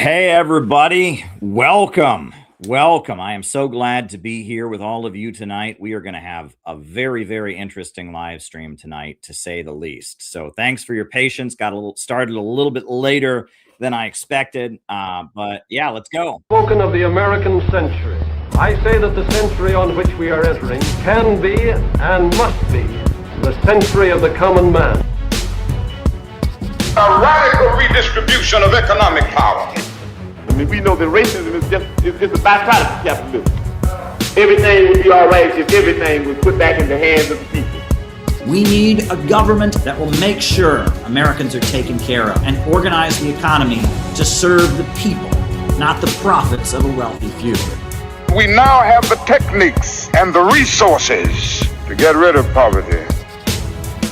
Hey, everybody. Welcome. I am so glad to be here with all of you tonight. We are going to have a very, very interesting live stream tonight, to say the least. So thanks for your patience. Started a little bit later than I expected. But yeah, let's go. Spoken of the American century. I say that the century on which we are entering can be and must be the century of the common man. A radical redistribution of economic power. I mean, we know that racism is just a byproduct of capitalism. Everything would be all right if everything was put back in the hands of the people. We need a government that will make sure Americans are taken care of and organize the economy to serve the people, not the profits of a wealthy few. We now have the techniques and the resources to get rid of poverty.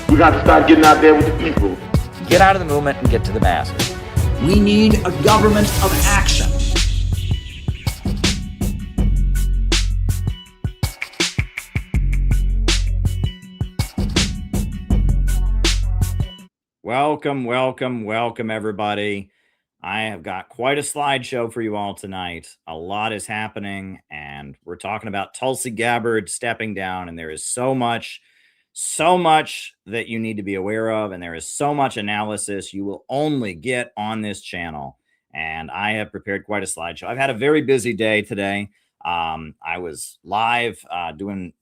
We got to start getting out there with the people. Get out of the movement and get to the masses. We need a government of action. Welcome, everybody. I have got quite a slideshow for you all tonight. A lot is happening, and we're talking about Tulsi Gabbard stepping down, and there is so much that you need to be aware of, and there is so much analysis you will only get on this channel. And I have prepared quite a slideshow. I've had a very busy day today. I was live doing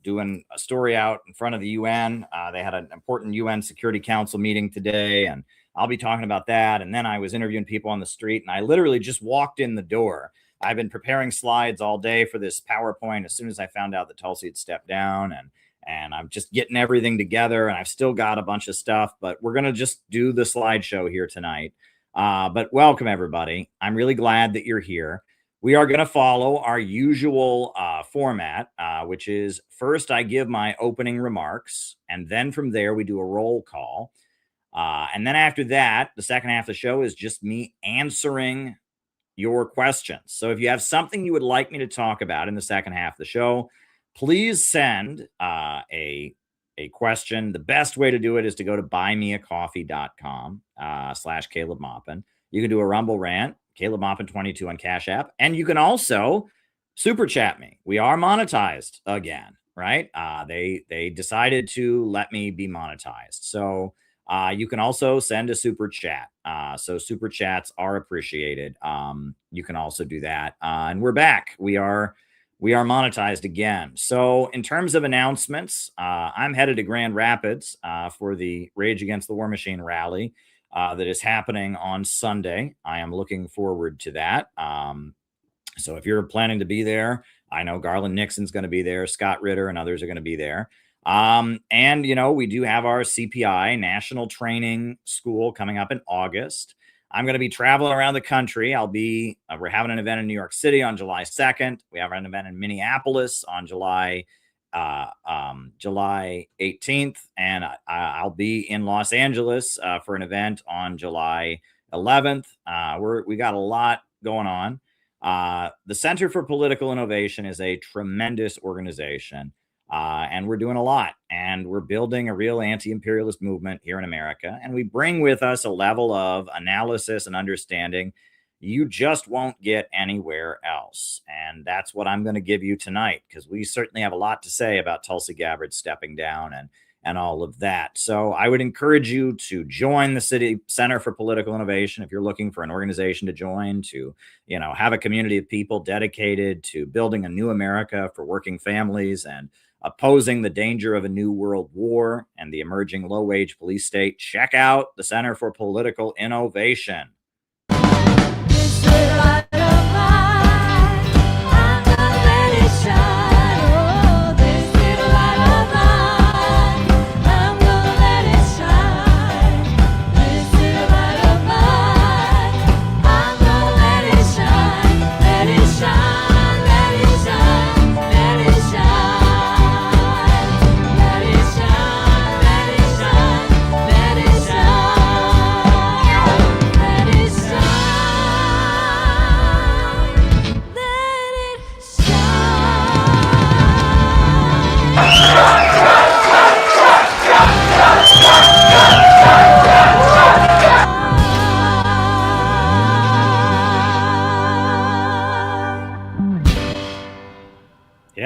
a story out in front of the UN. They had an important UN Security Council meeting today, and I'll be talking about that. And then I was interviewing people on the street, and I literally just walked in the door. I've been preparing slides all day for this PowerPoint as soon as I found out that Tulsi had stepped down, and I'm just getting everything together, and I've still got a bunch of stuff, but we're going to just do the slideshow here tonight. But welcome, everybody. I'm really glad that you're here. We are going to follow our usual format, which is first I give my opening remarks, and then from there we do a roll call. And then after that, the second half of the show is just me answering your questions. So if you have something you would like me to talk about in the second half of the show, please send a question. The best way to do it is to go to buymeacoffee.com / Caleb Maupin. You can do a Rumble rant, Caleb Maupin 22 on Cash App. And you can also super chat me. We are monetized again, right? They decided to let me be monetized. So you can also send a super chat. So super chats are appreciated. You can also do that. And we're back. We are monetized again. So in terms of announcements, I'm headed to Grand Rapids for the Rage Against the War Machine rally that is happening on Sunday. I am looking forward to that. So if you're planning to be there, I know Garland Nixon's going to be there, Scott Ritter and others are going to be there. And, you know, we do have our CPI National Training School coming up in August. I'm going to be traveling around the country. We're having an event in New York City on July 2nd. We have an event in Minneapolis on July 18th. And I'll be in Los Angeles for an event on July 11th. We got a lot going on. The Center for Political Innovation is a tremendous organization. And we're doing a lot, and we're building a real anti-imperialist movement here in America. And we bring with us a level of analysis and understanding you just won't get anywhere else. And that's what I'm going to give you tonight, because we certainly have a lot to say about Tulsi Gabbard stepping down and all of that. So I would encourage you to join the City Center for Political Innovation if you're looking for an organization to join, to, you know, have a community of people dedicated to building a new America for working families and opposing the danger of a new world war and the emerging low-wage police state. Check out the Center for Political Innovation.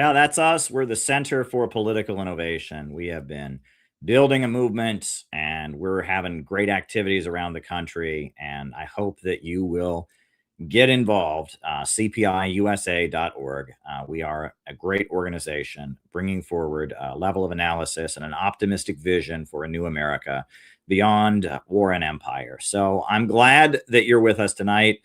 Yeah, that's us. We're the Center for Political Innovation. We have been building a movement, and we're having great activities around the country. And I hope that you will get involved. CPIUSA.org. We are a great organization bringing forward a level of analysis and an optimistic vision for a new America beyond war and empire. So I'm glad that you're with us tonight.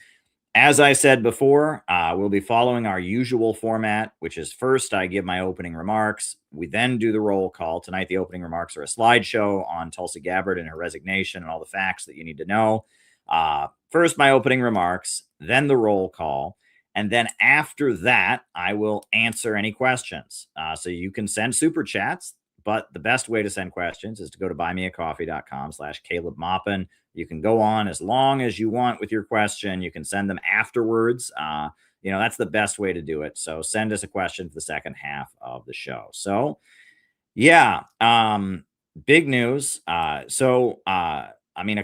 As I said before, we'll be following our usual format, which is first I give my opening remarks. We then do the roll call. Tonight, the opening remarks are a slideshow on Tulsi Gabbard and her resignation and all the facts that you need to know. First, my opening remarks, then the roll call. And then after that, I will answer any questions. So you can send super chats, but the best way to send questions is to go to buymeacoffee.com/Caleb Maupin. You can go on as long as you want with your question. You can send them afterwards. That's the best way to do it. So send us a question for the second half of the show. So, yeah, big news. A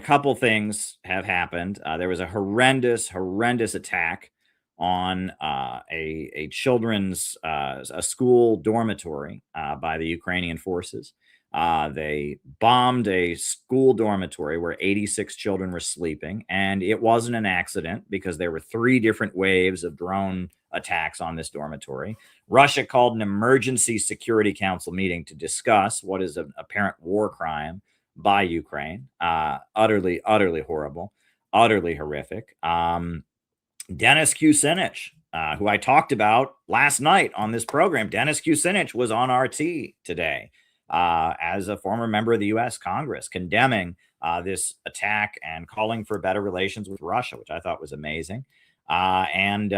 couple things have happened. There was a horrendous attack on a children's a school dormitory by the Ukrainian forces. They bombed a school dormitory where 86 children were sleeping, and it wasn't an accident because there were 3 different waves of drone attacks on this dormitory. Russia called an emergency Security Council meeting to discuss what is an apparent war crime by Ukraine. Utterly horrible, utterly horrific. Dennis Kucinich, who I talked about last night on this program. Dennis Kucinich was on RT today as a former member of the U.S. Congress, condemning this attack and calling for better relations with Russia, which I thought was amazing. And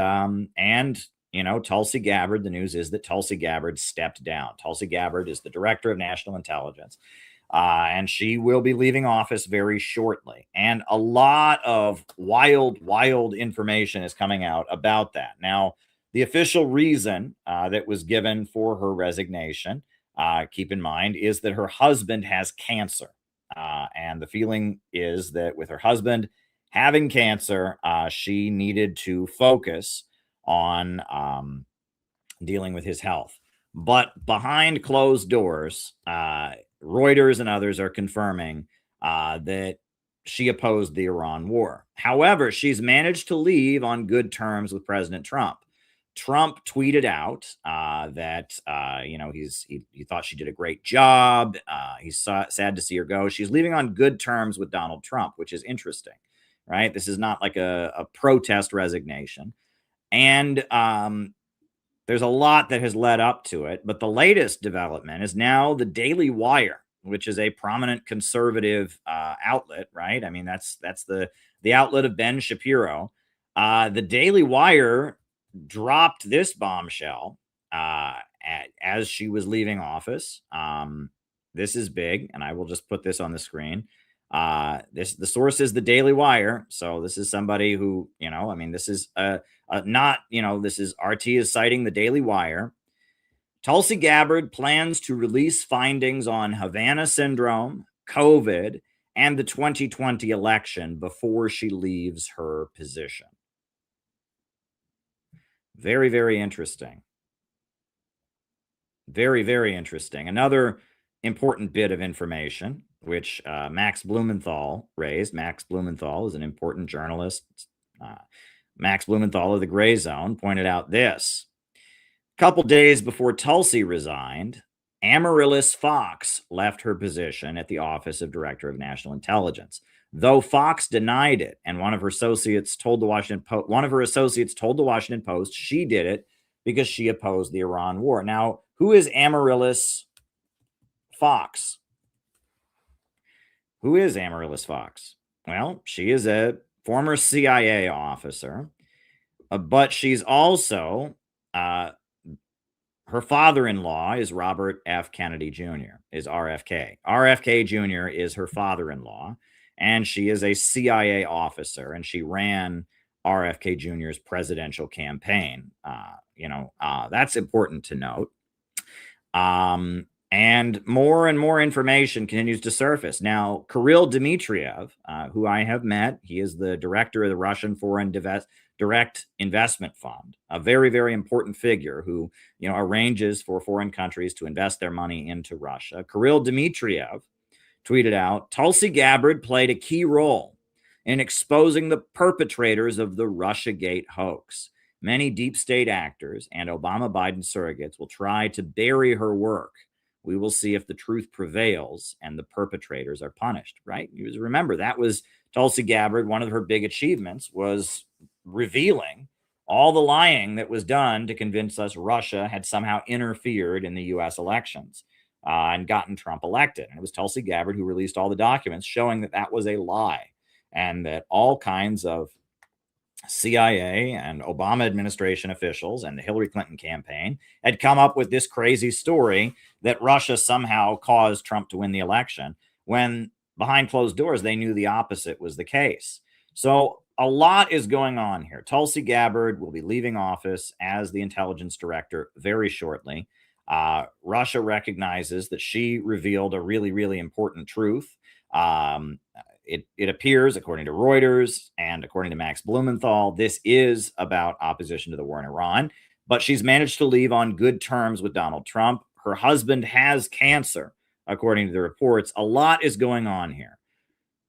Tulsi Gabbard, the news is that Tulsi Gabbard stepped down. Tulsi Gabbard is the director of national intelligence. And she will be leaving office very shortly. And a lot of wild information is coming out about that. Now, the official reason that was given for her resignation, keep in mind, is that her husband has cancer. And the feeling is that with her husband having cancer, she needed to focus on dealing with his health. But behind closed doors, Reuters and others are confirming that she opposed the Iran war. However, she's managed to leave on good terms with President Trump. Trump tweeted out that he thought she did a great job. He's sad to see her go. She's leaving on good terms with Donald Trump, which is interesting, right? This is not like a protest resignation. And there's a lot that has led up to it, but the latest development is now the Daily Wire, which is a prominent conservative outlet, right? I mean, that's the outlet of Ben Shapiro. The Daily Wire dropped this bombshell as she was leaving office. This is big, and I will just put this on the screen. The source is the Daily Wire, so this is somebody who, this is this is RT is citing the Daily Wire. Tulsi Gabbard plans to release findings on Havana syndrome, COVID, and the 2020 election before she leaves her position. Very, very interesting. Very, very interesting. Another important bit of information, which Max Blumenthal raised. Max Blumenthal is an important journalist. Max Blumenthal of the Gray Zone pointed out this. A couple days before Tulsi resigned, Amaryllis Fox left her position at the Office of Director of National Intelligence. Though Fox denied it, and one of her associates told the Washington Post she did it because she opposed the Iran war. Now, who is Amaryllis Fox? Who is Amaryllis Fox? Well, she is a former CIA officer, but she's also, her father-in-law is Robert F. Kennedy Jr., is RFK. RFK Jr. is her father-in-law, and she is a CIA officer, and she ran RFK Jr.'s presidential campaign. That's important to note. And more information continues to surface. Now, Kirill Dmitriev, who I have met, he is the director of the Russian Foreign direct investment fund, a very, very important figure who, arranges for foreign countries to invest their money into Russia. Kirill Dmitriev tweeted out, Tulsi Gabbard played a key role in exposing the perpetrators of the Russiagate hoax. Many deep state actors and Obama-Biden surrogates will try to bury her work. We will see if the truth prevails and the perpetrators are punished, right? You remember, that was Tulsi Gabbard. One of her big achievements was revealing all the lying that was done to convince us Russia had somehow interfered in the U.S. elections and gotten Trump elected. And it was Tulsi Gabbard who released all the documents showing that that was a lie and that all kinds of CIA and Obama administration officials and the Hillary Clinton campaign had come up with this crazy story that Russia somehow caused Trump to win the election, when behind closed doors, they knew the opposite was the case. So a lot is going on here. Tulsi Gabbard will be leaving office as the intelligence director very shortly. Russia recognizes that she revealed a really, really important truth. It appears, according to Reuters and according to Max Blumenthal, this is about opposition to the war in Iran, but she's managed to leave on good terms with Donald Trump. Her husband has cancer, according to the reports. A lot is going on here.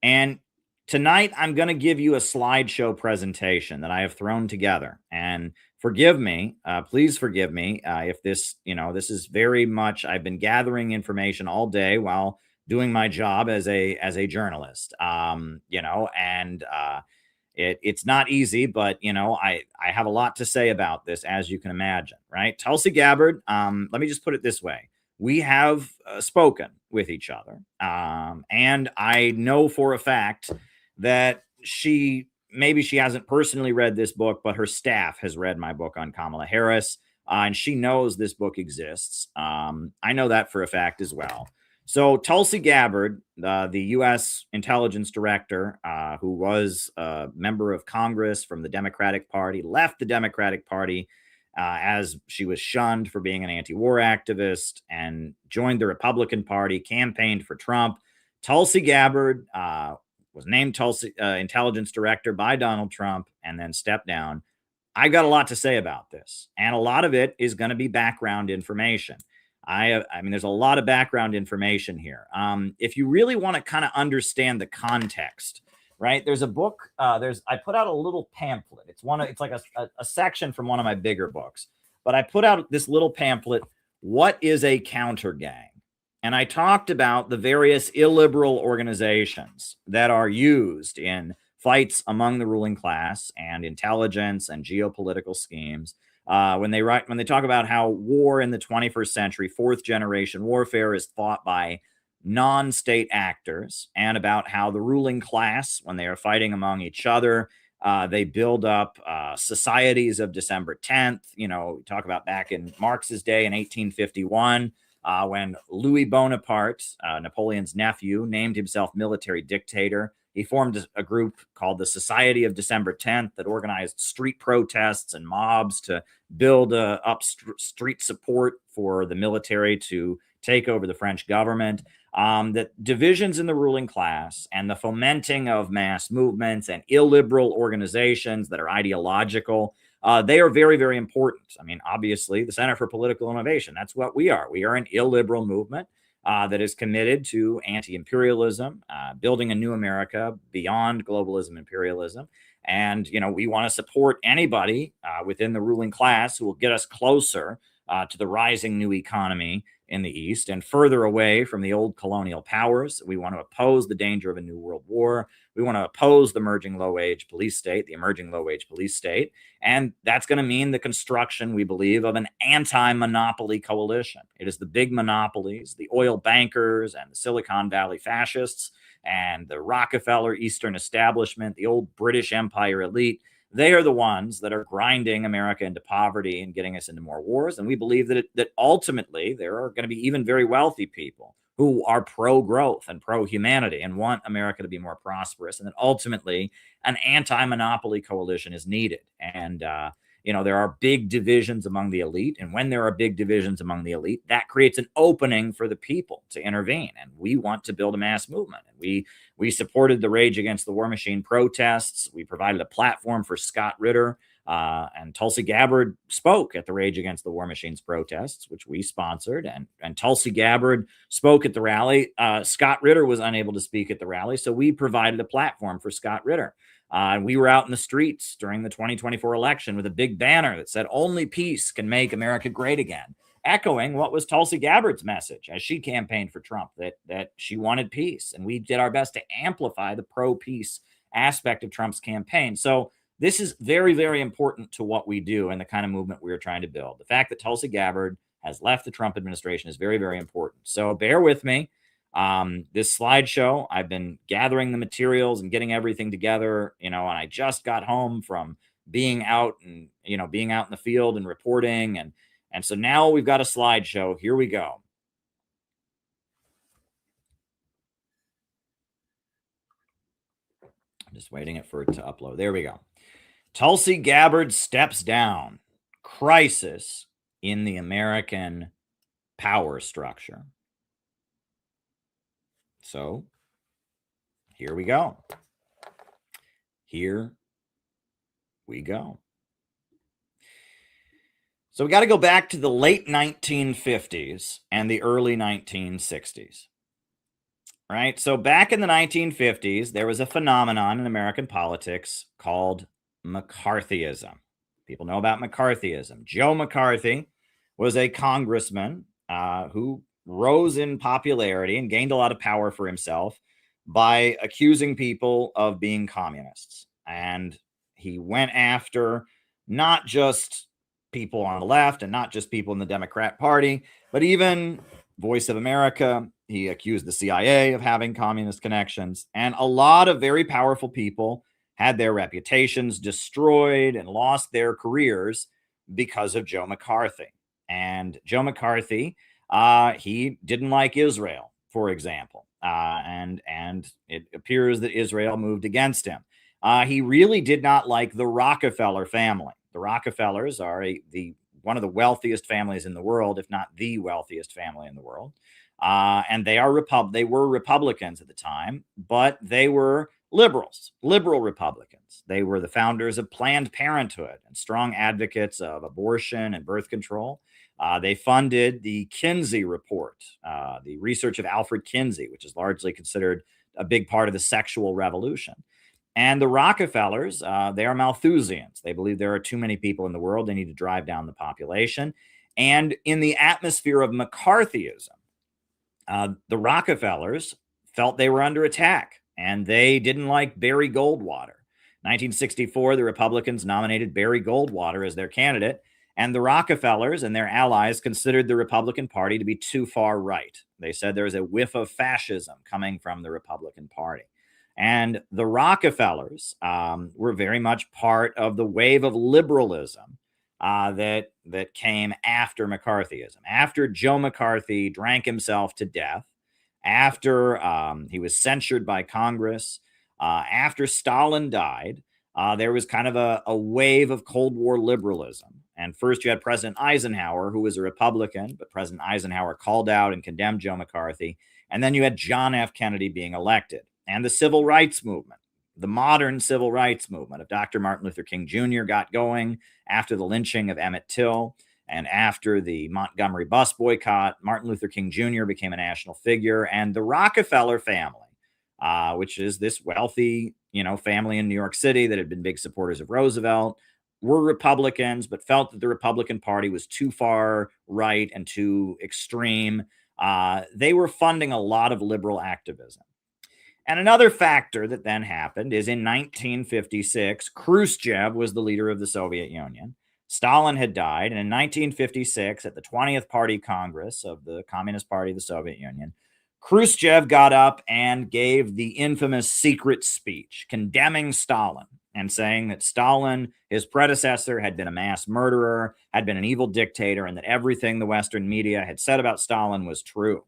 And tonight, I'm going to give you a slideshow presentation that I have thrown together. And forgive me, please forgive me if this, this is very much, I've been gathering information all day while doing my job as a journalist, it's not easy, but, I have a lot to say about this, as you can imagine, right? Tulsi Gabbard, let me just put it this way. We have spoken with each other, and I know for a fact that maybe she hasn't personally read this book, but her staff has read my book on Kamala Harris, and she knows this book exists. I know that for a fact as well. So Tulsi Gabbard, the U.S. intelligence director, who was a member of Congress from the Democratic Party, left the Democratic Party as she was shunned for being an anti-war activist, and joined the Republican Party, campaigned for Trump. Tulsi Gabbard was named intelligence director by Donald Trump and then stepped down. I got a lot to say about this, and a lot of it is going to be background information. I mean, there's a lot of background information here. If you really want to kind of understand the context, right? There's a book. I put out a little pamphlet. It's like a section from one of my bigger books. But I put out this little pamphlet. What is a counter gang? And I talked about the various illiberal organizations that are used in fights among the ruling class and intelligence and geopolitical schemes. When they talk about how war in the 21st century, fourth generation warfare, is fought by non-state actors, and about how the ruling class, when they are fighting among each other, they build up societies of December 10th. We talk about back in Marx's day in 1851, when Louis Bonaparte, Napoleon's nephew, named himself military dictator. He formed a group called the Society of December 10th that organized street protests and mobs to build up street support for the military to take over the French government. That divisions in the ruling class and the fomenting of mass movements and illiberal organizations that are ideological, they are very, very important. I mean, obviously, the Center for Political Innovation, that's what we are. We are an illiberal movement that is committed to anti-imperialism, building a new America beyond globalism, imperialism. And, we want to support anybody within the ruling class who will get us closer to the rising new economy in the East and further away from the old colonial powers. We want to oppose the danger of a new world war. We want to oppose the emerging low-wage police state. And that's going to mean the construction, we believe, of an anti-monopoly coalition. It is the big monopolies, the oil bankers and the Silicon Valley fascists and the Rockefeller Eastern establishment, the old British Empire elite. They are the ones that are grinding America into poverty and getting us into more wars. And we believe that ultimately there are going to be even very wealthy people who are pro-growth and pro-humanity and want America to be more prosperous. And that ultimately an anti-monopoly coalition is needed. And there are big divisions among the elite. And when there are big divisions among the elite, that creates an opening for the people to intervene. And we want to build a mass movement. And we supported the Rage Against the War Machine protests. We provided a platform for Scott Ritter. And Tulsi Gabbard spoke at the Rage Against the War Machine's protests, which we sponsored. And Tulsi Gabbard spoke at the rally. Scott Ritter was unable to speak at the rally, so we provided a platform for Scott Ritter. And we were out in the streets during the 2024 election with a big banner that said, "Only peace can make America great again," echoing what was Tulsi Gabbard's message as she campaigned for Trump, that she wanted peace. And we did our best to amplify the pro-peace aspect of Trump's campaign. So this is very, very important to what we do and the kind of movement we are trying to build. The fact that Tulsi Gabbard has left the Trump administration is very, very important. So bear with me. This slideshow, I've been gathering the materials and getting everything together, and I just got home from being out and, being out in the field and reporting. And so now we've got a slideshow. Here we go. I'm just waiting for it to upload. There we go. Tulsi Gabbard steps down. Crisis in the American power structure. So here we go. Here we go. So we got to go back to the late 1950s and the early 1960s. Right? So back in the 1950s, there was a phenomenon in American politics called McCarthyism. People know about McCarthyism. Joe McCarthy was a congressman who rose in popularity and gained a lot of power for himself by accusing people of being communists. And he went after not just people on the left and not just people in the Democrat Party, but even Voice of America. He accused the CIA of having communist connections. And a lot of very powerful people had their reputations destroyed and lost their careers because of Joe McCarthy. And Joe McCarthy, he didn't like Israel, for example. And it appears that Israel moved against him. He really did not like the Rockefeller family. The Rockefellers are one of the wealthiest families in the world, if not the wealthiest family in the world. And they were Republicans at the time, but they were liberal Republicans. They were the founders of Planned Parenthood and strong advocates of abortion and birth control. They funded the Kinsey Report, the research of Alfred Kinsey, which is largely considered a big part of the sexual revolution. And the Rockefellers, they are Malthusians. They believe there are too many people in the world. They need to drive down the population. And in the atmosphere of McCarthyism, the Rockefellers felt they were under attack, and they didn't like Barry Goldwater. 1964, the Republicans nominated Barry Goldwater as their candidate, and the Rockefellers and their allies considered the Republican Party to be too far right. They said there was a whiff of fascism coming from the Republican Party. And the Rockefellers were very much part of the wave of liberalism that came after McCarthyism. After Joe McCarthy drank himself to death, after he was censured by Congress, after Stalin died, there was kind of a wave of Cold War liberalism. And first you had President Eisenhower, who was a Republican, but President Eisenhower called out and condemned Joe McCarthy. And then you had John F. Kennedy being elected. And the civil rights movement, the modern civil rights movement of Dr. Martin Luther King Jr. got going after the lynching of Emmett Till and after the Montgomery bus boycott. Martin Luther King Jr. became a national figure, and the Rockefeller family, which is this wealthy, family in New York City that had been big supporters of Roosevelt, were Republicans, but felt that the Republican Party was too far right and too extreme. They were funding a lot of liberal activism. And another factor that then happened is in 1956, Khrushchev was the leader of the Soviet Union. Stalin had died. And in 1956, at the 20th Party Congress of the Communist Party of the Soviet Union, Khrushchev got up and gave the infamous secret speech condemning Stalin and saying that Stalin, his predecessor, had been a mass murderer, had been an evil dictator, and that everything the Western media had said about Stalin was true.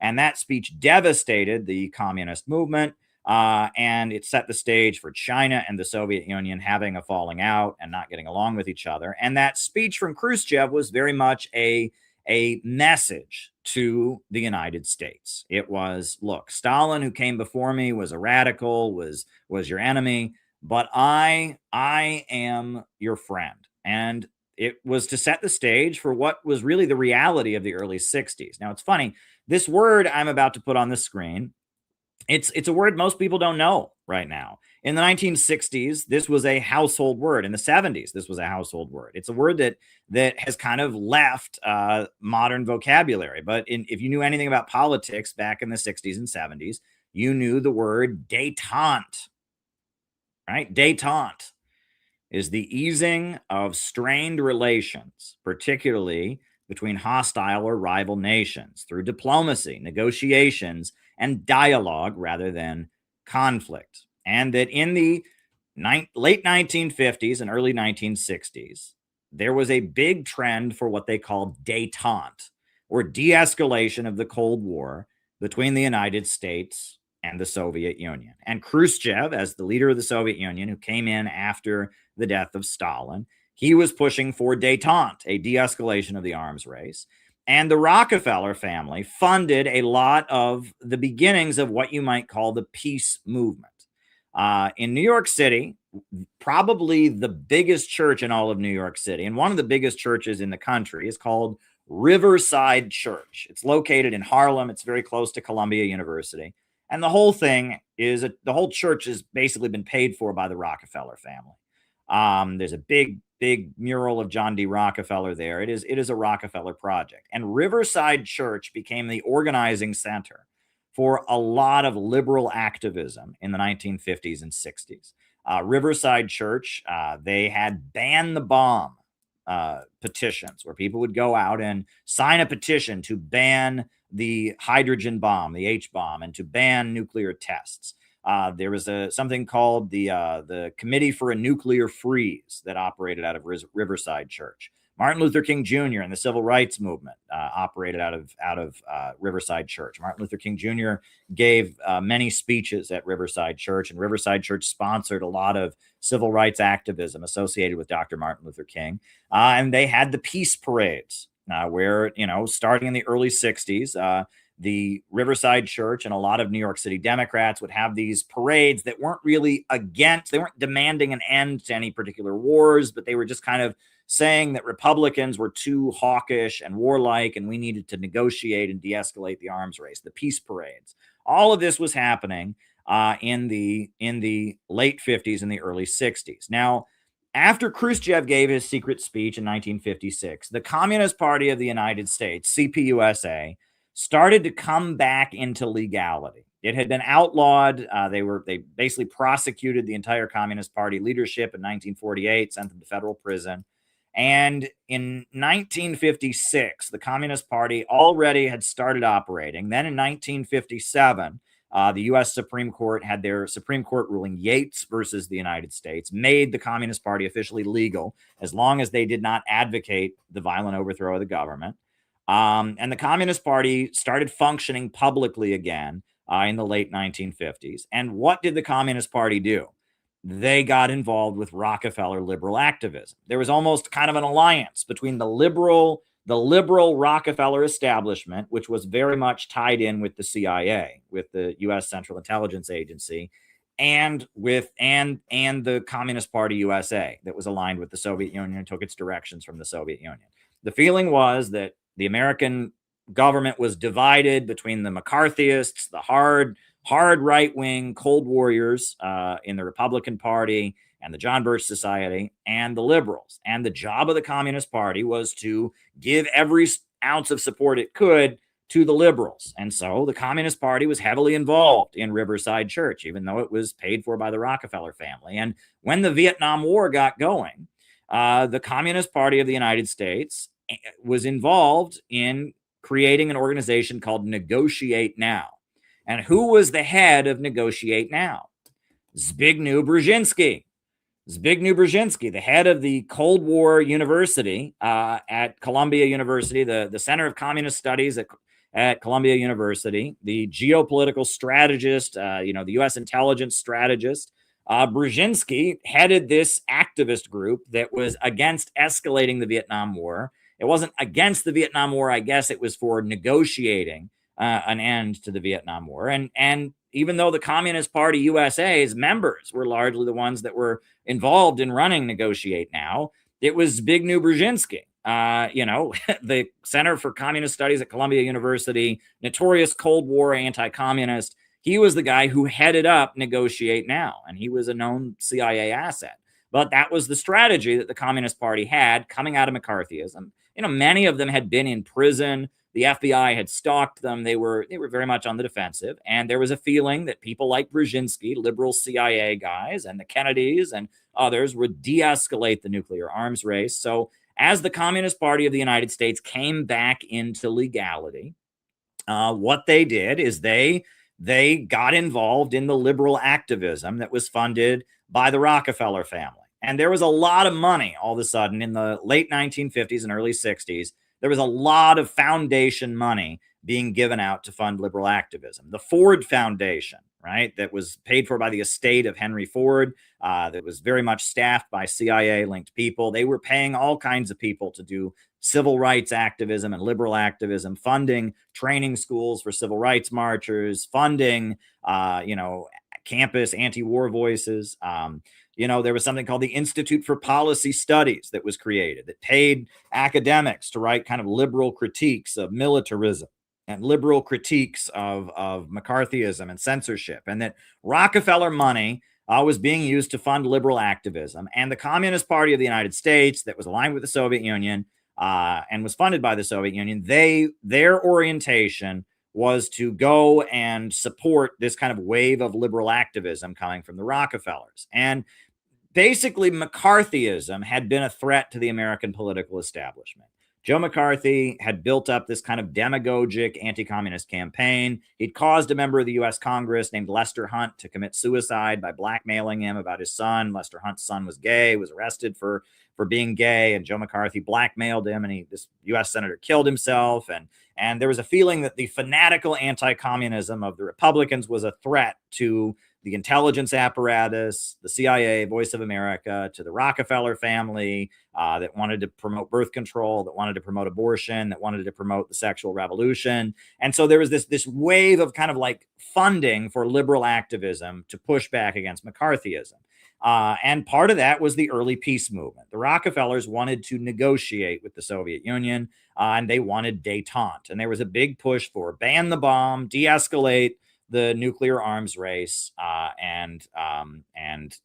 And that speech devastated the communist movement. And it set the stage for China and the Soviet Union having a falling out and not getting along with each other. And that speech from Khrushchev was very much a message to the United States. It was, look, Stalin, who came before me, was a radical, was your enemy, but I am your friend. And it was to set the stage for what was really the reality of the early 60s. Now, it's funny, this word I'm about to put on the screen, it's a word most people don't know right now. In the 1960s, this was a household word. In the 70s, this was a household word. It's a word that has kind of left modern vocabulary. But if you knew anything about politics back in the 60s and 70s, you knew the word détente, right? Détente is the easing of strained relations, particularly between hostile or rival nations, through diplomacy, negotiations, and dialogue rather than conflict. And that in the late 1950s and early 1960s, there was a big trend for what they called détente, or de-escalation of the Cold War between the United States and the Soviet Union. And Khrushchev, as the leader of the Soviet Union, who came in after the death of Stalin, he was pushing for détente, a de-escalation of the arms race. And the Rockefeller family funded a lot of the beginnings of what you might call the peace movement. In New York City, probably the biggest church in all of New York City, and one of the biggest churches in the country, is called Riverside Church. It's located in Harlem. It's very close to Columbia University. And the whole thing is, the whole church has basically been paid for by the Rockefeller family. There's a big mural of John D. Rockefeller there. It is a Rockefeller project. And Riverside Church became the organizing center for a lot of liberal activism in the 1950s and 60s. Riverside Church, they had ban the bomb petitions where people would go out and sign a petition to ban the hydrogen bomb, the H bomb, and to ban nuclear tests. There was something called the Committee for a Nuclear Freeze that operated out of Riverside Church. Martin Luther King Jr. and the Civil Rights Movement operated out of Riverside Church. Martin Luther King Jr. gave many speeches at Riverside Church, and Riverside Church sponsored a lot of civil rights activism associated with Dr. Martin Luther King. And they had the peace parades where, starting in the early 60s, the Riverside Church and a lot of New York City Democrats would have these parades that weren't really they weren't demanding an end to any particular wars, but they were just kind of saying that Republicans were too hawkish and warlike, and we needed to negotiate and de-escalate the arms race, the peace parades. All of this was happening in the late 50s and the early 60s. Now, after Khrushchev gave his secret speech in 1956, the Communist Party of the United States, CPUSA, started to come back into legality. It had been outlawed. They basically prosecuted the entire Communist Party leadership in 1948, sent them to federal prison. And in 1956, the Communist Party already had started operating. Then in 1957, the U.S. Supreme Court had their Supreme Court ruling, Yates versus the United States, made the Communist Party officially legal as long as they did not advocate the violent overthrow of the government. And the Communist Party started functioning publicly again in the late 1950s. And what did the Communist Party do? They got involved with Rockefeller liberal activism. There was almost kind of an alliance between the liberal Rockefeller establishment, which was very much tied in with the CIA, with the U.S. Central Intelligence Agency, and the Communist Party USA that was aligned with the Soviet Union and took its directions from the Soviet Union. The feeling was that the American government was divided between the McCarthyists, the hard right-wing Cold Warriors in the Republican Party and the John Birch Society, and the liberals. And the job of the Communist Party was to give every ounce of support it could to the liberals. And so the Communist Party was heavily involved in Riverside Church, even though it was paid for by the Rockefeller family. And when the Vietnam War got going, the Communist Party of the United States was involved in creating an organization called Negotiate Now. And who was the head of Negotiate Now? Zbigniew Brzezinski. Zbigniew Brzezinski, the head of the Cold War University at Columbia University, the Center of Communist Studies at Columbia University, the geopolitical strategist, the U.S. intelligence strategist. Brzezinski headed this activist group that was against escalating the Vietnam War. It wasn't against the Vietnam War, I guess it was for negotiating an end to the Vietnam War. And even though the Communist Party USA's members were largely the ones that were involved in running Negotiate Now, it was Big New Brzezinski. The Center for Communist Studies at Columbia University, notorious Cold War anti-communist. He was the guy who headed up Negotiate Now, and he was a known CIA asset. But that was the strategy that the Communist Party had coming out of McCarthyism. Many of them had been in prison. The FBI had stalked them. They were very much on the defensive. And there was a feeling that people like Brzezinski, liberal CIA guys, and the Kennedys and others would de-escalate the nuclear arms race. So as the Communist Party of the United States came back into legality, what they did is they got involved in the liberal activism that was funded by the Rockefeller family. And there was a lot of money all of a sudden in the late 1950s and early 60s. There was a lot of foundation money being given out to fund liberal activism. The Ford Foundation, right, that was paid for by the estate of Henry Ford, that was very much staffed by CIA-linked people. They were paying all kinds of people to do civil rights activism and liberal activism, funding training schools for civil rights marchers, funding, campus anti-war voices. There was something called the Institute for Policy Studies that was created that paid academics to write kind of liberal critiques of militarism and liberal critiques of McCarthyism and censorship, and that Rockefeller money was being used to fund liberal activism. And the Communist Party of the United States, that was aligned with the Soviet Union and was funded by the Soviet Union, their orientation was to go and support this kind of wave of liberal activism coming from the Rockefellers. And basically, McCarthyism had been a threat to the American political establishment. Joe McCarthy had built up this kind of demagogic anti-communist campaign. He'd caused a member of the U.S. Congress named Lester Hunt to commit suicide by blackmailing him about his son. Lester Hunt's son was gay, was arrested for being gay, and Joe McCarthy blackmailed him, and this U.S. senator killed himself. And there was a feeling that the fanatical anti-communism of the Republicans was a threat to the intelligence apparatus, the CIA, Voice of America, to the Rockefeller family that wanted to promote birth control, that wanted to promote abortion, that wanted to promote the sexual revolution. And so there was this wave of kind of like funding for liberal activism to push back against McCarthyism. And part of that was the early peace movement. The Rockefellers wanted to negotiate with the Soviet Union, and they wanted détente. And there was a big push for ban the bomb, de-escalate the nuclear arms race, and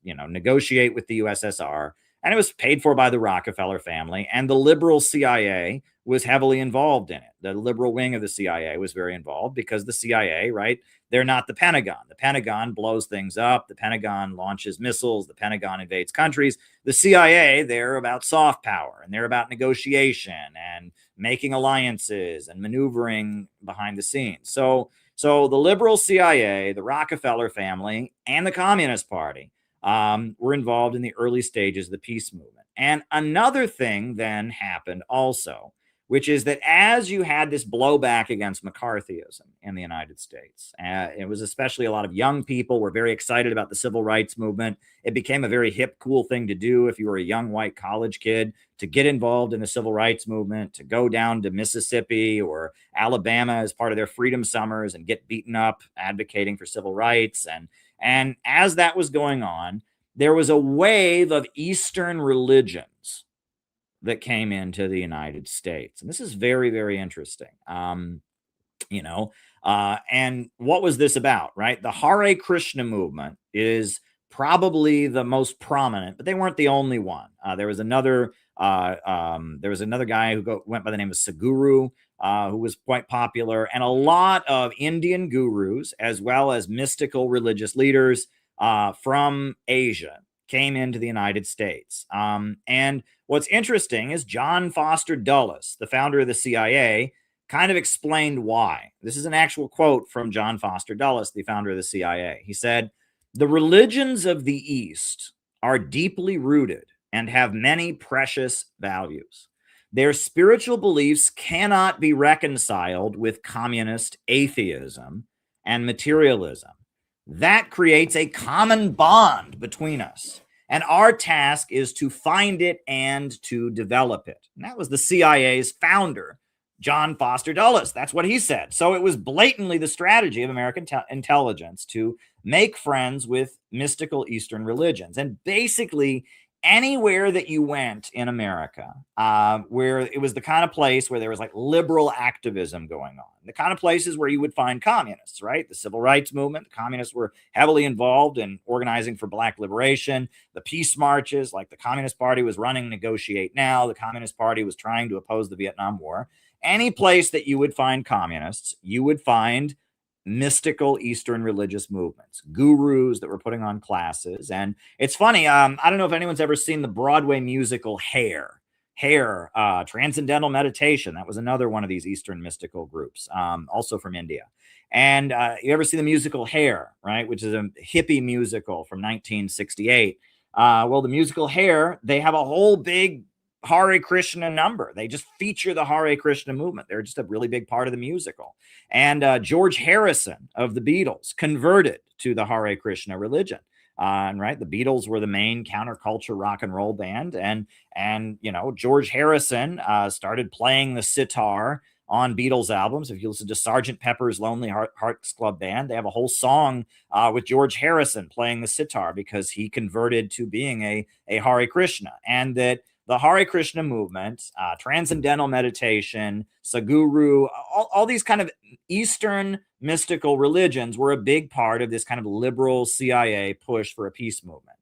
negotiate with the USSR. And it was paid for by the Rockefeller family, and the liberal CIA was heavily involved in it. The liberal wing of the CIA was very involved because the CIA, right, they're not the Pentagon. The Pentagon blows things up. The Pentagon launches missiles. The Pentagon invades countries. The CIA, they're about soft power, and they're about negotiation and making alliances and maneuvering behind the scenes. So the liberal CIA, the Rockefeller family, and the Communist Party were involved in the early stages of the peace movement. And another thing then happened also, which is that as you had this blowback against McCarthyism in the United States, it was especially a lot of young people were very excited about the civil rights movement. It became a very hip, cool thing to do if you were a young white college kid to get involved in the civil rights movement, to go down to Mississippi or Alabama as part of their freedom summers and get beaten up advocating for civil rights. And as that was going on, there was a wave of Eastern religions that came into the United States. And this is very, very interesting. And what was this about, right? The Hare Krishna movement is probably the most prominent, but they weren't the only one. There was another guy who went by the name of Sadhguru, who was quite popular, and a lot of Indian gurus, as well as mystical religious leaders from Asia, came into the United States. And what's interesting is John Foster Dulles, the founder of the CIA, kind of explained why. This is an actual quote from John Foster Dulles, the founder of the CIA. He said, "The religions of the East are deeply rooted and have many precious values. their spiritual beliefs cannot be reconciled with communist atheism and materialism. That creates a common bond between us. And our task is to find it and to develop it. And that was the CIA's founder, John Foster Dulles. That's what he said. So it was blatantly the strategy of American intelligence to make friends with mystical Eastern religions. And basically, anywhere that you went in America, where it was the kind of place where there was like liberal activism going on, the kind of places where you would find communists, right? The civil rights movement, the communists were heavily involved in organizing for Black liberation, the peace marches, like the Communist Party was running Negotiate Now, the Communist Party was trying to oppose the Vietnam War. Any place that you would find communists, you would find mystical Eastern religious movements, gurus that were putting on classes. And it's funny, I don't know if anyone's ever seen the Broadway musical Hare, Transcendental Meditation. That was another one of these Eastern mystical groups, also from India. And you ever see the musical Hare, right, which is a hippie musical from 1968. Well, the musical Hare, they have a whole big Hare Krishna number. They just feature the Hare Krishna movement. They're just a really big part of the musical. And George Harrison of the Beatles converted to the Hare Krishna religion. And right, the Beatles were the main counterculture rock and roll band. And you know, George Harrison started playing the sitar on Beatles albums. If you listen to Sgt. Pepper's Lonely Hearts Club Band, they have a whole song with George Harrison playing the sitar because he converted to being a Hare Krishna. And that the Hare Krishna movement, transcendental meditation, Sadhguru, all these kind of Eastern mystical religions were a big part of this kind of liberal CIA push for a peace movement.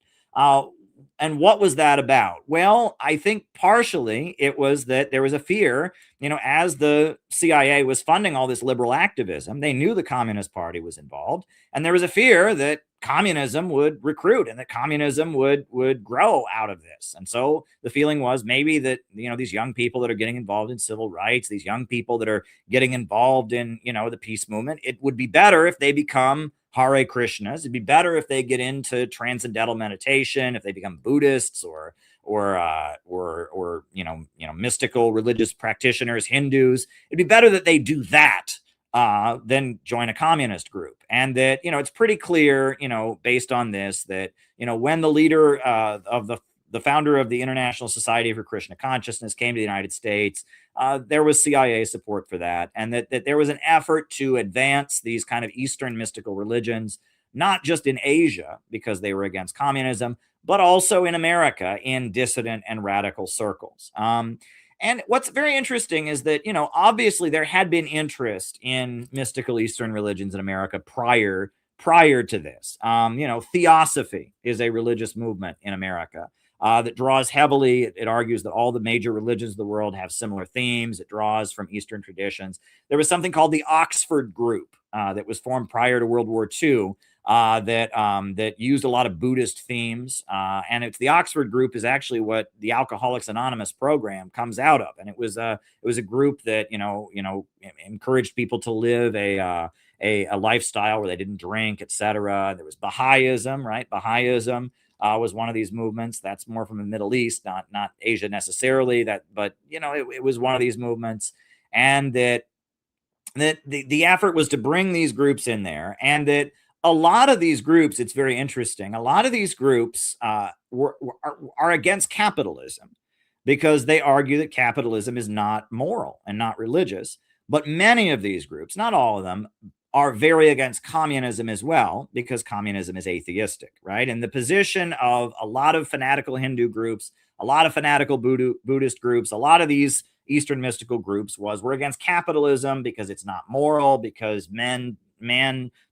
And what was that about? Well, I think partially it was that there was a fear, you know, as the CIA was funding all this liberal activism, they knew the Communist Party was involved. And there was a fear that communism would recruit and that communism would grow out of this. And so the feeling was maybe that, you know, these young people that are getting involved in civil rights, these young people that are getting involved in, you know, the peace movement, it would be better if they become Hare Krishnas. It'd be better if they get into transcendental meditation, if they become Buddhists or you know mystical religious practitioners, Hindus. It'd be better that they do that than join a communist group. And that, you know, it's pretty clear, you know, based on this, that, you know, when the leader of the founder of the International Society for Krishna Consciousness came to the United States, there was CIA support for that. And that there was an effort to advance these kind of Eastern mystical religions, not just in Asia, because they were against communism, but also in America in dissident and radical circles. And what's very interesting is that, you know, obviously there had been interest in mystical Eastern religions in America prior to this. You know, Theosophy is a religious movement in America that draws heavily. It argues that all the major religions of the world have similar themes. It draws from Eastern traditions. There was something called the Oxford Group that was formed prior to World War II that used a lot of Buddhist themes. And it's the Oxford Group is actually what the Alcoholics Anonymous program comes out of. And it was a group that, you know, encouraged people to live a lifestyle where they didn't drink, etc. There was Baha'ism, right? Baha'ism was one of these movements. That's more from the Middle East, not Asia necessarily. But you know, it was one of these movements, and that the effort was to bring these groups in there, and that a lot of these groups, it's very interesting. A lot of these groups are against capitalism because they argue that capitalism is not moral and not religious. But many of these groups, not all of them, are very against communism as well, because communism is atheistic, right? And the position of a lot of fanatical Hindu groups, a lot of fanatical Buddhist groups, a lot of these Eastern mystical groups we're against capitalism because it's not moral, because men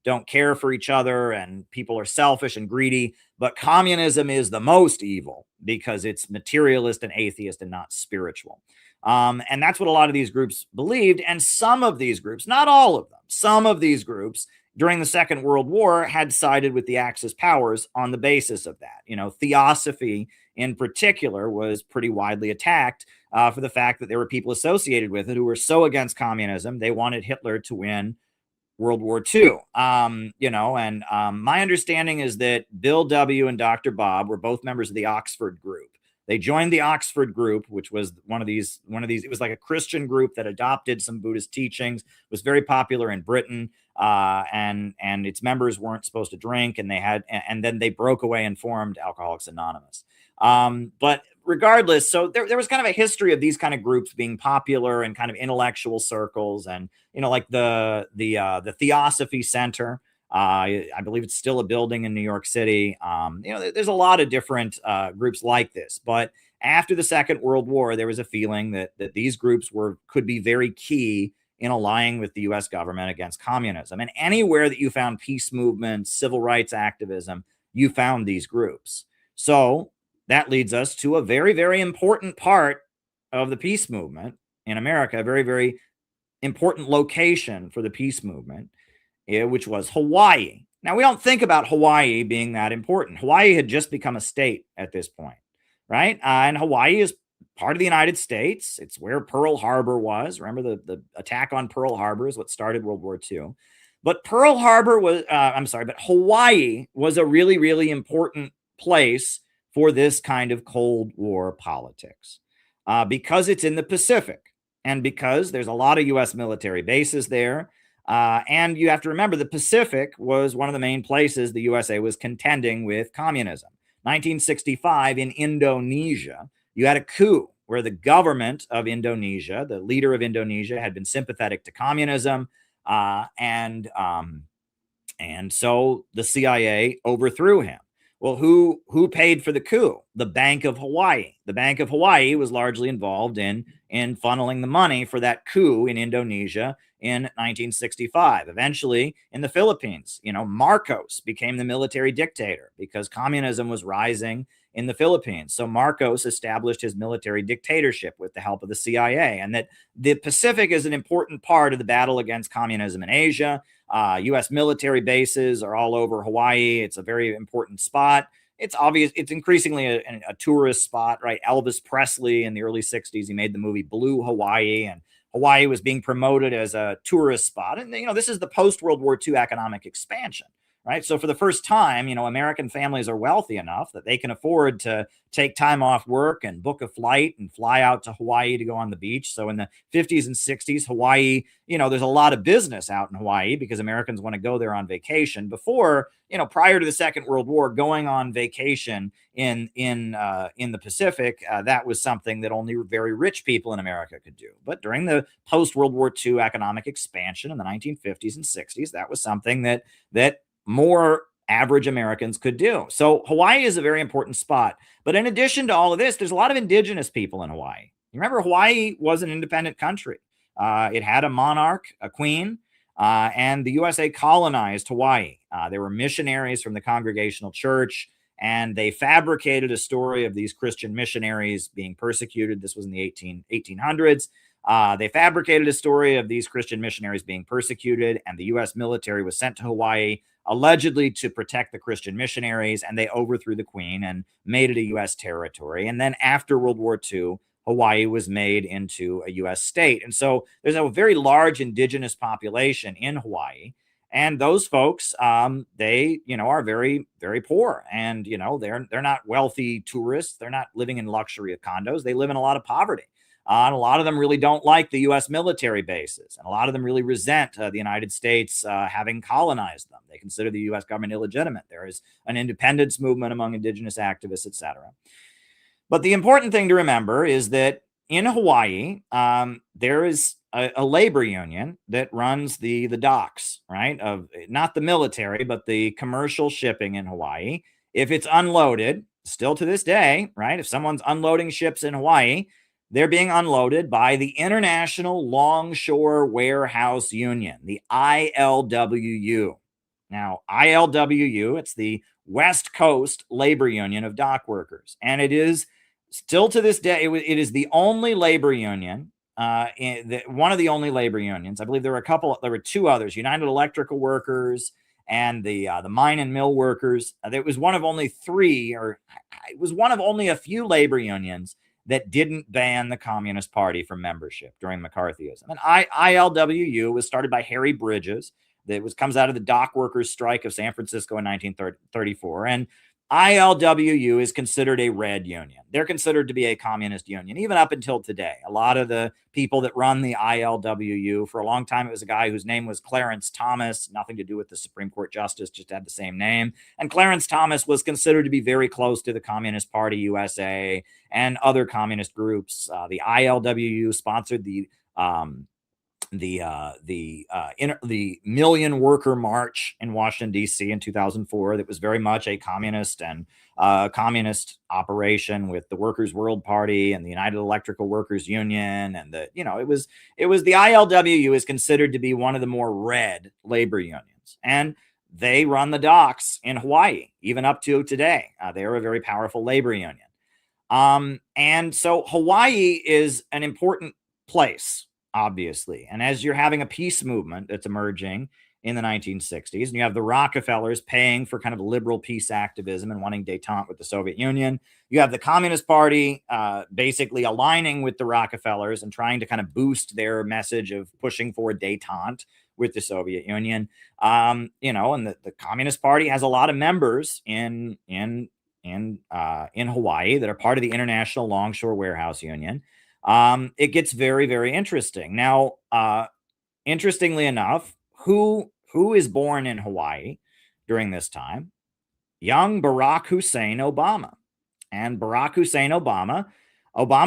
don't care for each other and people are selfish and greedy. But communism is the most evil because it's materialist and atheist and not spiritual. And that's what a lot of these groups believed. And some of these groups, not all of them, some of these groups during the Second World War had sided with the Axis powers on the basis of that. You know, Theosophy in particular was pretty widely attacked for the fact that there were people associated with it who were so against communism, they wanted Hitler to win World War II. You know, and my understanding is that Bill W. and Dr. Bob were both members of the Oxford Group. They joined the Oxford group, which was one of these, it was like a Christian group that adopted some Buddhist teachings, was very popular in Britain. And its members weren't supposed to drink, and then they broke away and formed Alcoholics Anonymous. But regardless, so there was kind of a history of these kind of groups being popular in kind of intellectual circles, and like the Theosophy Center. I believe it's still a building in New York City. There's a lot of different groups like this. But after the Second World War, there was a feeling that these groups could be very key in allying with the U.S. government against communism. And anywhere that you found peace movements, civil rights activism, you found these groups. So that leads us to a very, very important part of the peace movement in America, a very, very important location for the peace movement, which was Hawaii. Now, we don't think about Hawaii being that important. Hawaii had just become a state at this point, right? And Hawaii is part of the United States. It's where Pearl Harbor was. Remember, the attack on Pearl Harbor is what started World War II. But but Hawaii was a really, really important place for this kind of Cold War politics because it's in the Pacific and because there's a lot of U.S. military bases there. And you have to remember, the Pacific was one of the main places the USA was contending with communism. 1965 in Indonesia, you had a coup where the government of Indonesia, the leader of Indonesia, had been sympathetic to communism. And so the CIA overthrew him. Well, who paid for the coup? The Bank of Hawaii. The Bank of Hawaii was largely involved in funneling the money for that coup in Indonesia in 1965. Eventually, in the Philippines, Marcos became the military dictator because communism was rising in the Philippines. So Marcos established his military dictatorship with the help of the CIA, and that the Pacific is an important part of the battle against communism in Asia. U.S. military bases are all over Hawaii. It's a very important spot. It's obvious. It's increasingly a tourist spot, right? Elvis Presley in the early 60s, he made the movie Blue Hawaii, and Hawaii was being promoted as a tourist spot. And, this is the post-World War II economic expansion, right? So for the first time, American families are wealthy enough that they can afford to take time off work and book a flight and fly out to Hawaii to go on the beach. So in the 50s and 60s, Hawaii, there's a lot of business out in Hawaii because Americans want to go there on vacation. Before, prior to the Second World War, going on vacation in the Pacific, that was something that only very rich people in America could do. But during the post-World War II economic expansion in the 1950s and 60s, that was something that more average Americans could do. So Hawaii is a very important spot. But in addition to all of this, there's a lot of indigenous people in Hawaii. You remember, Hawaii was an independent country. It had a monarch, a queen, and the USA colonized Hawaii. There were missionaries from the Congregational Church, and they fabricated a story of these Christian missionaries being persecuted. This was in the 1800s. They fabricated a story of these Christian missionaries being persecuted, and the U.S. military was sent to Hawaii allegedly to protect the Christian missionaries, and they overthrew the queen and made it a U.S. territory. And then after World War II, Hawaii was made into a U.S. state. And so there's a very large indigenous population in Hawaii. And those folks, they, are very, very poor. And, they're not wealthy tourists. They're not living in luxury condos. They live in a lot of poverty. And a lot of them really don't like the U.S. military bases. And a lot of them really resent the United States having colonized them. They consider the U.S. government illegitimate. There is an independence movement among indigenous activists, etc. But the important thing to remember is that in Hawaii, there is a labor union that runs the docks, right? Of not the military, but the commercial shipping in Hawaii. If it's unloaded, still to this day, right? If someone's unloading ships in Hawaii, they're being unloaded by the International Longshore Warehouse Union, the ILWU. Now, ILWU, it's the West Coast Labor Union of Dock Workers. And it is still to this day, it is the only labor union, one of the only labor unions. I believe there were two others, United Electrical Workers and the mine and mill workers. It was one of only three, or it was one of only a few labor unions that didn't ban the Communist Party from membership during McCarthyism. And ILWU was started by Harry Bridges. That comes out of the dock workers strike of San Francisco in 1934. And ILWU is considered a red union. They're considered to be a communist union, even up until today. A lot of the people that run the ILWU, for a long time, it was a guy whose name was Clarence Thomas, nothing to do with the Supreme Court justice, just had the same name. And Clarence Thomas was considered to be very close to the Communist Party USA and other communist groups. The ILWU sponsored the Million Worker March in Washington, D.C. in 2004. That was very much a communist and communist operation with the Workers' World Party and the United Electrical Workers Union. And it was the ILWU is considered to be one of the more red labor unions. And they run the docks in Hawaii, even up to today. They're a very powerful labor union. And so Hawaii is an important place, obviously. And as you're having a peace movement that's emerging in the 1960s, and you have the Rockefellers paying for kind of liberal peace activism and wanting détente with the Soviet Union, you have the Communist Party basically aligning with the Rockefellers and trying to kind of boost their message of pushing for détente with the Soviet Union. And the Communist Party has a lot of members in Hawaii that are part of the International Longshore Warehouse Union. It gets very, very interesting. Now, interestingly enough, who is born in Hawaii during this time? Young Barack Hussein Obama. And Barack Hussein Obama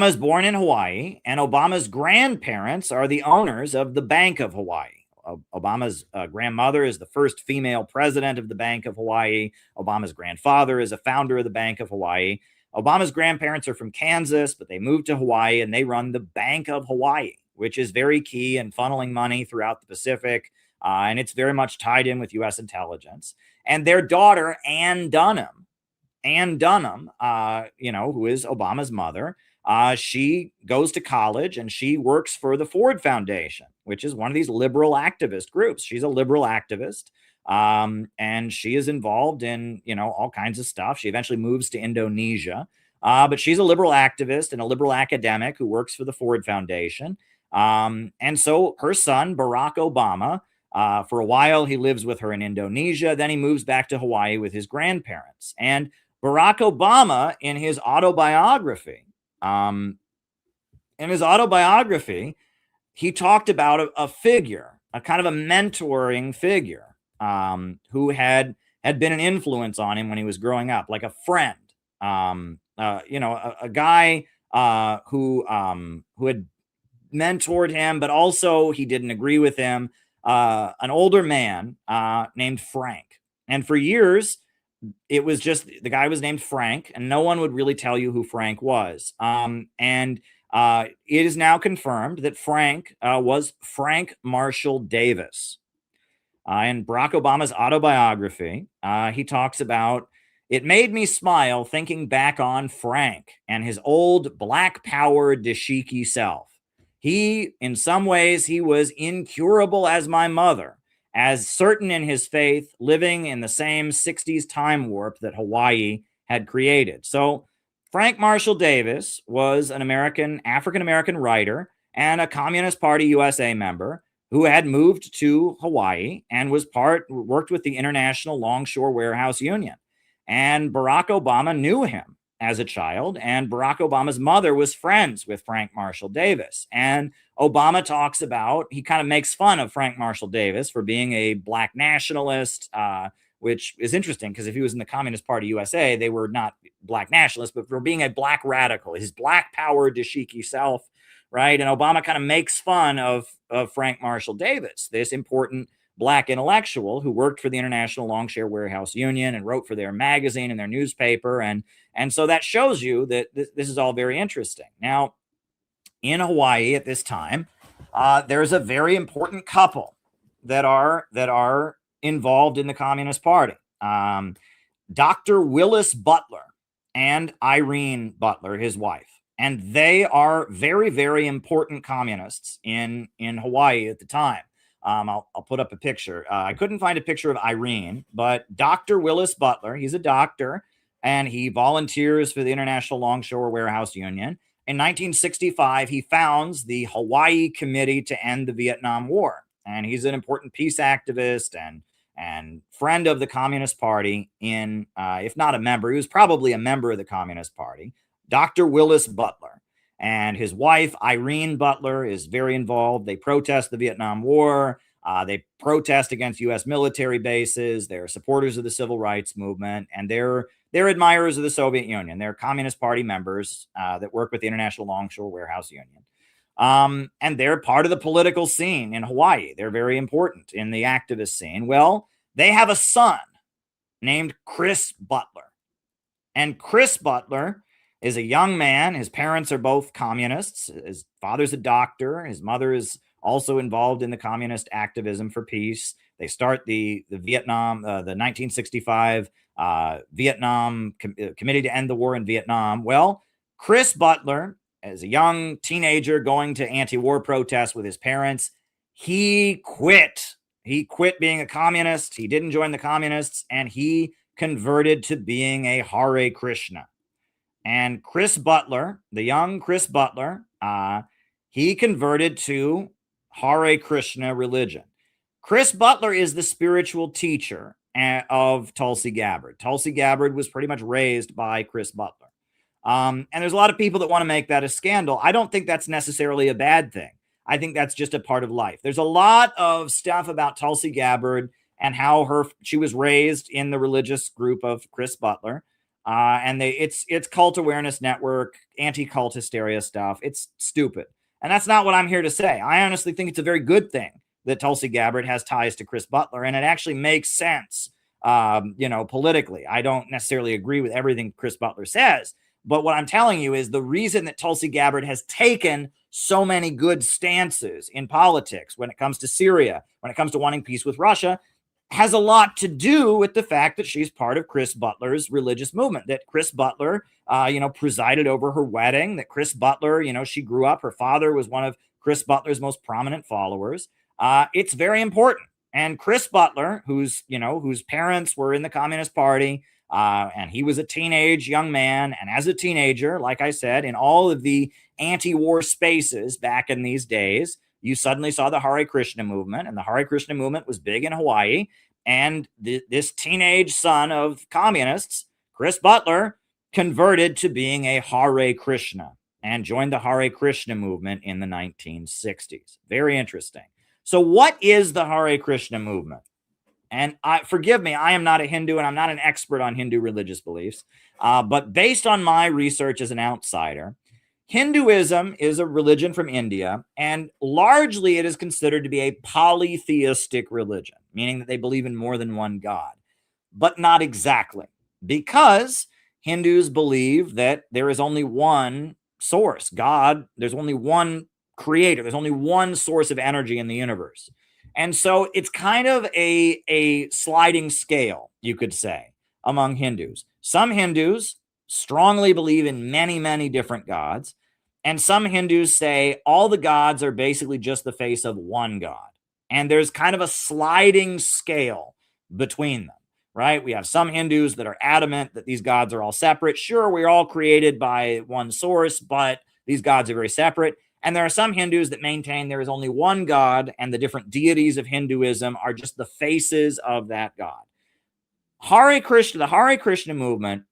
is born in Hawaii, and Obama's grandparents are the owners of the Bank of Hawaii. Obama's grandmother is the first female president of the Bank of Hawaii. Obama's grandfather is a founder of the Bank of Hawaii. Obama's grandparents are from Kansas, but they moved to Hawaii and they run the Bank of Hawaii, which is very key in funneling money throughout the Pacific. And it's very much tied in with U.S. intelligence. And their daughter, Ann Dunham, who is Obama's mother, she goes to college and she works for the Ford Foundation, which is one of these liberal activist groups. She's a liberal activist. And she is involved in, all kinds of stuff. She eventually moves to Indonesia, but she's a liberal activist and a liberal academic who works for the Ford Foundation. And so her son, Barack Obama, for a while, he lives with her in Indonesia. Then he moves back to Hawaii with his grandparents. And Barack Obama, in his autobiography, he talked about a figure, a kind of a mentoring figure, who had been an influence on him when he was growing up, like a friend, a guy who had mentored him, but also he didn't agree with him, an older man named Frank. And for years, it was just the guy was named Frank, and no one would really tell you who Frank was. It is now confirmed that Frank was Frank Marshall Davis. In Barack Obama's autobiography, he talks about, "It made me smile thinking back on Frank and his old black power dashiki self. In some ways, he was incurable as my mother, as certain in his faith, living in the same 60s time warp that Hawaii had created." So Frank Marshall Davis was an African-American writer and a Communist Party USA member who had moved to Hawaii and worked with the International Longshore Warehouse Union. And Barack Obama knew him as a child, and Barack Obama's mother was friends with Frank Marshall Davis. And Obama talks about, he kind of makes fun of Frank Marshall Davis for being a black nationalist, which is interesting because if he was in the Communist Party USA, they were not black nationalists, but for being a black radical, his black power dashiki self, right? And Obama kind of makes fun of Frank Marshall Davis, this important black intellectual who worked for the International Longshore Warehouse Union and wrote for their magazine and their newspaper. And so that shows you that this is all very interesting. Now, in Hawaii at this time, there's a very important couple that are involved in the Communist Party. Dr. Willis Butler and Irene Butler, his wife. And they are very, very important communists in Hawaii at the time. I'll put up a picture. I couldn't find a picture of Irene, but Dr. Willis Butler, he's a doctor, and he volunteers for the International Longshore Warehouse Union. In 1965, he founds the Hawaii Committee to End the Vietnam War. And he's an important peace activist and friend of the Communist Party in, if not a member, he was probably a member of the Communist Party, Dr. Willis Butler. And his wife, Irene Butler, is very involved. They protest the Vietnam War. They protest against U.S. military bases. They're supporters of the civil rights movement, and they're admirers of the Soviet Union. They're Communist Party members that work with the International Longshore Warehouse Union. And they're part of the political scene in Hawaii. They're very important in the activist scene. Well, they have a son named Chris Butler. And Chris Butler is a young man. His parents are both communists. His father's a doctor. His mother is also involved in the communist activism for peace. They start the Vietnam, the 1965 Vietnam Committee to End the War in Vietnam. Well, Chris Butler, as a young teenager going to anti-war protests with his parents, he quit. He quit being a communist. He didn't join the communists, and he converted to being a Hare Krishna. And Chris Butler, the young Chris Butler, he converted to Hare Krishna religion. Chris Butler is the spiritual teacher of Tulsi Gabbard. Tulsi Gabbard was pretty much raised by Chris Butler. And there's a lot of people that want to make that a scandal. I don't think that's necessarily a bad thing. I think that's just a part of life. There's a lot of stuff about Tulsi Gabbard and how she was raised in the religious group of Chris Butler. And it's cult awareness network, anti-cult hysteria stuff. It's stupid. And that's not what I'm here to say. I honestly think it's a very good thing that Tulsi Gabbard has ties to Chris Butler, and it actually makes sense, politically. I don't necessarily agree with everything Chris Butler says, but what I'm telling you is the reason that Tulsi Gabbard has taken so many good stances in politics when it comes to Syria, when it comes to wanting peace with Russia, has a lot to do with the fact that she's part of Chris Butler's religious movement, that Chris Butler, presided over her wedding, that Chris Butler, she grew up, her father was one of Chris Butler's most prominent followers. It's very important. And Chris Butler, whose parents were in the Communist Party, and he was a teenage young man. And as a teenager, like I said, in all of the anti-war spaces back in these days, you suddenly saw the Hare Krishna movement, and the Hare Krishna movement was big in Hawaii. And this teenage son of communists, Chris Butler, converted to being a Hare Krishna and joined the Hare Krishna movement in the 1960s. Very interesting. So what is the Hare Krishna movement? And forgive me, I am not a Hindu, and I'm not an expert on Hindu religious beliefs. But based on my research as an outsider, Hinduism is a religion from India, and largely it is considered to be a polytheistic religion, meaning that they believe in more than one God, but not exactly, because Hindus believe that there is only one source, God. There's only one creator. There's only one source of energy in the universe. And so it's kind of a sliding scale, you could say, among Hindus. Some Hindus strongly believe in many, many different gods. And some Hindus say all the gods are basically just the face of one God. And there's kind of a sliding scale between them, right? We have some Hindus that are adamant that these gods are all separate. Sure, we're all created by one source, but these gods are very separate. And there are some Hindus that maintain there is only one God, and the different deities of Hinduism are just the faces of that God. The Hare Krishna movement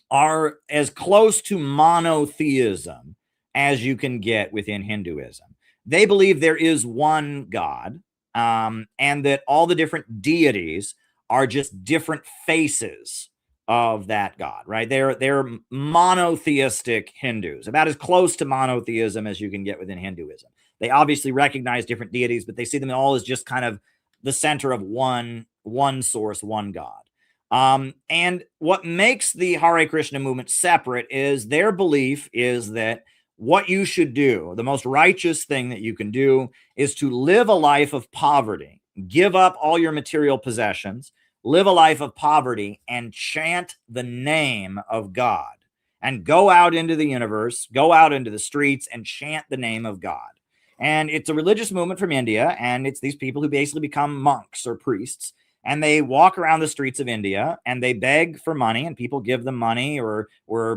are as close to monotheism as you can get within Hinduism. They believe there is one God, and that all the different deities are just different faces of that God, right? They're monotheistic Hindus, about as close to monotheism as you can get within Hinduism. They obviously recognize different deities, but they see them all as just kind of the center of one source, one God. And what makes the Hare Krishna movement separate is their belief is that what you should do, the most righteous thing that you can do, is to live a life of poverty, give up all your material possessions, live a life of poverty, and chant the name of God, and go out into the universe, go out into the streets and chant the name of God. And it's a religious movement from India, and it's these people who basically become monks or priests, and they walk around the streets of India and they beg for money, and people give them money or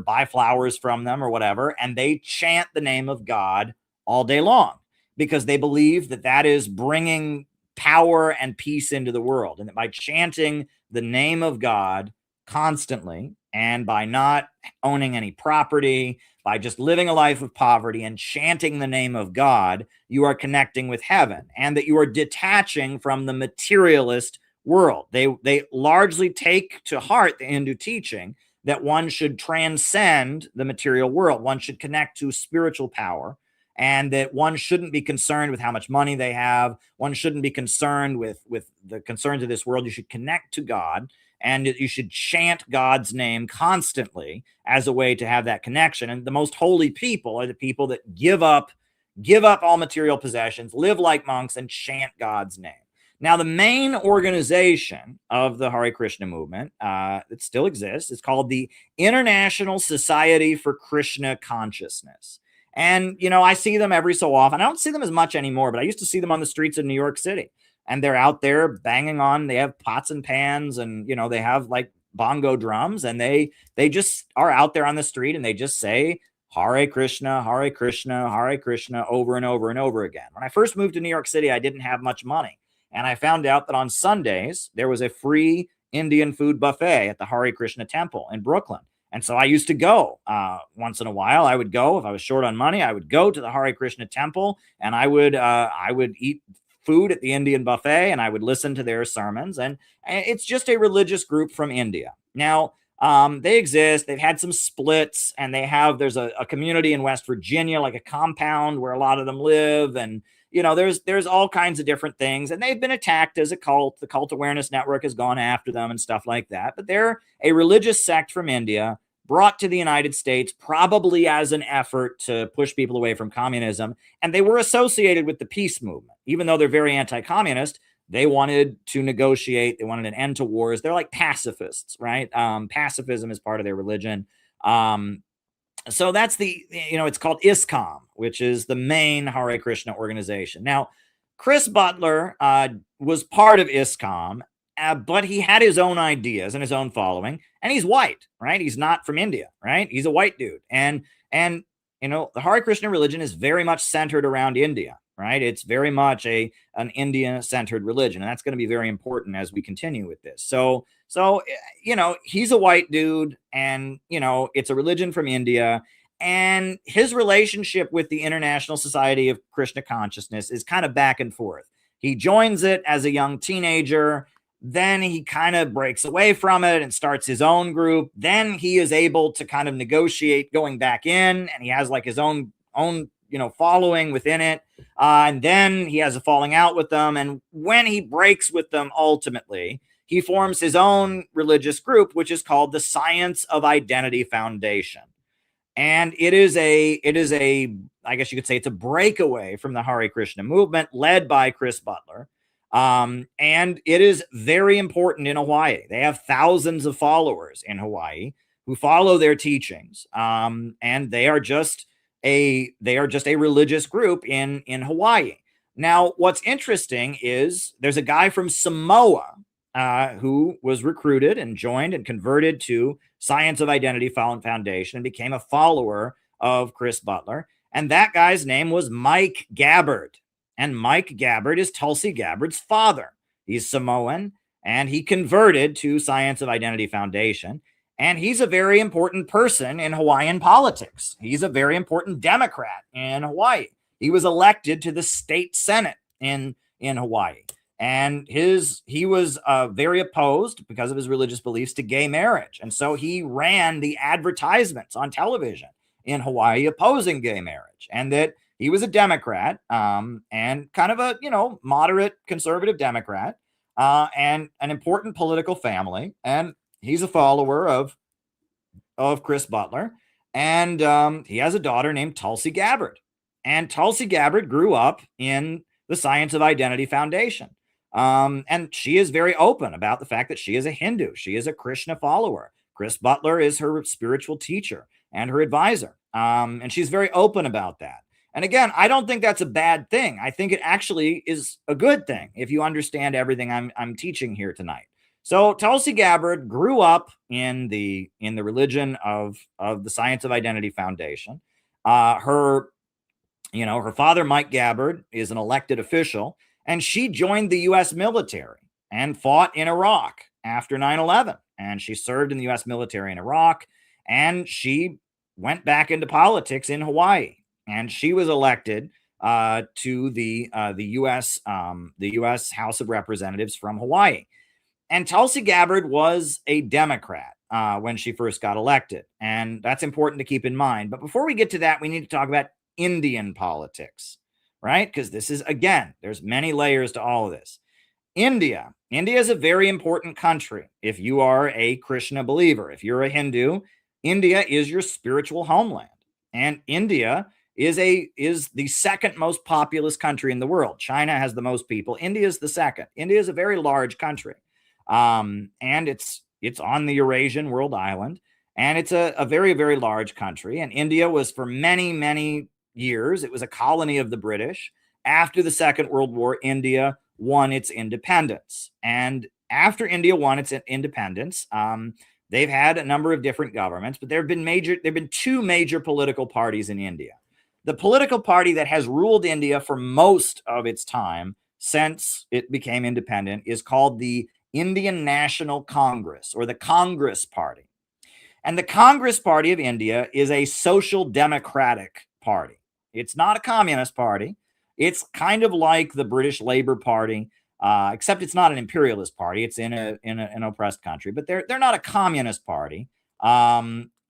buy flowers from them or whatever, and they chant the name of God all day long because they believe that that is bringing power and peace into the world. And that by chanting the name of God constantly, and by not owning any property, by just living a life of poverty and chanting the name of God, you are connecting with heaven, and that you are detaching from the materialist world. They largely take to heart the Hindu teaching that one should transcend the material world. One should connect to spiritual power, and that one shouldn't be concerned with how much money they have. One shouldn't be concerned with the concerns of this world. You should connect to God, and you should chant God's name constantly as a way to have that connection. And the most holy people are the people that give up all material possessions, live like monks, and chant God's name. Now, the main organization of the Hare Krishna movement that still exists is called the International Society for Krishna Consciousness. And, I see them every so often. I don't see them as much anymore, but I used to see them on the streets of New York City. And they're out there banging on, they have pots and pans, and, they have like bongo drums, and they just are out there on the street, and they just say, Hare Krishna, Hare Krishna, Hare Krishna, over and over and over again. When I first moved to New York City, I didn't have much money. And I found out that on Sundays, there was a free Indian food buffet at the Hare Krishna temple in Brooklyn. And so I used to go once in a while. I would go, if I was short on money, I would go to the Hare Krishna temple, and I would eat food at the Indian buffet, and I would listen to their sermons. And it's just a religious group from India. Now, they exist. They've had some splits, and there's a community in West Virginia, like a compound where a lot of them live. And, there's all kinds of different things, and they've been attacked as a cult. The Cult Awareness Network has gone after them and stuff like that. But they're a religious sect from India brought to the United States, probably as an effort to push people away from communism. And they were associated with the peace movement. Even though they're very anti-communist, they wanted to negotiate. They wanted an end to wars. They're like pacifists, right? Pacifism is part of their religion. So that's it's called ISKCON, which is the main Hare Krishna organization. Now, Chris Butler was part of ISKCON, but he had his own ideas and his own following, and he's white, right? He's not from India, right? He's a white dude. And the Hare Krishna religion is very much centered around India, right? It's very much an India-centered religion, and that's going to be very important as we continue with this. So he's a white dude, and, it's a religion from India, and his relationship with the International Society of Krishna Consciousness is kind of back and forth. He joins it as a young teenager. Then he kind of breaks away from it and starts his own group. Then he is able to kind of negotiate going back in, and he has like his own following within it. And then he has a falling out with them. And when he breaks with them, ultimately, he forms his own religious group, which is called the Science of Identity Foundation. And it is a, I guess you could say it's a breakaway from the Hare Krishna movement led by Chris Butler. And it is very important in Hawaii. They have thousands of followers in Hawaii who follow their teachings. And they are just a religious group in Hawaii. Now, what's interesting is there's a guy from Samoa who was recruited and joined and converted to Science of Identity Foundation and became a follower of Chris Butler. And that guy's name was Mike Gabbard. And Mike Gabbard is Tulsi Gabbard's father. He's Samoan, and he converted to Science of Identity Foundation. And he's a very important person in Hawaiian politics. He's a very important Democrat in Hawaii. He was elected to the state Senate in Hawaii. And he was very opposed, because of his religious beliefs, to gay marriage. And so he ran the advertisements on television in Hawaii opposing gay marriage. And that he was a Democrat, and kind of a, moderate conservative Democrat, and an important political family. And he's a follower of Chris Butler. And he has a daughter named Tulsi Gabbard. And Tulsi Gabbard grew up in the Science of Identity Foundation. And she is very open about the fact that she is a Hindu. She is a Krishna follower. Chris Butler is her spiritual teacher and her advisor. And she's very open about that. And again, I don't think that's a bad thing. I think it actually is a good thing if you understand everything I'm teaching here tonight. So Tulsi Gabbard grew up in the religion of the Science of Identity Foundation. Her father, Mike Gabbard, is an elected official, And she joined the U.S. military and fought in Iraq after 9/11. And she served in the U.S. military in Iraq. And she went back into politics in Hawaii. And she was elected to the U.S. House of Representatives from Hawaii. And Tulsi Gabbard was a Democrat when she first got elected. And that's important to keep in mind. But before we get to that, we need to talk about Indian politics, right? Because this is, again, there's many layers to all of this. India is a very important country. If you are a Krishna believer, if you're a Hindu, India is your spiritual homeland. And India is the second most populous country in the world. China has the most people. India is the second. India is a very large country. And it's on the Eurasian world island. And it's a very, very large country. And India was for many, many years, it was a colony of the British. After the Second World War, India won its independence. And after India won its independence, they've had a number of different governments, but there have been two major political parties in India. The political party that has ruled India for most of its time since it became independent is called the Indian National Congress, or the Congress Party. And the Congress Party of India is a social democratic party. It's not a communist party. It's kind of like the British Labour Party, except it's not an imperialist party. It's in an oppressed country, but they're not a communist party.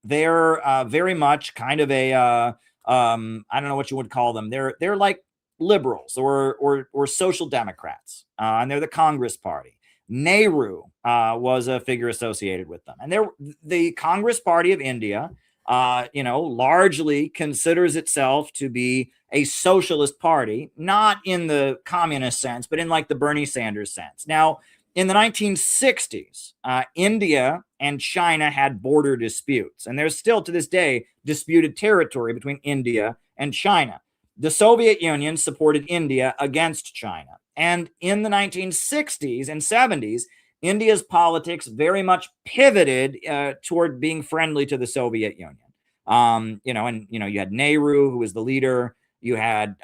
They're very much kind of a I don't know what you would call them. They're like liberals or social democrats, and they're the Congress Party. Nehru was a figure associated with them, and the Congress Party of India, largely considers itself to be a socialist party, not in the communist sense, but in like the Bernie Sanders sense. Now, in the 1960s, India and China had border disputes, and there's still to this day disputed territory between India and China. The Soviet Union supported India against China. And in the 1960s and 70s, India's politics very much pivoted toward being friendly to the Soviet Union. You had Nehru, who was the leader. You had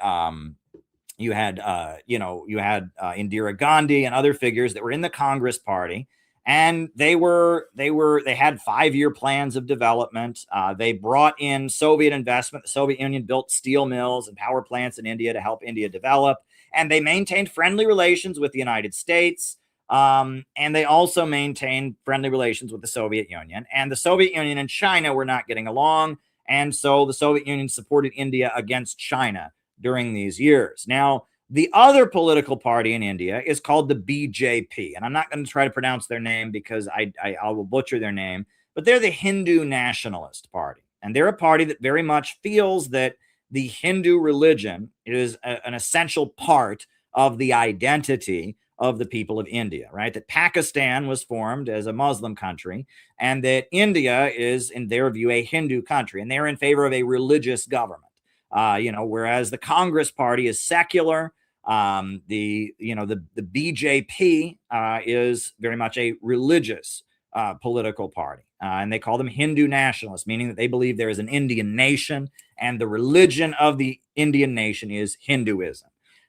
Indira Gandhi and other figures that were in the Congress Party, and they had 5-year plans of development. They brought in Soviet investment. The Soviet Union built steel mills and power plants in India to help India develop, and they maintained friendly relations with the United States. And they also maintained friendly relations with the Soviet Union. And the Soviet Union and China were not getting along. And so the Soviet Union supported India against China during these years. Now, the other political party in India is called the BJP. And I'm not going to try to pronounce their name because I will butcher their name. But they're the Hindu Nationalist Party. And they're a party that very much feels that the Hindu religion is an essential part of the identity of the people of India, right? That Pakistan was formed as a Muslim country, and that India is, in their view, a Hindu country, and they're in favor of a religious government. Whereas the Congress Party is secular, the BJP is very much a religious political party, and they call them Hindu nationalists, meaning that they believe there is an Indian nation, and the religion of the Indian nation is Hinduism.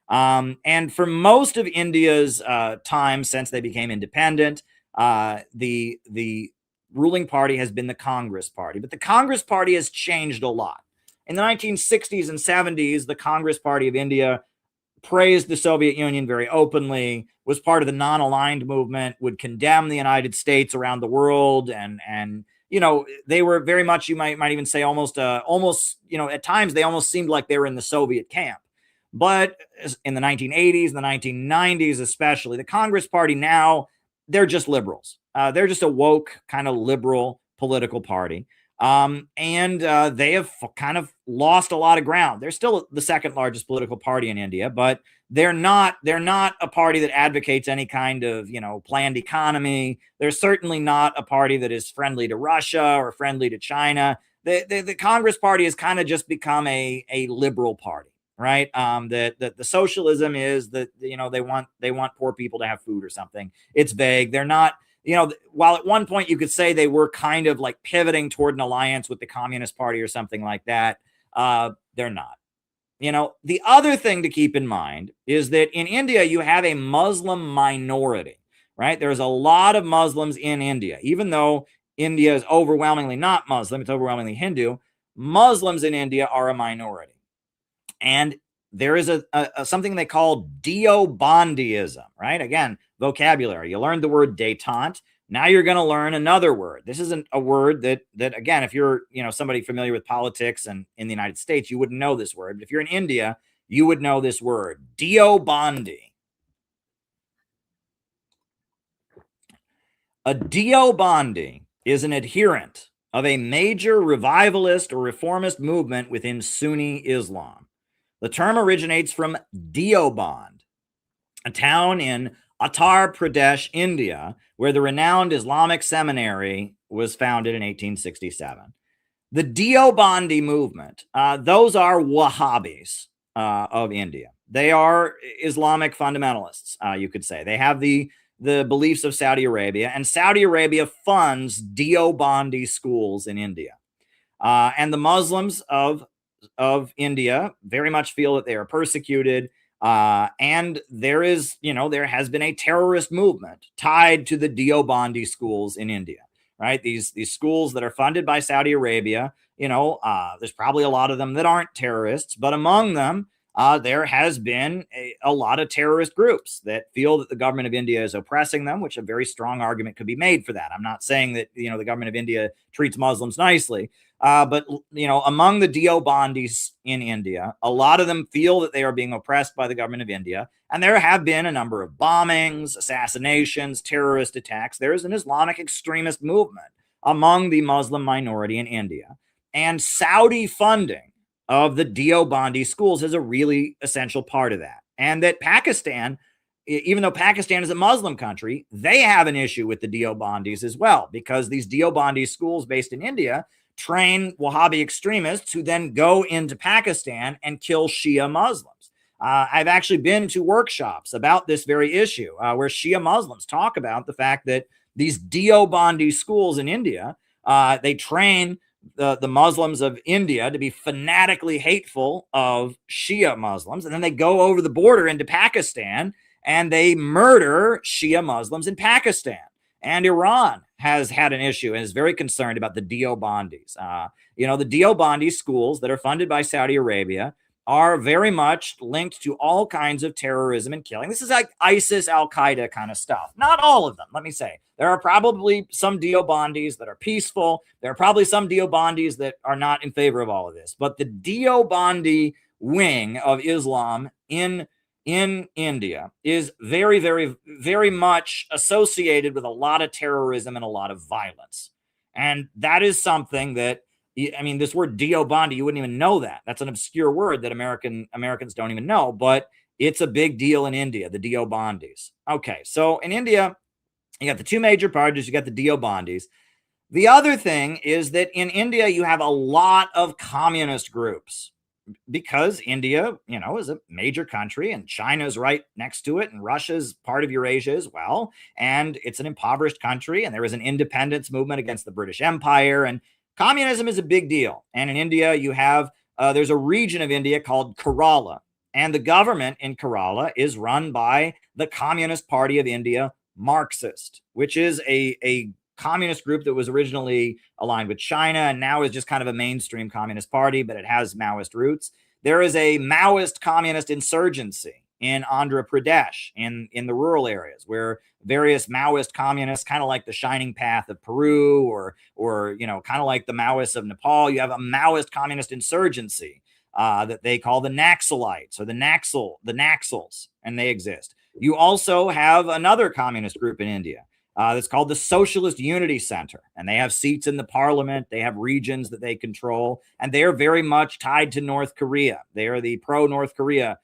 And for most of India's time since they became independent, the ruling party has been the Congress Party. But the Congress Party has changed a lot. In the 1960s and 70s, the Congress Party of India praised the Soviet Union very openly, was part of the non-aligned movement, would condemn the United States around the world, and they were very much, you might even say, almost at times they almost seemed like they were in the Soviet camp. But in the 1980s, the 1990s especially, the Congress Party now, they're just liberals. They're just a woke kind of liberal political party. And they have kind of lost a lot of ground. They're still the second largest political party in India, but they're not a party that advocates any kind of, planned economy. They're certainly not a party that is friendly to Russia or friendly to China. The Congress Party has kind of just become a liberal party. Right. That the socialism is that, they want poor people to have food or something. It's vague. They're not, while at one point you could say they were kind of like pivoting toward an alliance with the Communist Party or something like that. They're not. The other thing to keep in mind is that in India, you have a Muslim minority, right? There's a lot of Muslims in India, even though India is overwhelmingly not Muslim, it's overwhelmingly Hindu. Muslims in India are a minority. And there is something they call Deobandism, right? Again, vocabulary. You learned the word détente. Now you're going to learn another word. This isn't a word that again, if you're, somebody familiar with politics and in the United States, you wouldn't know this word. But if you're in India, you would know this word, Deobandi. A Deobandi is an adherent of a major revivalist or reformist movement within Sunni Islam. The term originates from Deoband, a town in Uttar Pradesh, India, where the renowned Islamic seminary was founded in 1867. The Deobandi movement, those are Wahhabis of India. They are Islamic fundamentalists, you could say. They have the beliefs of Saudi Arabia, and Saudi Arabia funds Deobandi schools in India. And the Muslims of India very much feel that they are persecuted. And there is, there has been a terrorist movement tied to the Deobandi schools in India, right? These schools that are funded by Saudi Arabia, there's probably a lot of them that aren't terrorists, but among them, there has been a lot of terrorist groups that feel that the government of India is oppressing them, which a very strong argument could be made for that. I'm not saying that, the government of India treats Muslims nicely, but, among the Deobandis in India, a lot of them feel that they are being oppressed by the government of India. And there have been a number of bombings, assassinations, terrorist attacks. There is an Islamic extremist movement among the Muslim minority in India. And Saudi funding of the Deobandi schools is a really essential part of that. And that Pakistan, even though Pakistan is a Muslim country, they have an issue with the Deobandis as well, because these Deobandi schools based in India train Wahhabi extremists who then go into Pakistan and kill Shia Muslims. I've actually been to workshops about this very issue where Shia Muslims talk about the fact that these Deobandi schools in India, they train the Muslims of India to be fanatically hateful of Shia Muslims. And then they go over the border into Pakistan and they murder Shia Muslims in Pakistan. And Iran has had an issue and is very concerned about the Deobandis. The Deobandi schools that are funded by Saudi Arabia are very much linked to all kinds of terrorism and killing. This is like ISIS, Al-Qaeda kind of stuff. Not all of them, let me say. There are probably some Deobandis that are peaceful. There are probably some Deobandis that are not in favor of all of this. But the Deobandi wing of Islam in India is very, very, very much associated with a lot of terrorism and a lot of violence. And that is something that, this word Deobandi, you wouldn't even know that. That's an obscure word that Americans don't even know, but it's a big deal in India, the Deobandis. Okay, so in India, you got the two major parties, you got the Deobandis. The other thing is that in India, you have a lot of communist groups because India, is a major country and China's right next to it and Russia's part of Eurasia as well. And it's an impoverished country and there is an independence movement against the British Empire, and communism is a big deal. And in India, you have, there's a region of India called Kerala, and the government in Kerala is run by the Communist Party of India, Marxist, which is a communist group that was originally aligned with China and now is just kind of a mainstream communist party, but it has Maoist roots. There is a Maoist communist insurgency in Andhra Pradesh, in the rural areas where various Maoist communists, kind of like the Shining Path of Peru or kind of like the Maoists of Nepal, you have a Maoist communist insurgency that they call the Naxalites or the Naxals, and they exist. You also have another communist group in India that's called the Socialist Unity Center, and they have seats in the parliament. They have regions that they control, and they are very much tied to North Korea. They are the pro-North Korea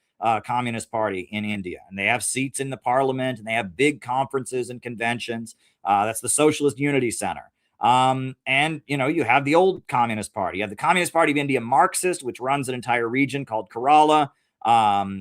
Communist Party in India, and they have seats in the parliament, and they have big conferences and conventions. That's the Socialist Unity Center. And you have the old Communist Party. You have the Communist Party of India, Marxist, which runs an entire region called Kerala.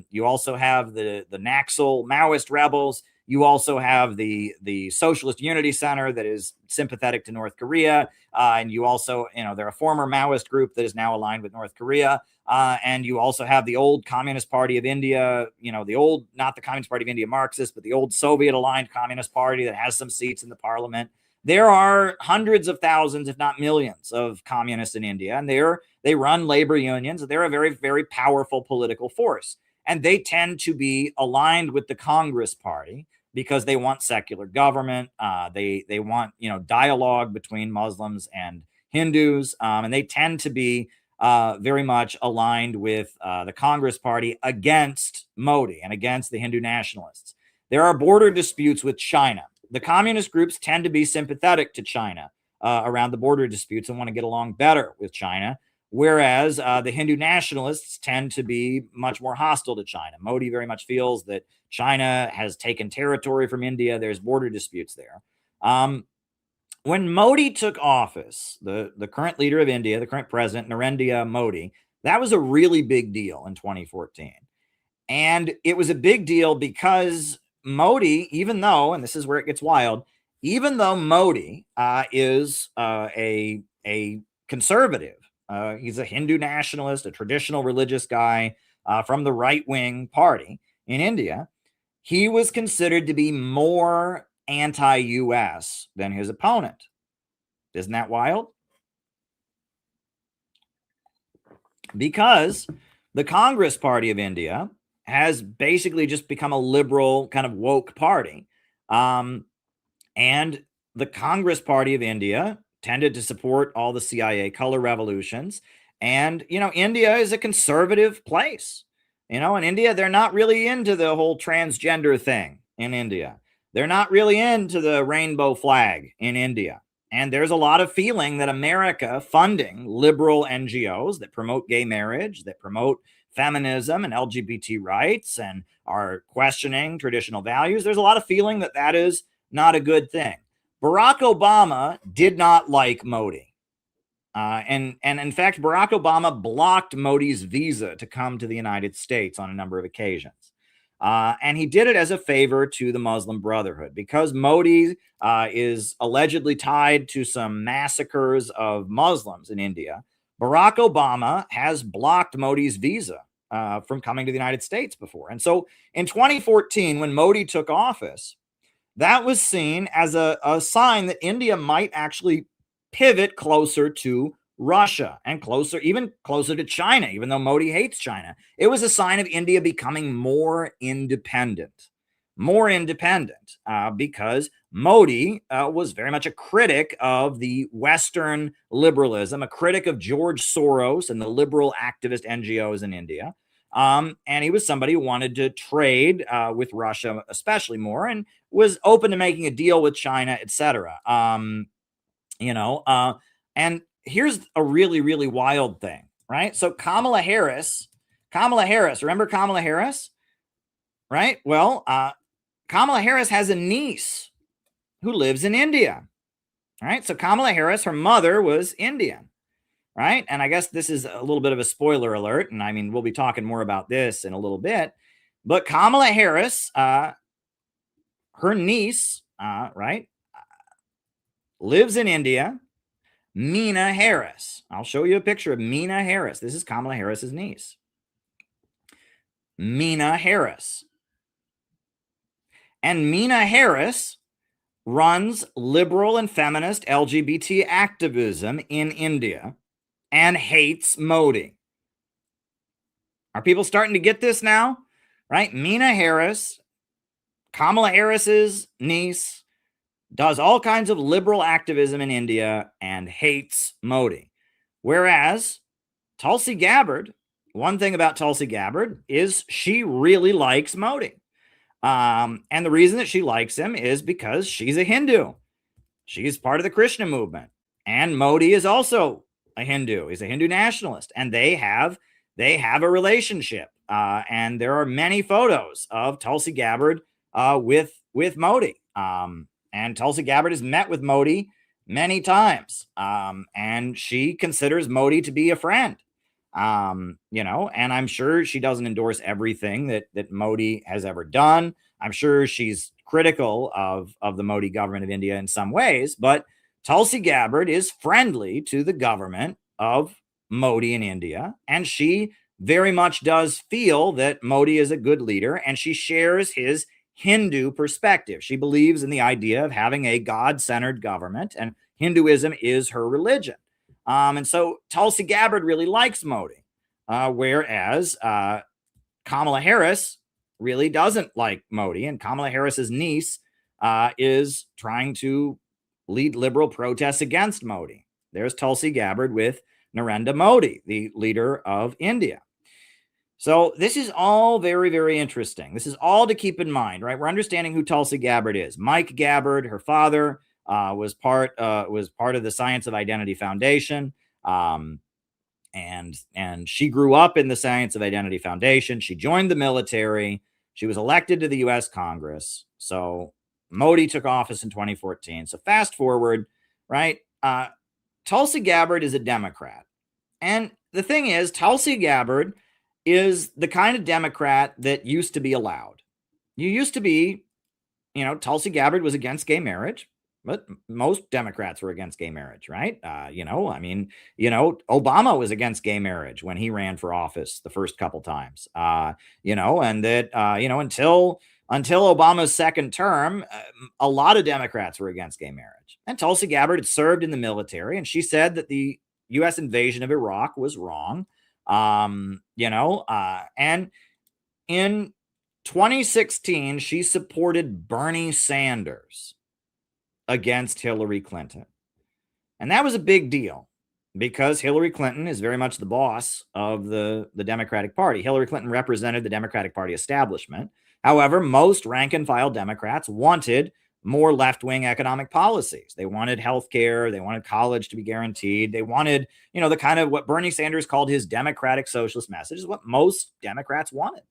You also have the Naxal Maoist rebels. You also have the Socialist Unity Center that is sympathetic to North Korea. And you also, they're a former Maoist group that is now aligned with North Korea. And you also have the old Communist Party of India, the old, not the Communist Party of India Marxist, but the old Soviet-aligned Communist Party that has some seats in the parliament. There are hundreds of thousands, if not millions, of communists in India, and they run labor unions. They're a very, very powerful political force, and they tend to be aligned with the Congress Party because they want secular government. They want dialogue between Muslims and Hindus, and they tend to be very much aligned with the Congress Party against Modi and against the Hindu nationalists. There are border disputes with China. The communist groups tend to be sympathetic to China around the border disputes and want to get along better with China, whereas the Hindu nationalists tend to be much more hostile to China. Modi very much feels that China has taken territory from India. There's border disputes there. When Modi took office, the current leader of India, the current president, Narendra Modi, that was a really big deal in 2014. And it was a big deal because Modi, even though, and this is where it gets wild, even though Modi is a conservative, he's a Hindu nationalist, a traditional religious guy from the right-wing party in India, he was considered to be more anti-US than his opponent. Isn't that wild? Because the Congress Party of India has basically just become a liberal kind of woke party. And the Congress Party of India tended to support all the CIA color revolutions. And, India is a conservative place. In India, they're not really into the whole transgender thing in India. They're not really into the rainbow flag in India. And there's a lot of feeling that America funding liberal NGOs that promote gay marriage, that promote feminism and LGBT rights and are questioning traditional values. There's a lot of feeling that that is not a good thing. Barack Obama did not like Modi. And in fact, Barack Obama blocked Modi's visa to come to the United States on a number of occasions. And he did it as a favor to the Muslim Brotherhood because Modi is allegedly tied to some massacres of Muslims in India. Barack Obama has blocked Modi's visa from coming to the United States before. And so in 2014, when Modi took office, that was seen as a sign that India might actually pivot closer to Russia and even closer to China, even though Modi hates China. It was a sign of India becoming more independent because Modi was very much a critic of the Western liberalism, a critic of George Soros and the liberal activist NGOs in India. And he was somebody who wanted to trade with Russia, especially more, and was open to making a deal with China, etc. And here's a really, really wild thing, right? So Kamala Harris, remember Kamala Harris, right? Well, Kamala Harris has a niece who lives in India, right? So Kamala Harris, her mother was Indian, right? And I guess this is a little bit of a spoiler alert. And I mean, we'll be talking more about this in a little bit, but Kamala Harris, her niece, right, lives in India. Meena Harris. I'll show you a picture of Meena Harris. This is Kamala Harris's niece. Meena Harris. And Meena Harris runs liberal and feminist LGBT activism in India and hates Modi. Are people starting to get this now? Right? Meena Harris, Kamala Harris's niece, does all kinds of liberal activism in India and hates Modi. Whereas Tulsi Gabbard, one thing about Tulsi Gabbard is she really likes Modi. And the reason that she likes him is because she's a Hindu. She's part of the Krishna movement. And Modi is also a Hindu. He's a Hindu nationalist. And they have a relationship. And there are many photos of Tulsi Gabbard with Modi. And Tulsi Gabbard has met with Modi many times. And she considers Modi to be a friend. And I'm sure she doesn't endorse everything that Modi has ever done. I'm sure she's critical of the Modi government of India in some ways, but Tulsi Gabbard is friendly to the government of Modi in India, and she very much does feel that Modi is a good leader, and she shares his Hindu perspective. She believes in the idea of having a God-centered government, and Hinduism is her religion. And so Tulsi Gabbard really likes Modi, whereas Kamala Harris really doesn't like Modi, and Kamala Harris's niece is trying to lead liberal protests against Modi. There's Tulsi Gabbard with Narendra Modi, the leader of India. So this is all very, very interesting. This is all to keep in mind, right? We're understanding who Tulsi Gabbard is. Mike Gabbard, her father, was part of the Science of Identity Foundation, and she grew up in the Science of Identity Foundation. She joined the military. She was elected to the U.S. Congress. So Modi took office in 2014. So fast forward, right? Tulsi Gabbard is a Democrat, and the thing is, Tulsi Gabbard is the kind of Democrat that used to be allowed. You used to be, Tulsi Gabbard was against gay marriage, but most Democrats were against gay marriage, right? Obama was against gay marriage when he ran for office the first couple times, and that, until Obama's second term, a lot of Democrats were against gay marriage. And Tulsi Gabbard had served in the military, and she said that the U.S. invasion of Iraq was wrong. And in 2016, she supported Bernie Sanders against Hillary Clinton. And that was a big deal because Hillary Clinton is very much the boss of the Democratic Party. Hillary Clinton represented the Democratic Party establishment. However, most rank and file Democrats wanted more left-wing economic policies. They wanted health care. They wanted college to be guaranteed. They wanted, the kind of what Bernie Sanders called his democratic socialist message is what most Democrats wanted.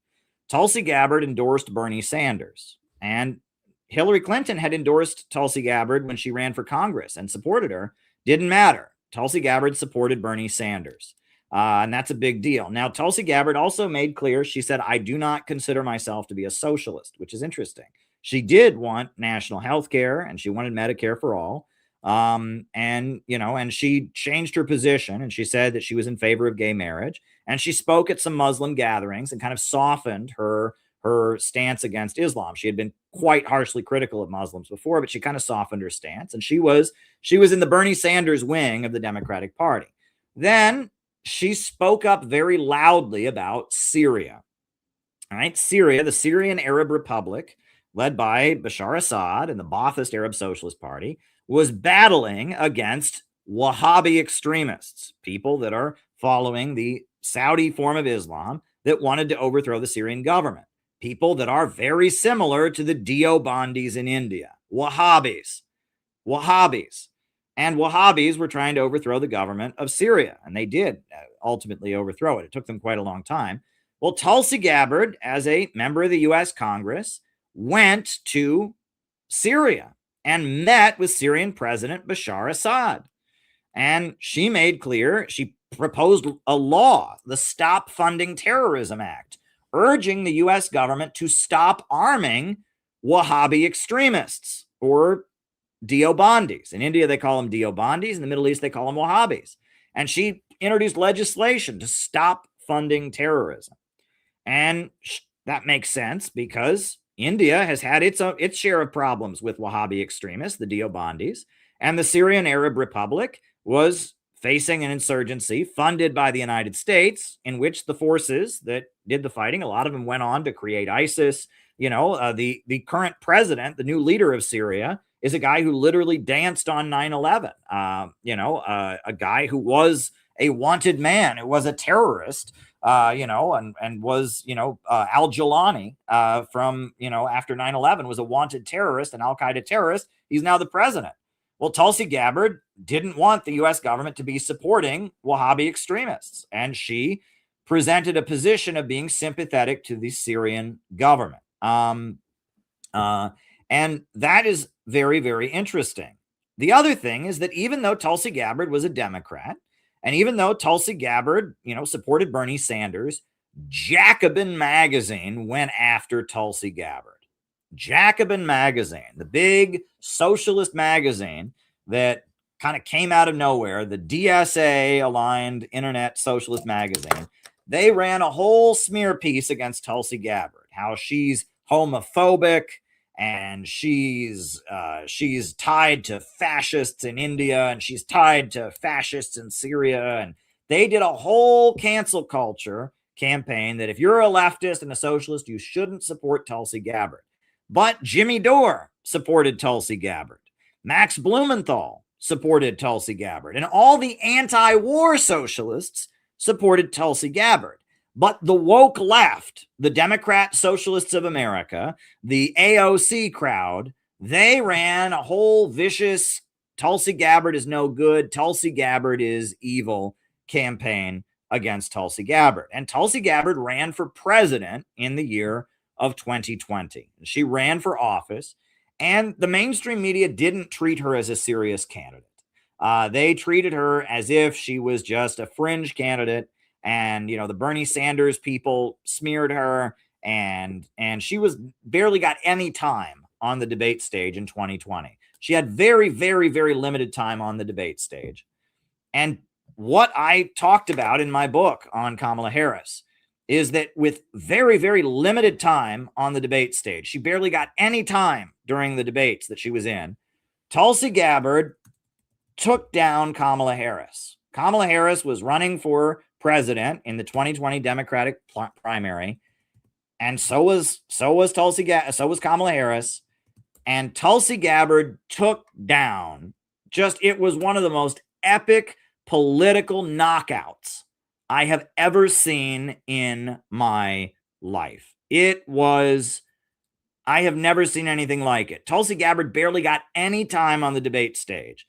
Tulsi Gabbard endorsed Bernie Sanders, and Hillary Clinton had endorsed Tulsi Gabbard when she ran for Congress and supported her. Didn't matter. Tulsi Gabbard supported Bernie Sanders. And that's a big deal. Now, Tulsi Gabbard also made clear, she said, I do not consider myself to be a socialist, which is interesting. She did want national health care, and she wanted Medicare for all. And she changed her position, and she said that she was in favor of gay marriage. And she spoke at some Muslim gatherings and kind of softened her stance against Islam. She had been quite harshly critical of Muslims before, but she kind of softened her stance. And she was in the Bernie Sanders wing of the Democratic Party. Then she spoke up very loudly about Syria. All right, Syria, the Syrian Arab Republic, led by Bashar Assad and the Ba'athist Arab Socialist Party, was battling against Wahhabi extremists, people that are following the Saudi form of Islam that wanted to overthrow the Syrian government, people that are very similar to the Deobandis in India, Wahhabis. And Wahhabis were trying to overthrow the government of Syria, and they did ultimately overthrow it. It took them quite a long time. Well, Tulsi Gabbard, as a member of the U.S. Congress, went to Syria and met with Syrian President Bashar Assad. And she made clear, she proposed a law, the Stop Funding Terrorism Act, urging the U.S. government to stop arming Wahhabi extremists, or Deobandis. In India, they call them Deobandis. In the Middle East, they call them Wahhabis. And she introduced legislation to stop funding terrorism. And that makes sense because India has had its share of problems with Wahhabi extremists, the Deobandis, and the Syrian Arab Republic was facing an insurgency funded by the United States, in which the forces that did the fighting, a lot of them went on to create ISIS. The current president, the new leader of Syria, is a guy who literally danced on 9/11. A guy who was a wanted man, who was a terrorist. And was, Al-Jilani from, after 9/11 was a wanted terrorist, an Al-Qaeda terrorist. He's now the president. Well, Tulsi Gabbard didn't want the U.S. government to be supporting Wahhabi extremists, and she presented a position of being sympathetic to the Syrian government. And that is very, very interesting. The other thing is that even though Tulsi Gabbard was a Democrat, And even though Tulsi Gabbard, supported Bernie Sanders, Jacobin magazine went after Tulsi Gabbard. Jacobin magazine, the big socialist magazine that kind of came out of nowhere, the DSA aligned internet socialist magazine, they ran a whole smear piece against Tulsi Gabbard, how she's homophobic and she's tied to fascists in India and she's tied to fascists in Syria. And they did a whole cancel culture campaign that if you're a leftist and a socialist, you shouldn't support Tulsi Gabbard. But Jimmy Dore supported Tulsi Gabbard. Max Blumenthal supported Tulsi Gabbard. And all the anti-war socialists supported Tulsi Gabbard. But the woke left, the Democrat Socialists of America, the AOC crowd, they ran a whole vicious Tulsi Gabbard is no good, Tulsi Gabbard is evil campaign against Tulsi Gabbard. And Tulsi Gabbard ran for president in the year of 2020. She ran for office, and the mainstream media didn't treat her as a serious candidate. They treated her as if she was just a fringe candidate, and the Bernie Sanders people smeared her, and she was barely got any time on the debate stage in 2020. She had very, very, very limited time on the debate stage. And what I talked about in my book on Kamala Harris is that with very, very limited time on the debate stage, she barely got any time during the debates that she was in, Tulsi Gabbard took down Kamala Harris. Kamala Harris was running for president in the 2020 Democratic primary, and so was Kamala Harris. And Tulsi Gabbard took down, it was one of the most epic political knockouts I have ever seen in my life. I have never seen anything like it. Tulsi Gabbard barely got any time on the debate stage.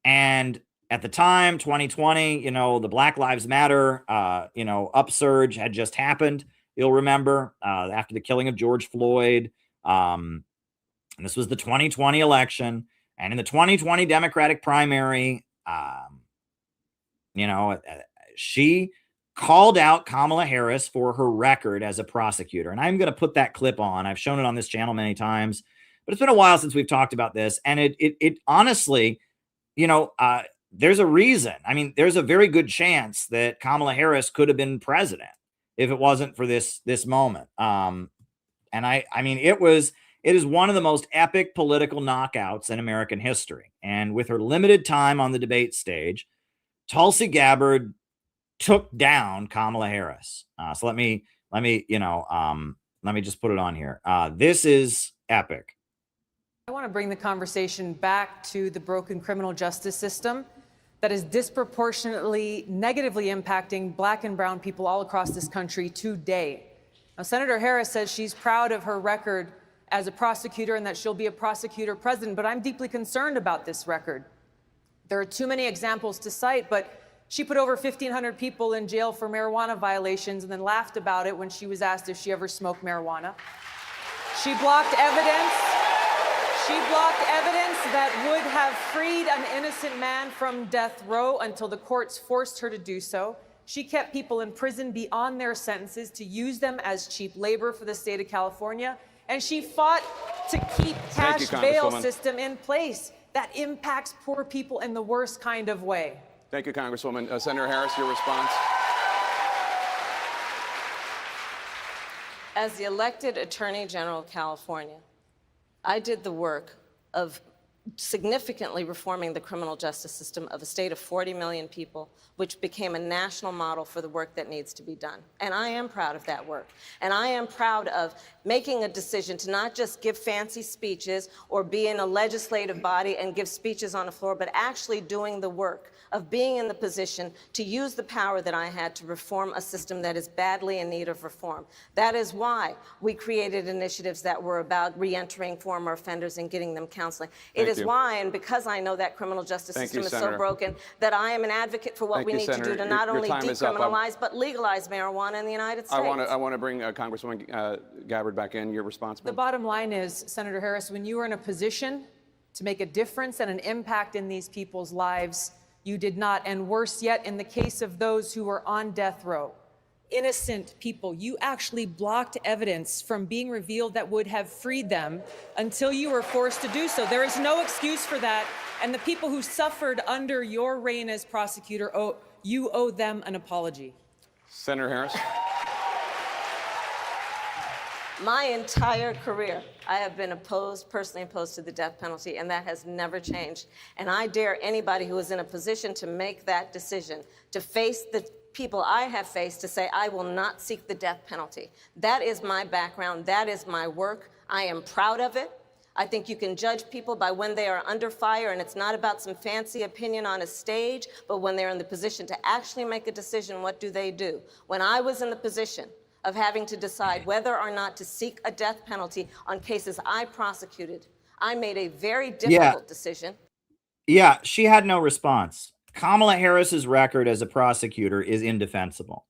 And at the time, 2020, the Black Lives Matter, upsurge had just happened. You'll remember after the killing of George Floyd. And this was the 2020 election. And in the 2020 Democratic primary, she called out Kamala Harris for her record as a prosecutor. And I'm going to put that clip on. I've shown it on this channel many times, but it's been a while since we've talked about this. And it honestly, there's a reason. I mean, there's a very good chance that Kamala Harris could have been president if it wasn't for this moment. And it is one of the most epic political knockouts in American history. And with her limited time on the debate stage, Tulsi Gabbard took down Kamala Harris. So let me just put it on here. This is epic. I want to bring the conversation back to the broken criminal justice system that is disproportionately negatively impacting Black and brown people all across this country today. Now, Senator Harris says she's proud of her record as a prosecutor and that she'll be a prosecutor president, but I'm deeply concerned about this record. There are too many examples to cite, but she put over 1,500 people in jail for marijuana violations and then laughed about it when she was asked if she ever smoked marijuana. She blocked evidence. That would have freed an innocent man from death row until the courts forced her to do so. She kept people in prison beyond their sentences to use them as cheap labor for the state of California. And she fought to keep cash bail system in place that impacts poor people in the worst kind of way. Thank you, Congresswoman. Senator Harris, your response. As the elected Attorney General of California, I did the work of significantly reforming the criminal justice system of a state of 40 million people, which became a national model for the work that needs to be done. And I am proud of that work. And I am proud of making a decision to not just give fancy speeches or be in a legislative body and give speeches on the floor, but actually doing the work of being in the position to use the power that I had to reform a system that is badly in need of reform. That is why we created initiatives that were about reentering former offenders and getting them counseling. It is why, and because I know that criminal justice system is so broken, that I am an advocate for what we need to do to not only decriminalize, but legalize marijuana in the United States. I want to bring Congresswoman Gabbard back in. Your response. The bottom line is, Senator Harris, when you are in a position to make a difference and an impact in these people's lives, You did not. And worse yet, in the case of those who were on death row, innocent people, you actually blocked evidence from being revealed that would have freed them until you were forced to do so. There is no excuse for that. And the people who suffered under your reign as prosecutor, you owe them an apology. Senator Harris. My entire career, I have been personally opposed to the death penalty, and that has never changed. And I dare anybody who is in a position to make that decision, to face the people I have faced, to say, I will not seek the death penalty. That is my background. That is my work. I am proud of it. I think you can judge people by when they are under fire, and it's not about some fancy opinion on a stage, but when they're in the position to actually make a decision, what do they do? When I was in the position of having to decide whether or not to seek a death penalty on cases I prosecuted, I made a very difficult decision. Yeah, she had no response. Kamala Harris's record as a prosecutor is indefensible.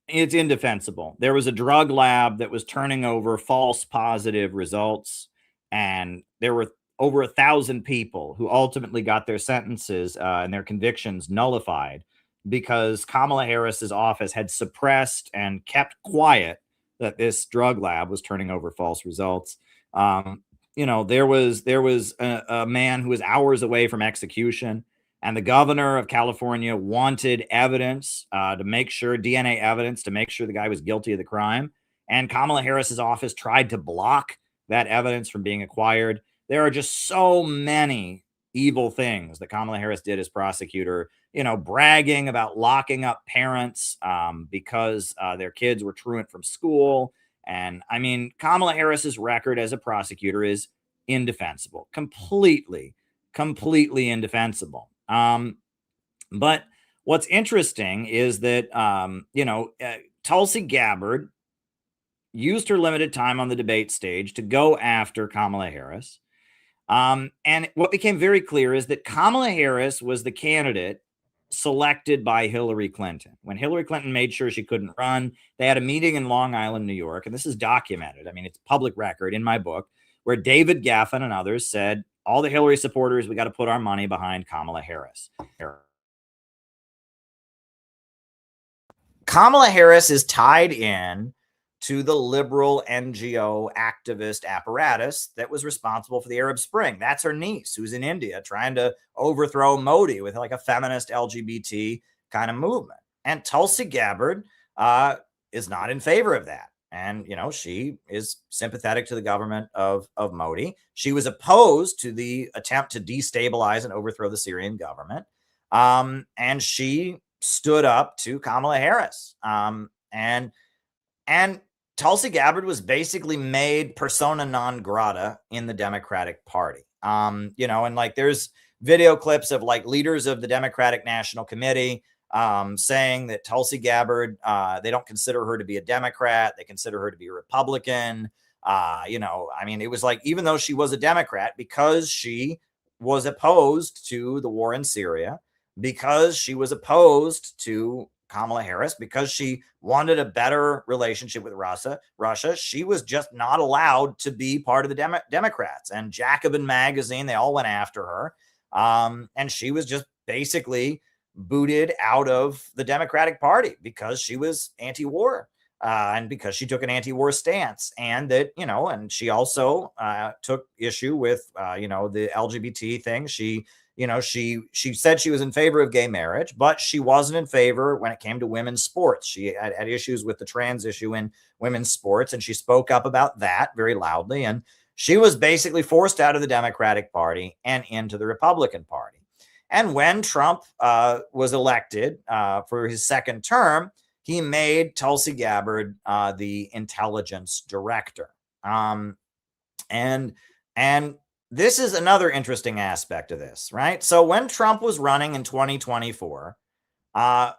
It's indefensible. There was a drug lab that was turning over false positive results, and there were over 1,000 people who ultimately got their sentences and their convictions nullified because Kamala Harris's office had suppressed and kept quiet that this drug lab was turning over false results. You know, there was a man who was hours away from execution, and the governor of California wanted evidence to make sure, DNA evidence, to make sure the guy was guilty of the crime. And Kamala Harris's office tried to block that evidence from being acquired. There are just so many evil things that Kamala Harris did as prosecutor, you know, bragging about locking up parents because their kids were truant from school. And I mean, Kamala Harris's record as a prosecutor is indefensible, completely indefensible. But what's interesting is that, Tulsi Gabbard used her limited time on the debate stage to go after Kamala Harris. And what became very clear is that Kamala Harris was the candidate selected by Hillary Clinton. When Hillary Clinton made sure she couldn't run, they had a meeting in Long Island, New York, and this is documented. I mean, it's public record in my book, where David Geffen and others said, all the Hillary supporters, we got to put our money behind Kamala Harris. Kamala Harris is tied in to the liberal NGO activist apparatus that was responsible for the Arab Spring. That's her niece, who's in India trying to overthrow Modi with like a feminist LGBT kind of movement. And Tulsi Gabbard is not in favor of that. And, you know, she is sympathetic to the government of Modi. She was opposed to the attempt to destabilize and overthrow the Syrian government. And she stood up to Kamala Harris. And Tulsi Gabbard was basically made persona non grata in the Democratic Party. And like there's video clips of like leaders of the Democratic National Committee saying that Tulsi Gabbard, they don't consider her to be a Democrat. They consider her to be a Republican. It was like, even though she was a Democrat, because she was opposed to the war in Syria, because she was opposed to Kamala Harris, because she wanted a better relationship with Russia, she was just not allowed to be part of the Democrats. And Jacobin magazine, they all went after her. And she was just basically booted out of the Democratic Party because she was anti-war and because she took an anti-war stance. And that, and she also took issue with, the LGBT thing. She said she was in favor of gay marriage, but she wasn't in favor when it came to women's sports. She had issues with the trans issue in women's sports, and she spoke up about that very loudly. And she was basically forced out of the Democratic Party and into the Republican Party. And when Trump was elected for his second term, he made Tulsi Gabbard the intelligence director. And this is another interesting aspect of this, right? So when Trump was running in 2024,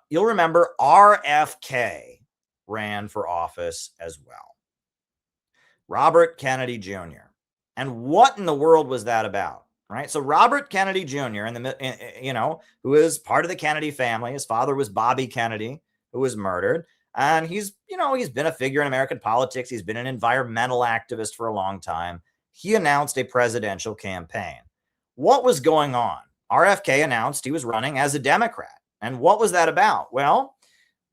you'll remember RFK ran for office as well. Robert Kennedy Jr. And what in the world was that about, right? So Robert Kennedy Jr., who is part of the Kennedy family. His father was Bobby Kennedy, who was murdered. And he's been a figure in American politics. He's been an environmental activist for a long time. He announced a presidential campaign. What was going on? RFK announced he was running as a Democrat. And what was that about? Well,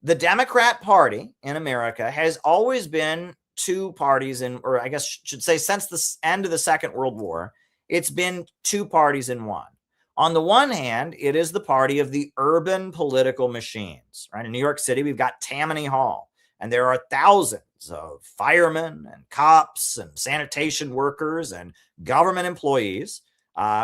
the Democrat Party in America has always been two parties or I guess should say since the end of the Second World War, it's been two parties in one. On the one hand, it is the party of the urban political machines, right? In New York City, we've got Tammany Hall, and there are thousands of firemen and cops and sanitation workers and government employees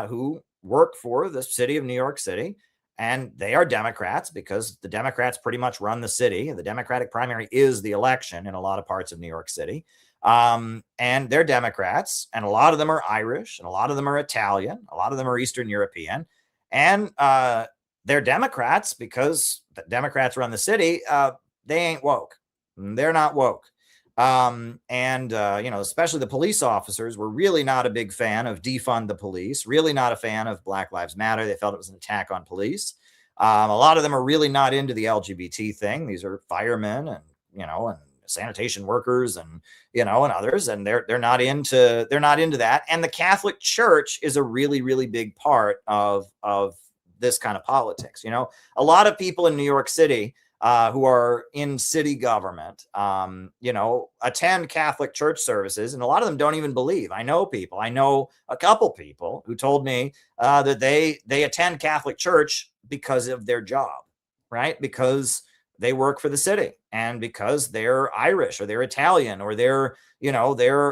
who work for the city of New York City. And they are Democrats because the Democrats pretty much run the city. The Democratic primary is the election in a lot of parts of New York City. And they're Democrats, and a lot of them are Irish, and a lot of them are Italian, a lot of them are Eastern European. And they're Democrats because the Democrats run the city. They ain't woke. They're not woke. Especially the police officers were really not a big fan of defund the police, really not a fan of Black Lives Matter. They felt it was an attack on police. A lot of them are really not into the LGBT thing. These are firemen and sanitation workers and others, and they're not into that. And the Catholic Church is a really, really big part of this kind of politics. A lot of people in New York City who are in city government, attend Catholic church services, and a lot of them don't even believe. I know a couple people who told me that they attend Catholic church because of their job, right? Because they work for the city and because they're Irish or they're Italian or they're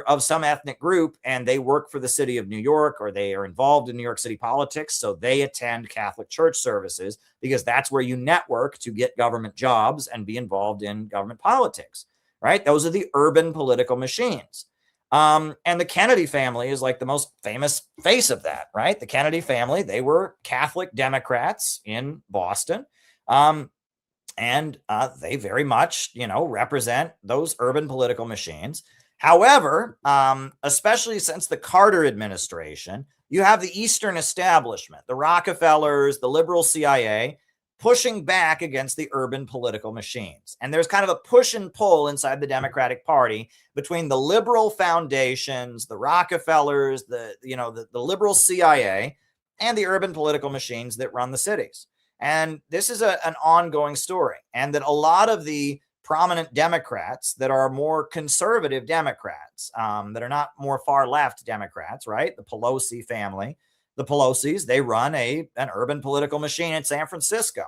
of some ethnic group and they work for the city of New York or they are involved in New York City politics. So they attend Catholic church services because that's where you network to get government jobs and be involved in government politics, right? Those are the urban political machines. And the Kennedy family is like the most famous face of that, right? The Kennedy family, they were Catholic Democrats in Boston. And they very much, represent those urban political machines. However, especially since the Carter administration, you have the Eastern establishment, the Rockefellers, the liberal CIA, pushing back against the urban political machines. And there's kind of a push and pull inside the Democratic Party between the liberal foundations, the Rockefellers, the liberal CIA, and the urban political machines that run the cities. And this is an ongoing story, and that a lot of the prominent Democrats that are more conservative Democrats, that are not more far left Democrats, right? The Pelosi family, the Pelosis, they run an urban political machine in San Francisco.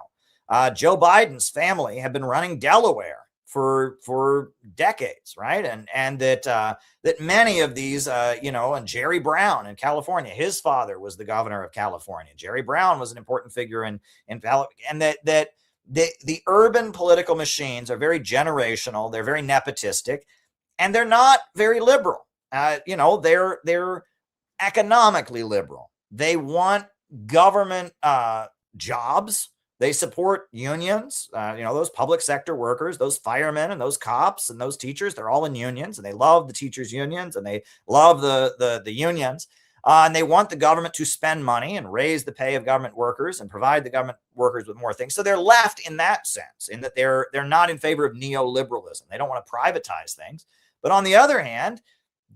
Joe Biden's family have been running Delaware for decades, right? And that many of these, and Jerry Brown in California, his father was the governor of California. Jerry Brown was an important figure in and that the urban political machines are very generational. They're very nepotistic, and they're not very liberal. They're economically liberal. They want government jobs. They support unions, those public sector workers, those firemen and those cops and those teachers. They're all in unions, and they love the teachers' unions, and they love the unions. And they want the government to spend money and raise the pay of government workers and provide the government workers with more things. So they're left in that sense, in that they're not in favor of neoliberalism. They don't want to privatize things. But on the other hand,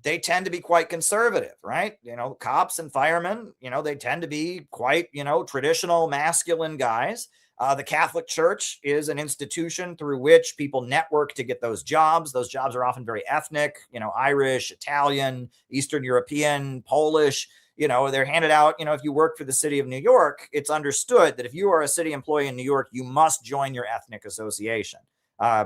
they tend to be quite conservative, right? Cops and firemen, they tend to be quite, traditional masculine guys. The Catholic Church is an institution through which people network to get those jobs. Those jobs are often very ethnic, Irish, Italian, Eastern European, Polish. They're handed out, if you work for the city of New York, it's understood that if you are a city employee in New York, you must join your ethnic association.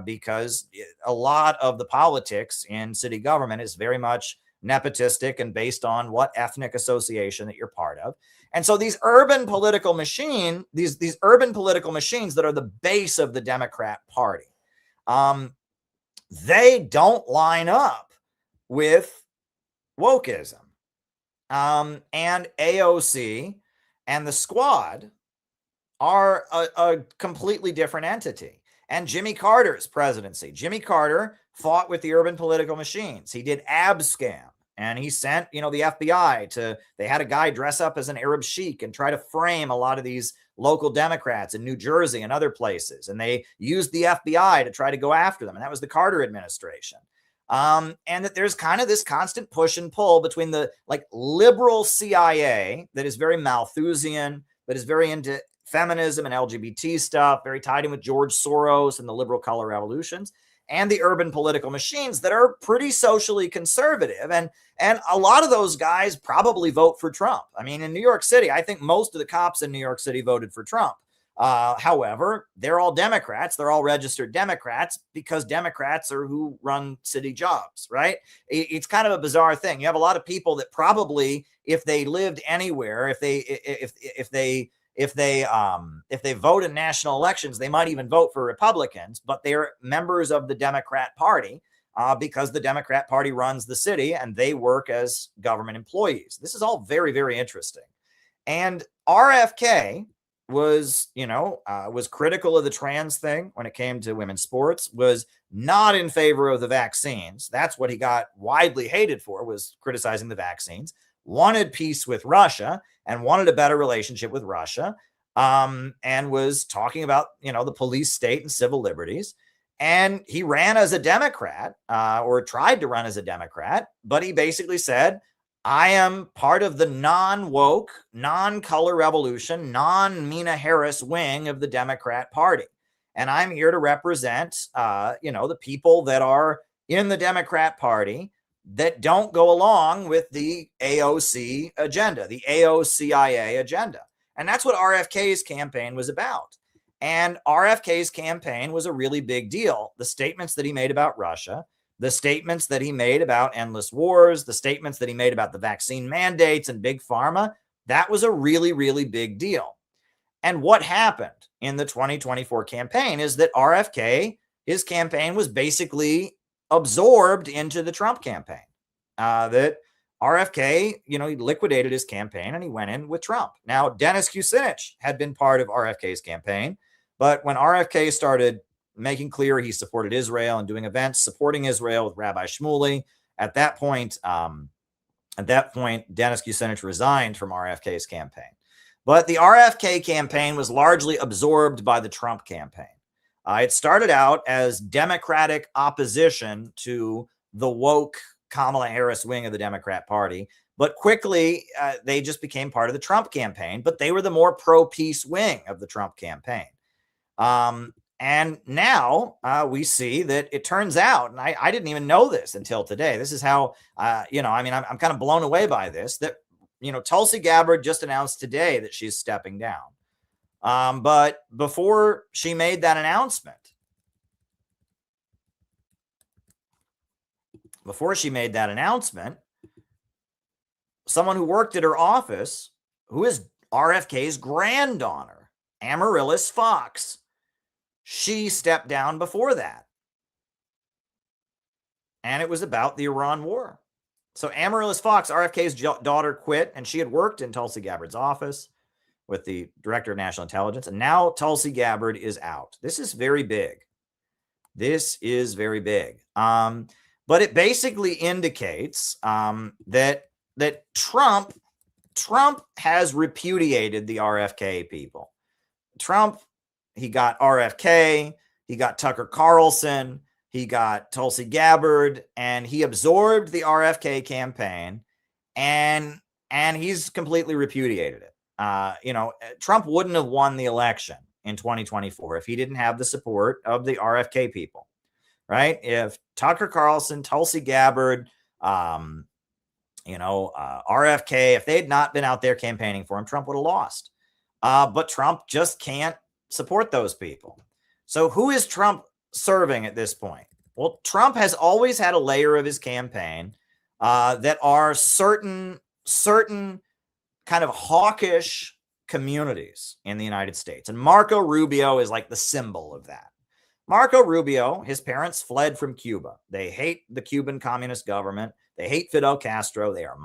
Because a lot of the politics in city government is very much nepotistic and based on what ethnic association that you're part of. And so these urban political machines that are the base of the Democrat Party, they don't line up with wokeism. And AOC and the Squad are a completely different entity. And Jimmy Carter's presidency. Jimmy Carter fought with the urban political machines. He did abscam, and he sent, the FBI they had a guy dress up as an Arab sheik and try to frame a lot of these local Democrats in New Jersey and other places. And they used the FBI to try to go after them. And that was the Carter administration. And that there's kind of this constant push and pull between the liberal CIA that is very Malthusian, but is very into feminism and LGBT stuff, very tied in with George Soros and the liberal color revolutions and the urban political machines that are pretty socially conservative. And a lot of those guys probably vote for Trump. I mean, in New York City, I think most of the cops in New York City voted for Trump. However, they're all Democrats. They're all registered Democrats because Democrats are who run city jobs, right? It's kind of a bizarre thing. You have a lot of people that probably, if they lived anywhere, if they vote in national elections, they might even vote for Republicans, but they're members of the Democrat Party because the Democrat Party runs the city and they work as government employees. This is all very, very interesting. And RFK was critical of the trans thing when it came to women's sports, was not in favor of the vaccines. That's what he got widely hated for, was criticizing the vaccines, wanted peace with Russia and wanted a better relationship with Russia, and was talking about, the police state and civil liberties. And he ran as a Democrat, or tried to run as a Democrat, but he basically said, I am part of the non-woke, non-color revolution, non-Mina Harris wing of the Democrat Party. And I'm here to represent, the people that are in the Democrat Party that don't go along with the AOC agenda, the AOCIA agenda. And that's what RFK's campaign was about. And RFK's campaign was a really big deal. The statements that he made about Russia, the statements that he made about endless wars, the statements that he made about the vaccine mandates and big pharma, that was a really, really big deal. And what happened in the 2024 campaign is that RFK, his campaign was basically absorbed into the Trump campaign. That RFK, he liquidated his campaign and he went in with Trump. Now, Dennis Kucinich had been part of RFK's campaign, but when RFK started making clear he supported Israel and doing events supporting Israel with Rabbi Shmuley, at that point, Dennis Kucinich resigned from RFK's campaign. But the RFK campaign was largely absorbed by the Trump campaign. It started out as Democratic opposition to the woke Kamala Harris wing of the Democrat Party, but quickly they just became part of the Trump campaign, but they were the more pro-peace wing of the Trump campaign. And now we see that it turns out, and I didn't even know this until today. This is how, I'm kind of blown away by this, that, Tulsi Gabbard just announced today that she's stepping down. But before she made that announcement, someone who worked at her office, who is RFK's granddaughter, Amaryllis Fox, she stepped down before that. And it was about the Iran war. So Amaryllis Fox, RFK's daughter, quit, and she had worked in Tulsi Gabbard's office with the director of national intelligence. And now Tulsi Gabbard is out. This is very big. But it basically indicates that Trump has repudiated the RFK people. Trump, he got RFK, he got Tucker Carlson, he got Tulsi Gabbard, and he absorbed the RFK campaign, and he's completely repudiated it. Trump wouldn't have won the election in 2024 if he didn't have the support of the RFK people, right? If Tucker Carlson, Tulsi Gabbard, RFK, if they had not been out there campaigning for him, Trump would have lost. But Trump just can't support those people. So who is Trump serving at this point? Well, Trump has always had a layer of his campaign that are certain kind of hawkish communities in the United States. And Marco Rubio is like the symbol of that. Marco Rubio, his parents fled from Cuba. They hate the Cuban communist government. They hate Fidel Castro. They are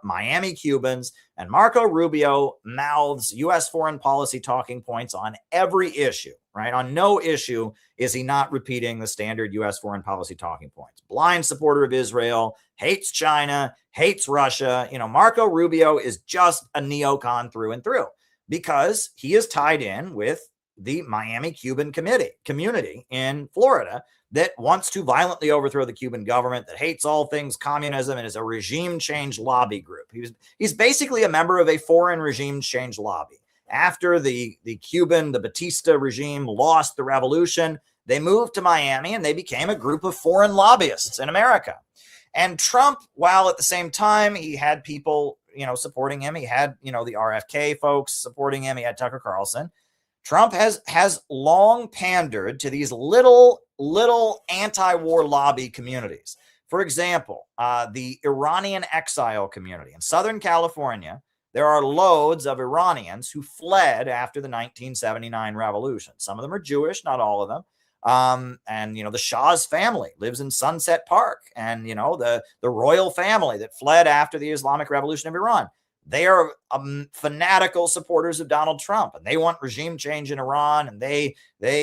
Miami Cubans. And Marco Rubio mouths U.S. foreign policy talking points on every issue, right? On no issue is he not repeating the standard U.S. foreign policy talking points. Blind supporter of Israel, hates China, hates Russia. Marco Rubio is just a neocon through and through because he is tied in with the Miami Cuban community in Florida that wants to violently overthrow the Cuban government, that hates all things communism, and is a regime change lobby group. He's basically a member of a foreign regime change lobby. after the Batista regime lost the revolution, they moved to Miami and they became a group of foreign lobbyists in America. And Trump, while at the same time he had people, supporting him, he had, the RFK folks supporting him, he had Tucker Carlson. Trump has long pandered to these little anti-war lobby communities. For example, the Iranian exile community in Southern California. There are loads of Iranians who fled after the 1979 revolution. Some of them are Jewish, not all of them. And the Shah's family lives in Sunset Park, and the royal family that fled after the Islamic Revolution of Iran. They are fanatical supporters of Donald Trump, and they want regime change in Iran, and they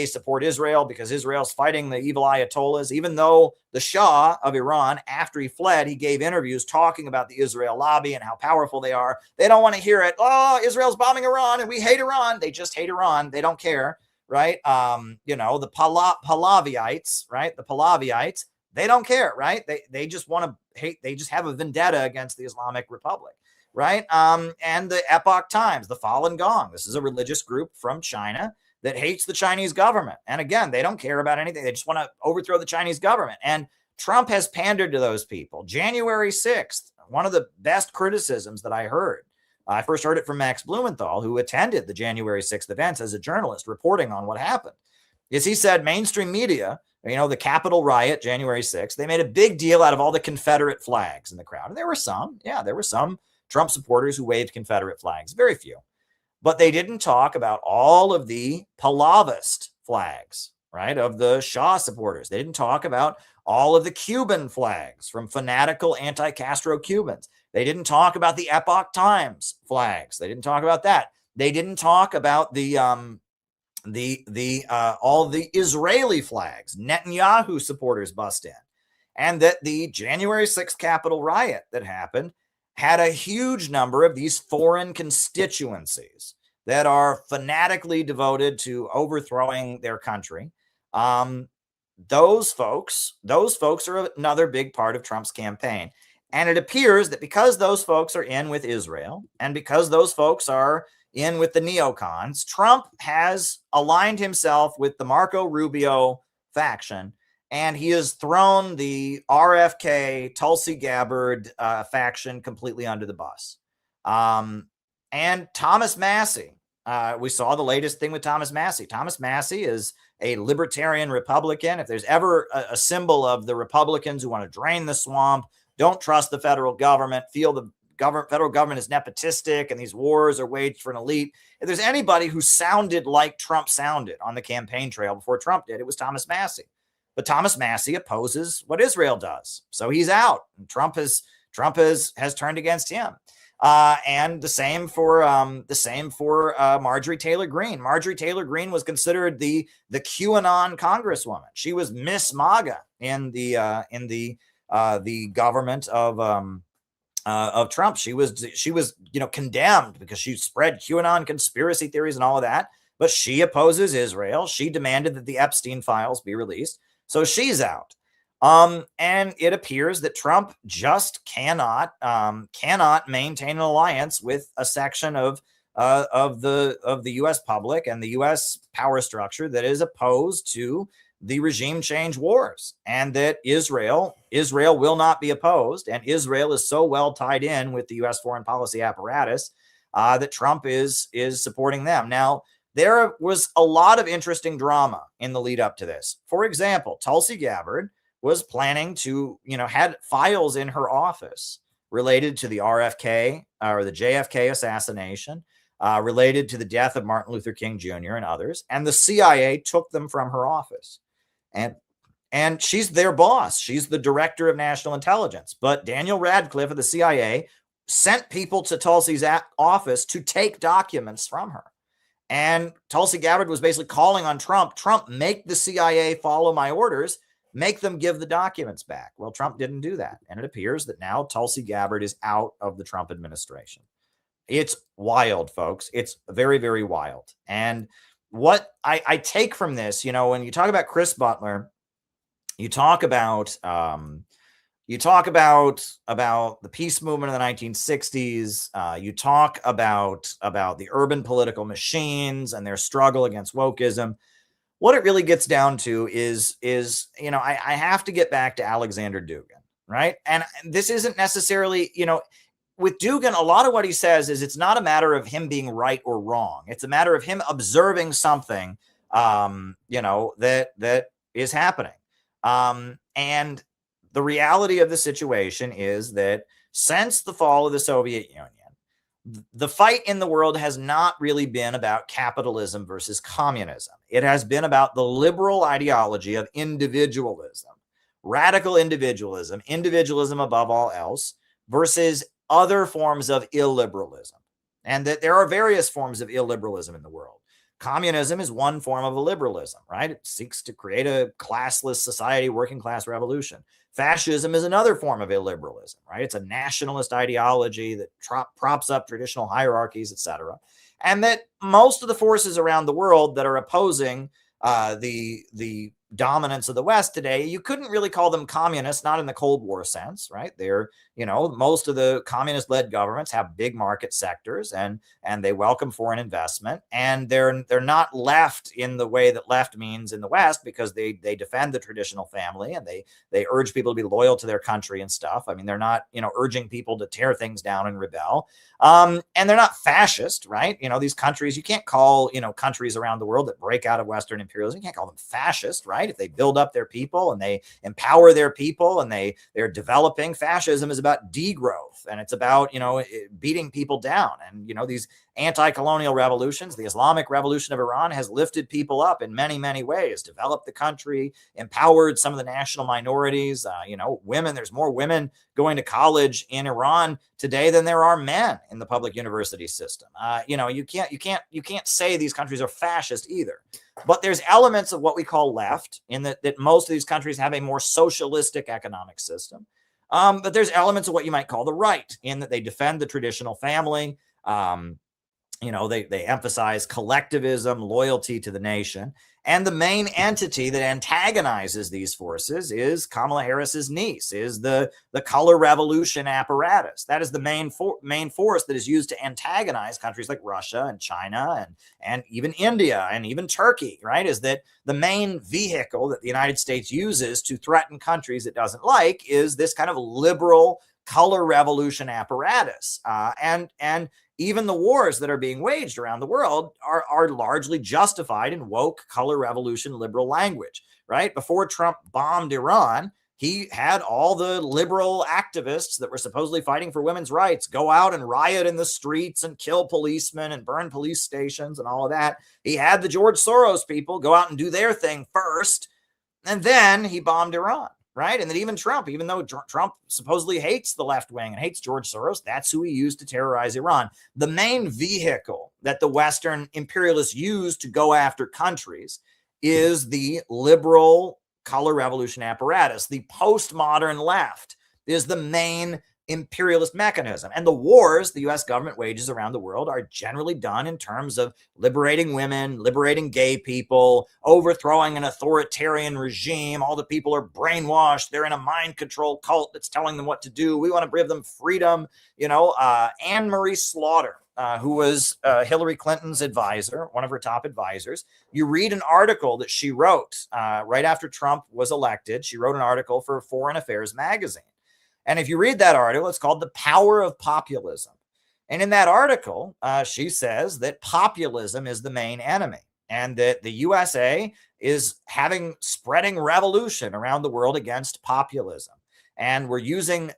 support Israel because Israel's fighting the evil Ayatollahs, even though the Shah of Iran, after he fled, he gave interviews talking about the Israel lobby and how powerful they are. They don't want to hear it. Oh, Israel's bombing Iran and we hate Iran. They just hate Iran. They don't care, right? The Pahlaviites, right? The Pahlaviites, they don't care, right? They just want to hate. They just have a vendetta against the Islamic Republic. Right. And the Epoch Times, the Falun Gong. This is a religious group from China that hates the Chinese government. And again, they don't care about anything. They just want to overthrow the Chinese government. And Trump has pandered to those people. January 6th, one of the best criticisms that I heard. I first heard it from Max Blumenthal, who attended the January 6th events as a journalist reporting on what happened. Is he said mainstream media, the Capitol riot, January 6th, they made a big deal out of all the Confederate flags in the crowd. And there were some. Yeah, there were some Trump supporters who waved Confederate flags, very few. But they didn't talk about all of the Pahlavistic flags, right, of the Shah supporters. They didn't talk about all of the Cuban flags from fanatical anti-Castro Cubans. They didn't talk about the Epoch Times flags. They didn't talk about that. They didn't talk about all the Israeli flags. Netanyahu supporters bust in. And that the January 6th Capitol riot that happened had a huge number of these foreign constituencies that are fanatically devoted to overthrowing their country. Those folks are another big part of Trump's campaign. And it appears that because those folks are in with Israel and because those folks are in with the neocons, Trump has aligned himself with the Marco Rubio faction. And he has thrown the RFK, Tulsi Gabbard faction completely under the bus. And Thomas Massie, we saw the latest thing with Thomas Massie. Thomas Massie is a libertarian Republican. If there's ever a symbol of the Republicans who want to drain the swamp, don't trust the federal government, feel the federal government is nepotistic and these wars are waged for an elite. If there's anybody who sounded like Trump sounded on the campaign trail before Trump did, it was Thomas Massie. But Thomas Massie opposes what Israel does, so he's out. And Trump has turned against him, and the same for Marjorie Taylor Greene. Marjorie Taylor Greene was considered the QAnon congresswoman. She was Miss MAGA in the government of Trump. She was condemned because she spread QAnon conspiracy theories and all of that. But she opposes Israel. She demanded that the Epstein files be released. So she's out. And it appears that Trump just cannot maintain an alliance with a section of the U.S. public and the U.S. power structure that is opposed to the regime change wars, and that Israel will not be opposed. And Israel is so well tied in with the U.S. foreign policy apparatus that Trump is supporting them. Now, there was a lot of interesting drama in the lead up to this. For example, Tulsi Gabbard was planning to, had files in her office related to the RFK or the JFK assassination, related to the death of Martin Luther King Jr. and others. And the CIA took them from her office. And she's their boss. She's the director of national intelligence. But Daniel Radcliffe of the CIA sent people to Tulsi's office to take documents from her. And Tulsi Gabbard was basically calling on Trump, make the CIA follow my orders, make them give the documents back. Well, Trump didn't do that. And it appears that now Tulsi Gabbard is out of the Trump administration. It's wild, folks. It's very, very wild. And what I take from this, when you talk about Chris Butler, you talk about you talk about the peace movement in the 1960s. You talk about the urban political machines and their struggle against wokeism. What it really gets down to is I have to get back to Alexander Dugin, right? And this isn't necessarily, with Dugin, a lot of what he says is it's not a matter of him being right or wrong. It's a matter of him observing something, that is happening. And the reality of the situation is that since the fall of the Soviet Union, the fight in the world has not really been about capitalism versus communism. It has been about the liberal ideology of individualism, radical individualism, individualism above all else, versus other forms of illiberalism. And that there are various forms of illiberalism in the world. Communism is one form of illiberalism, right? It seeks to create a classless society, working class revolution. Fascism is another form of illiberalism, right? It's a nationalist ideology that props up traditional hierarchies, etc. And that most of the forces around the world that are opposing the dominance of the West today, you couldn't really call them communists, not in the Cold War sense, right? They're, most of the communist-led governments have big market sectors and they welcome foreign investment, and they're not left in the way that left means in the West, because they defend the traditional family and they urge people to be loyal to their country and stuff. I mean, they're not, urging people to tear things down and rebel. And they're not fascist, right? These countries, you can't call, countries around the world that break out of Western imperialism, you can't call them fascist, right? If they build up their people and they empower their people and they're developing. Fascism is about degrowth, and it's about, beating people down. And, these anti-colonial revolutions, the Islamic Revolution of Iran has lifted people up in many, many ways, developed the country, empowered some of the national minorities. Women, there's more women going to college in Iran today than there are men in the public university system. You can't say these countries are fascist either. But there's elements of what we call left, in that most of these countries have a more socialistic economic system. But there's elements of what you might call the right, in that they defend the traditional family. They emphasize collectivism, loyalty to the nation. And the main entity that antagonizes these forces is Kamala Harris's niece, is the color revolution apparatus. That is the main force that is used to antagonize countries like Russia and China and even India and even Turkey, right? Is that the main vehicle that the United States uses to threaten countries it doesn't like is this kind of liberal color revolution apparatus. And even the wars that are being waged around the world are largely justified in woke color revolution liberal language, right? Before Trump bombed Iran, he had all the liberal activists that were supposedly fighting for women's rights go out and riot in the streets and kill policemen and burn police stations and all of that. He had the George Soros people go out and do their thing first, and then he bombed Iran. Right. And that even Trump, even though Trump supposedly hates the left wing and hates George Soros, that's who he used to terrorize Iran. The main vehicle that the Western imperialists use to go after countries is the liberal color revolution apparatus. The postmodern left is the main imperialist mechanism. And the wars the U.S. government wages around the world are generally done in terms of liberating women, liberating gay people, overthrowing an authoritarian regime. All the people are brainwashed. They're in a mind control cult that's telling them what to do. We want to give them freedom. Anne Marie Slaughter, who was Hillary Clinton's advisor, one of her top advisors. You read an article that she wrote right after Trump was elected. She wrote an article for Foreign Affairs magazine. And if you read that article, it's called The Power of Populism. And in that article, she says that populism is the main enemy, and that the USA is spreading revolution around the world against populism. And we're using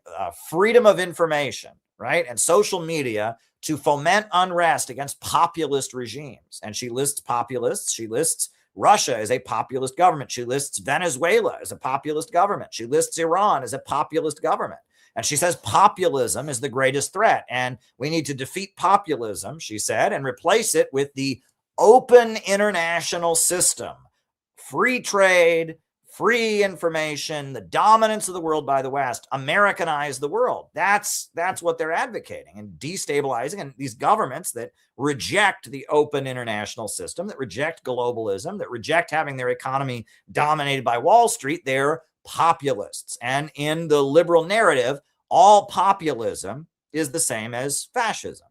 freedom of information, right, and social media to foment unrest against populist regimes. And she lists populists. She lists Russia as a populist government. She lists Venezuela as a populist government. She lists Iran as a populist government. And she says populism is the greatest threat. And we need to defeat populism, she said, and replace it with the open international system. Free trade, free information, the dominance of the world by the West, Americanize the world. That's what they're advocating, and destabilizing. And these governments that reject the open international system, that reject globalism, that reject having their economy dominated by Wall Street, they're populists. And in the liberal narrative, all populism is the same as fascism.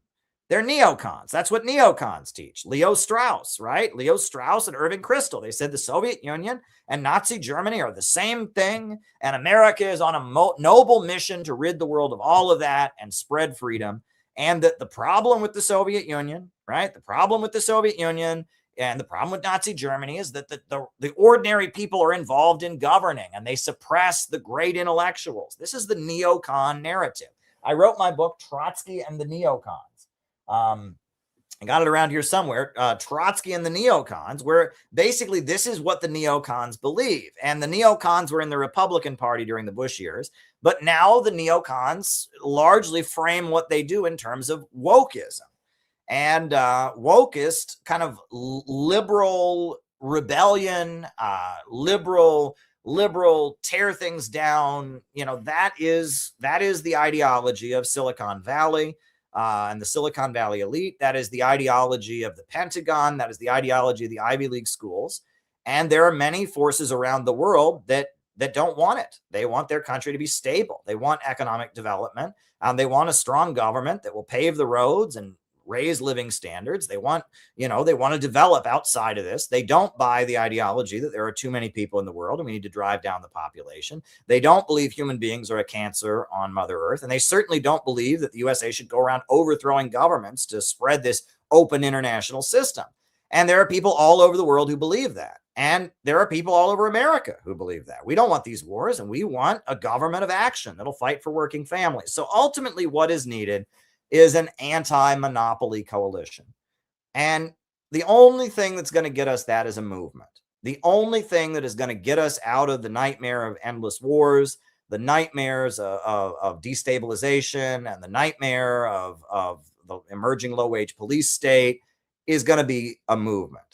They're neocons. That's what neocons teach. Leo Strauss, right? Leo Strauss and Irving Kristol. They said the Soviet Union and Nazi Germany are the same thing, and America is on a noble mission to rid the world of all of that and spread freedom. And that the problem with the Soviet Union, right? The problem with the Soviet Union and the problem with Nazi Germany is that the ordinary people are involved in governing and they suppress the great intellectuals. This is the neocon narrative. I wrote my book, Trotsky and the Neocons. I got it around here somewhere, Trotsky and the Neocons, where basically this is what the neocons believe. And the neocons were in the Republican Party during the Bush years, but now the neocons largely frame what they do in terms of wokeism. And wokist kind of liberal rebellion, liberal tear things down, that is the ideology of Silicon Valley. And the Silicon Valley elite. That is the ideology of the Pentagon. That is the ideology of the Ivy League schools. And there are many forces around the world that don't want it. They want their country to be stable. They want economic development. They want a strong government that will pave the roads and raise living standards. They want to develop outside of this. They don't buy the ideology that there are too many people in the world and we need to drive down the population. They don't believe human beings are a cancer on Mother Earth. And they certainly don't believe that the USA should go around overthrowing governments to spread this open international system. And there are people all over the world who believe that. And there are people all over America who believe that. We don't want these wars, and we want a government of action that'll fight for working families. So ultimately what is needed is an anti-monopoly coalition. And the only thing that's going to get us that is a movement. The only thing that is going to get us out of the nightmare of endless wars, the nightmares of destabilization, and the nightmare of the emerging low-wage police state is going to be a movement.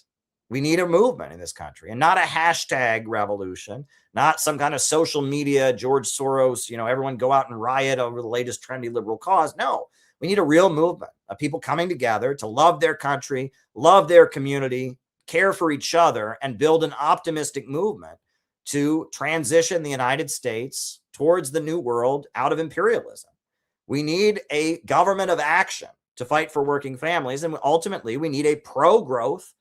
We need a movement in this country, and not a hashtag revolution, not some kind of social media, George Soros, everyone go out and riot over the latest trendy liberal cause. No. We need a real movement of people coming together to love their country, love their community, care for each other, and build an optimistic movement to transition the United States towards the new world out of imperialism. We need a government of action to fight for working families. And ultimately, we need a pro-growth,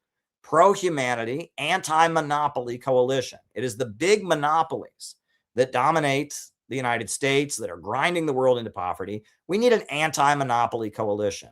pro-humanity, anti-monopoly coalition. It is the big monopolies that dominate the United States that are grinding the world into poverty. We need an anti-monopoly coalition.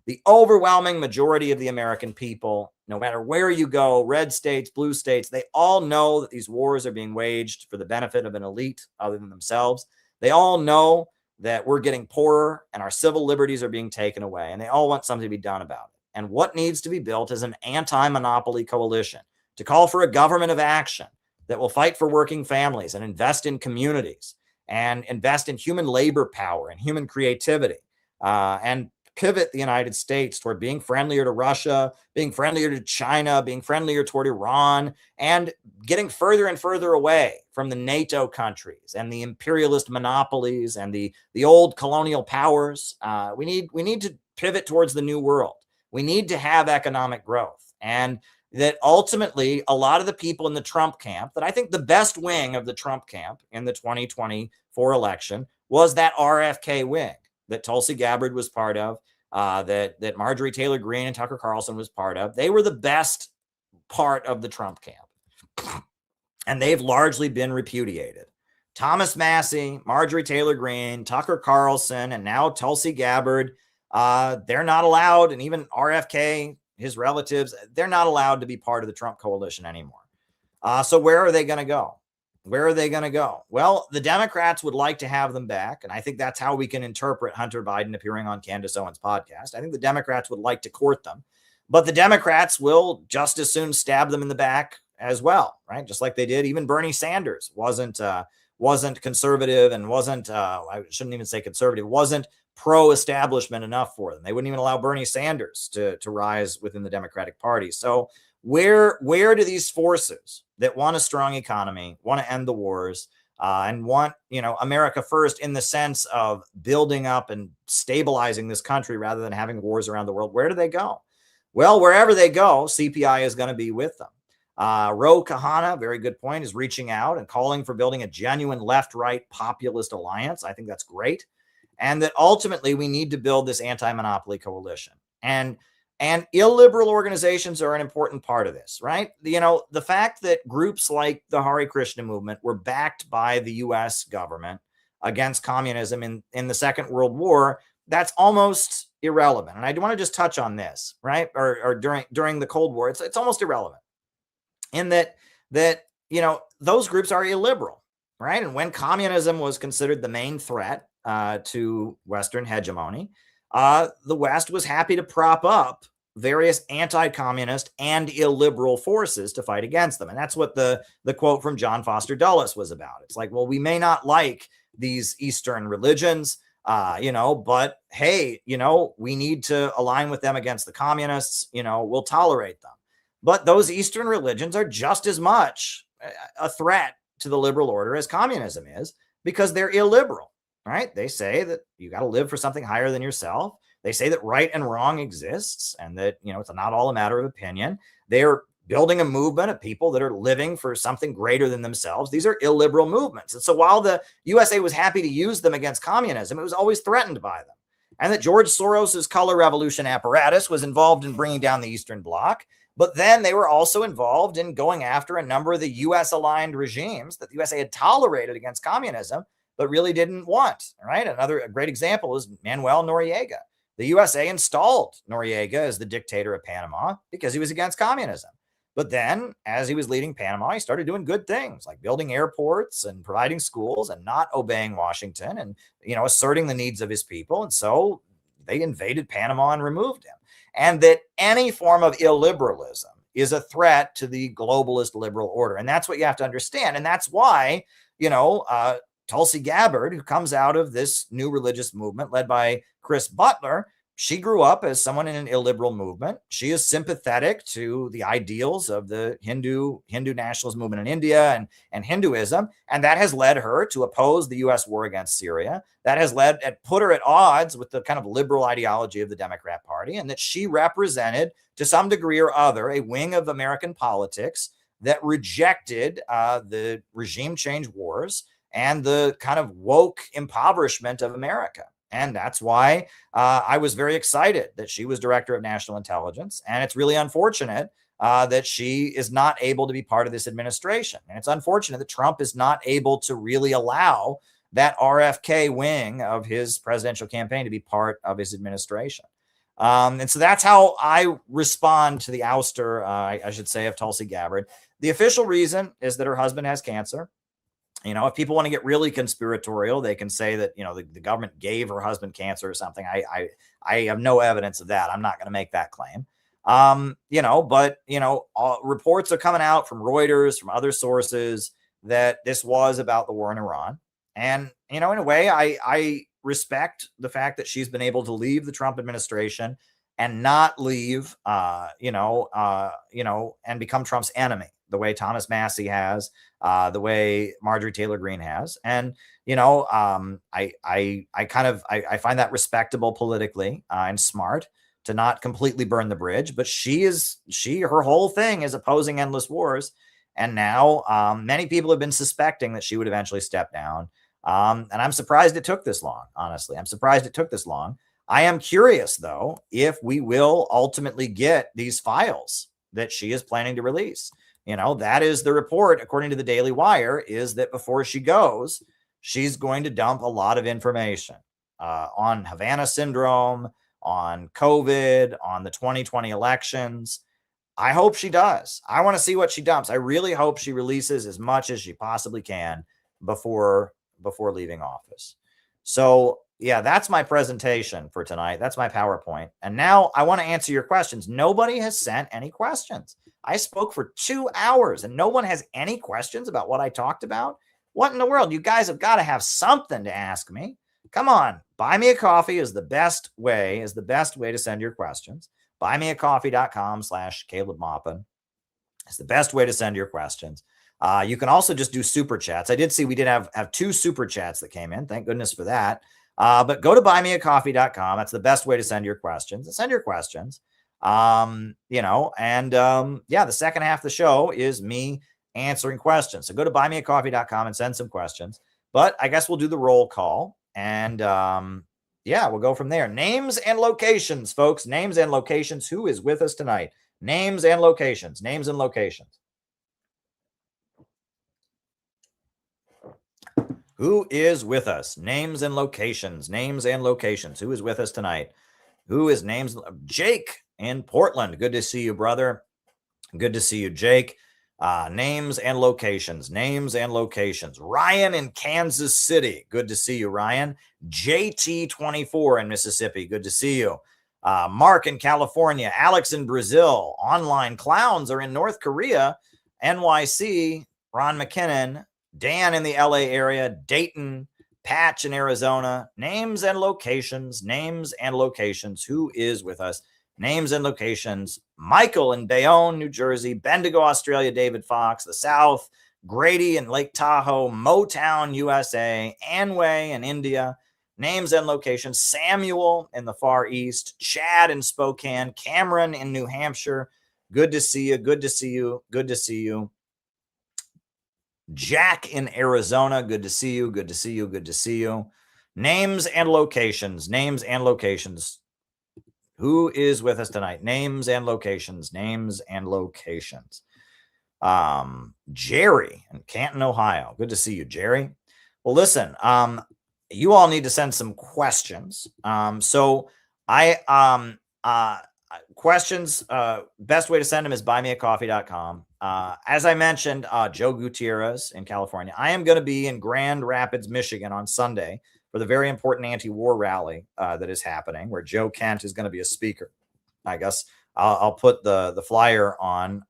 The overwhelming majority of the American people, no matter where you go, red states, blue states, they all know that these wars are being waged for the benefit of an elite other than themselves. They all know that we're getting poorer and our civil liberties are being taken away, and they all want something to be done about it. And what needs to be built is an anti-monopoly coalition to call for a government of action that will fight for working families and invest in communities and invest in human labor power and human creativity, and pivot the United States toward being friendlier to Russia, being friendlier to China, being friendlier toward Iran, and getting further and further away from the NATO countries and the imperialist monopolies and the old colonial powers. We need to pivot towards the new world. We need to have economic growth. And that ultimately a lot of the people in the Trump camp, that I think the best wing of the Trump camp in the 2024 election was that RFK wing that Tulsi Gabbard was part of, that Marjorie Taylor Greene and Tucker Carlson was part of. They were the best part of the Trump camp. And they've largely been repudiated. Thomas Massie, Marjorie Taylor Greene, Tucker Carlson, and now Tulsi Gabbard, they're not allowed, and even RFK, his relatives, they're not allowed to be part of the Trump coalition anymore. So where are they going to go? Where are they going to go? Well, the Democrats would like to have them back. And I think that's how we can interpret Hunter Biden appearing on Candace Owens' podcast. I think the Democrats would like to court them, but the Democrats will just as soon stab them in the back as well, right? Just like they did. Even Bernie Sanders wasn't conservative and wasn't, I shouldn't even say conservative, wasn't pro-establishment enough for them. They wouldn't even allow Bernie Sanders to rise within the Democratic Party. So where do these forces that want a strong economy, want to end the wars, and want, America first in the sense of building up and stabilizing this country rather than having wars around the world, where do they go? Well, wherever they go, CPI is going to be with them. Ro Kahana, very good point, is reaching out and calling for building a genuine left-right populist alliance. I think that's great. And that ultimately we need to build this anti-monopoly coalition. And illiberal organizations are an important part of this, right? The fact that groups like the Hare Krishna movement were backed by the US government against communism in the Second World War, that's almost irrelevant. And I do want to just touch on this, right? Or during the Cold War, it's almost irrelevant in that those groups are illiberal, right? And when communism was considered the main threat to Western hegemony, the West was happy to prop up various anti-communist and illiberal forces to fight against them. And that's what the quote from John Foster Dulles was about. It's like, well, we may not like these Eastern religions, but hey, we need to align with them against the communists, we'll tolerate them. But those Eastern religions are just as much a threat to the liberal order as communism is, because they're illiberal, right? They say that you got to live for something higher than yourself. They say that right and wrong exists and that, it's not all a matter of opinion. They're building a movement of people that are living for something greater than themselves. These are illiberal movements. And so while the USA was happy to use them against communism, it was always threatened by them. And that George Soros's color revolution apparatus was involved in bringing down the Eastern Bloc. But then they were also involved in going after a number of the US-aligned regimes that the USA had tolerated against communism, but really didn't want, right? A great example is Manuel Noriega. The USA installed Noriega as the dictator of Panama because he was against communism. But then, as he was leading Panama, he started doing good things like building airports and providing schools and not obeying Washington and, asserting the needs of his people. And so they invaded Panama and removed him. And that any form of illiberalism is a threat to the globalist liberal order. And that's what you have to understand. And that's why, Tulsi Gabbard, who comes out of this new religious movement led by Chris Butler, she grew up as someone in an illiberal movement. She is sympathetic to the ideals of the Hindu nationalist movement in India and Hinduism. And that has led her to oppose the US war against Syria. That has put her at odds with the kind of liberal ideology of the Democrat Party, and that she represented to some degree or other a wing of American politics that rejected the regime change wars and the kind of woke impoverishment of America. And that's why I was very excited that she was director of national intelligence. And it's really unfortunate that she is not able to be part of this administration. And it's unfortunate that Trump is not able to really allow that RFK wing of his presidential campaign to be part of his administration. And so that's how I respond to the ouster, I should say, of Tulsi Gabbard. The official reason is that her husband has cancer. If people want to get really conspiratorial, they can say that, the government gave her husband cancer or something. I have no evidence of that. I'm not going to make that claim. Reports are coming out from Reuters, from other sources, that this was about the war in Iran. And, in a way, I respect the fact that she's been able to leave the Trump administration and not leave, and become Trump's enemy, the way Thomas Massie has, the way Marjorie Taylor Greene has. And, I find that respectable politically and smart to not completely burn the bridge. But her whole thing is opposing endless wars. And now many people have been suspecting that she would eventually step down. And I'm surprised it took this long, honestly. I'm surprised it took this long. I am curious, though, if we will ultimately get these files that she is planning to release. That is the report, according to the Daily Wire, is that before she goes, she's going to dump a lot of information on Havana syndrome, on COVID, on the 2020 elections. I hope she does. I want to see what she dumps. I really hope she releases as much as she possibly can before leaving office. So, yeah, that's my presentation for tonight. That's my PowerPoint. And now I want to answer your questions. Nobody has sent any questions. I spoke for 2 hours and no one has any questions about what I talked about. What in the world? You guys have got to have something to ask me. Come on. Buy me a coffee is the best way to send your questions. Buymeacoffee.com/Caleb Maupin. It's the best way to send your questions. You can also just do super chats. I did see we did have 2 super chats that came in. Thank goodness for that. But go to buymeacoffee.com. That's the best way to send your questions. Send your questions. Yeah, the second half of the show is me answering questions. So go to buymeacoffee.com and send some questions. But I guess we'll do the roll call, and we'll go from there. Names and locations, folks. Names and locations. Who is with us tonight? Names and locations. Names and locations. Who is with us? Names and locations. Names and locations. Who is with us tonight? Who is names? Jake in Portland. Good to see you, brother. Good to see you, Jake. Names and locations. Names and locations. Ryan in Kansas City. Good to see you, Ryan. JT24 in Mississippi. Good to see you. Mark in California. Alex in Brazil. Online clowns are in North Korea. NYC. Ron McKinnon. Dan in the LA area. Dayton. Patch in Arizona. Names and locations. Names and locations. Who is with us? Names and locations. Michael in Bayonne, New Jersey. Bendigo, Australia. David Fox. The South. Grady in Lake Tahoe. Motown, USA. Anway in India. Names and locations. Samuel in the Far East. Chad in Spokane. Cameron in New Hampshire. Good to see you. Good to see you. Good to see you. Jack in Arizona. Good to see you. Good to see you. Good to see you. Names and locations. Names and locations. Who is with us tonight? Names and locations. Names and locations. Jerry in Canton, Ohio. Good to see you, Jerry. Well, listen, you all need to send some questions. Questions, best way to send them is buymeacoffee.com. As I mentioned, Joe Gutierrez in California. I am going to be in Grand Rapids, Michigan on Sunday for the very important anti-war rally that is happening, where Joe Kent is going to be a speaker. I guess I'll put the flyer on.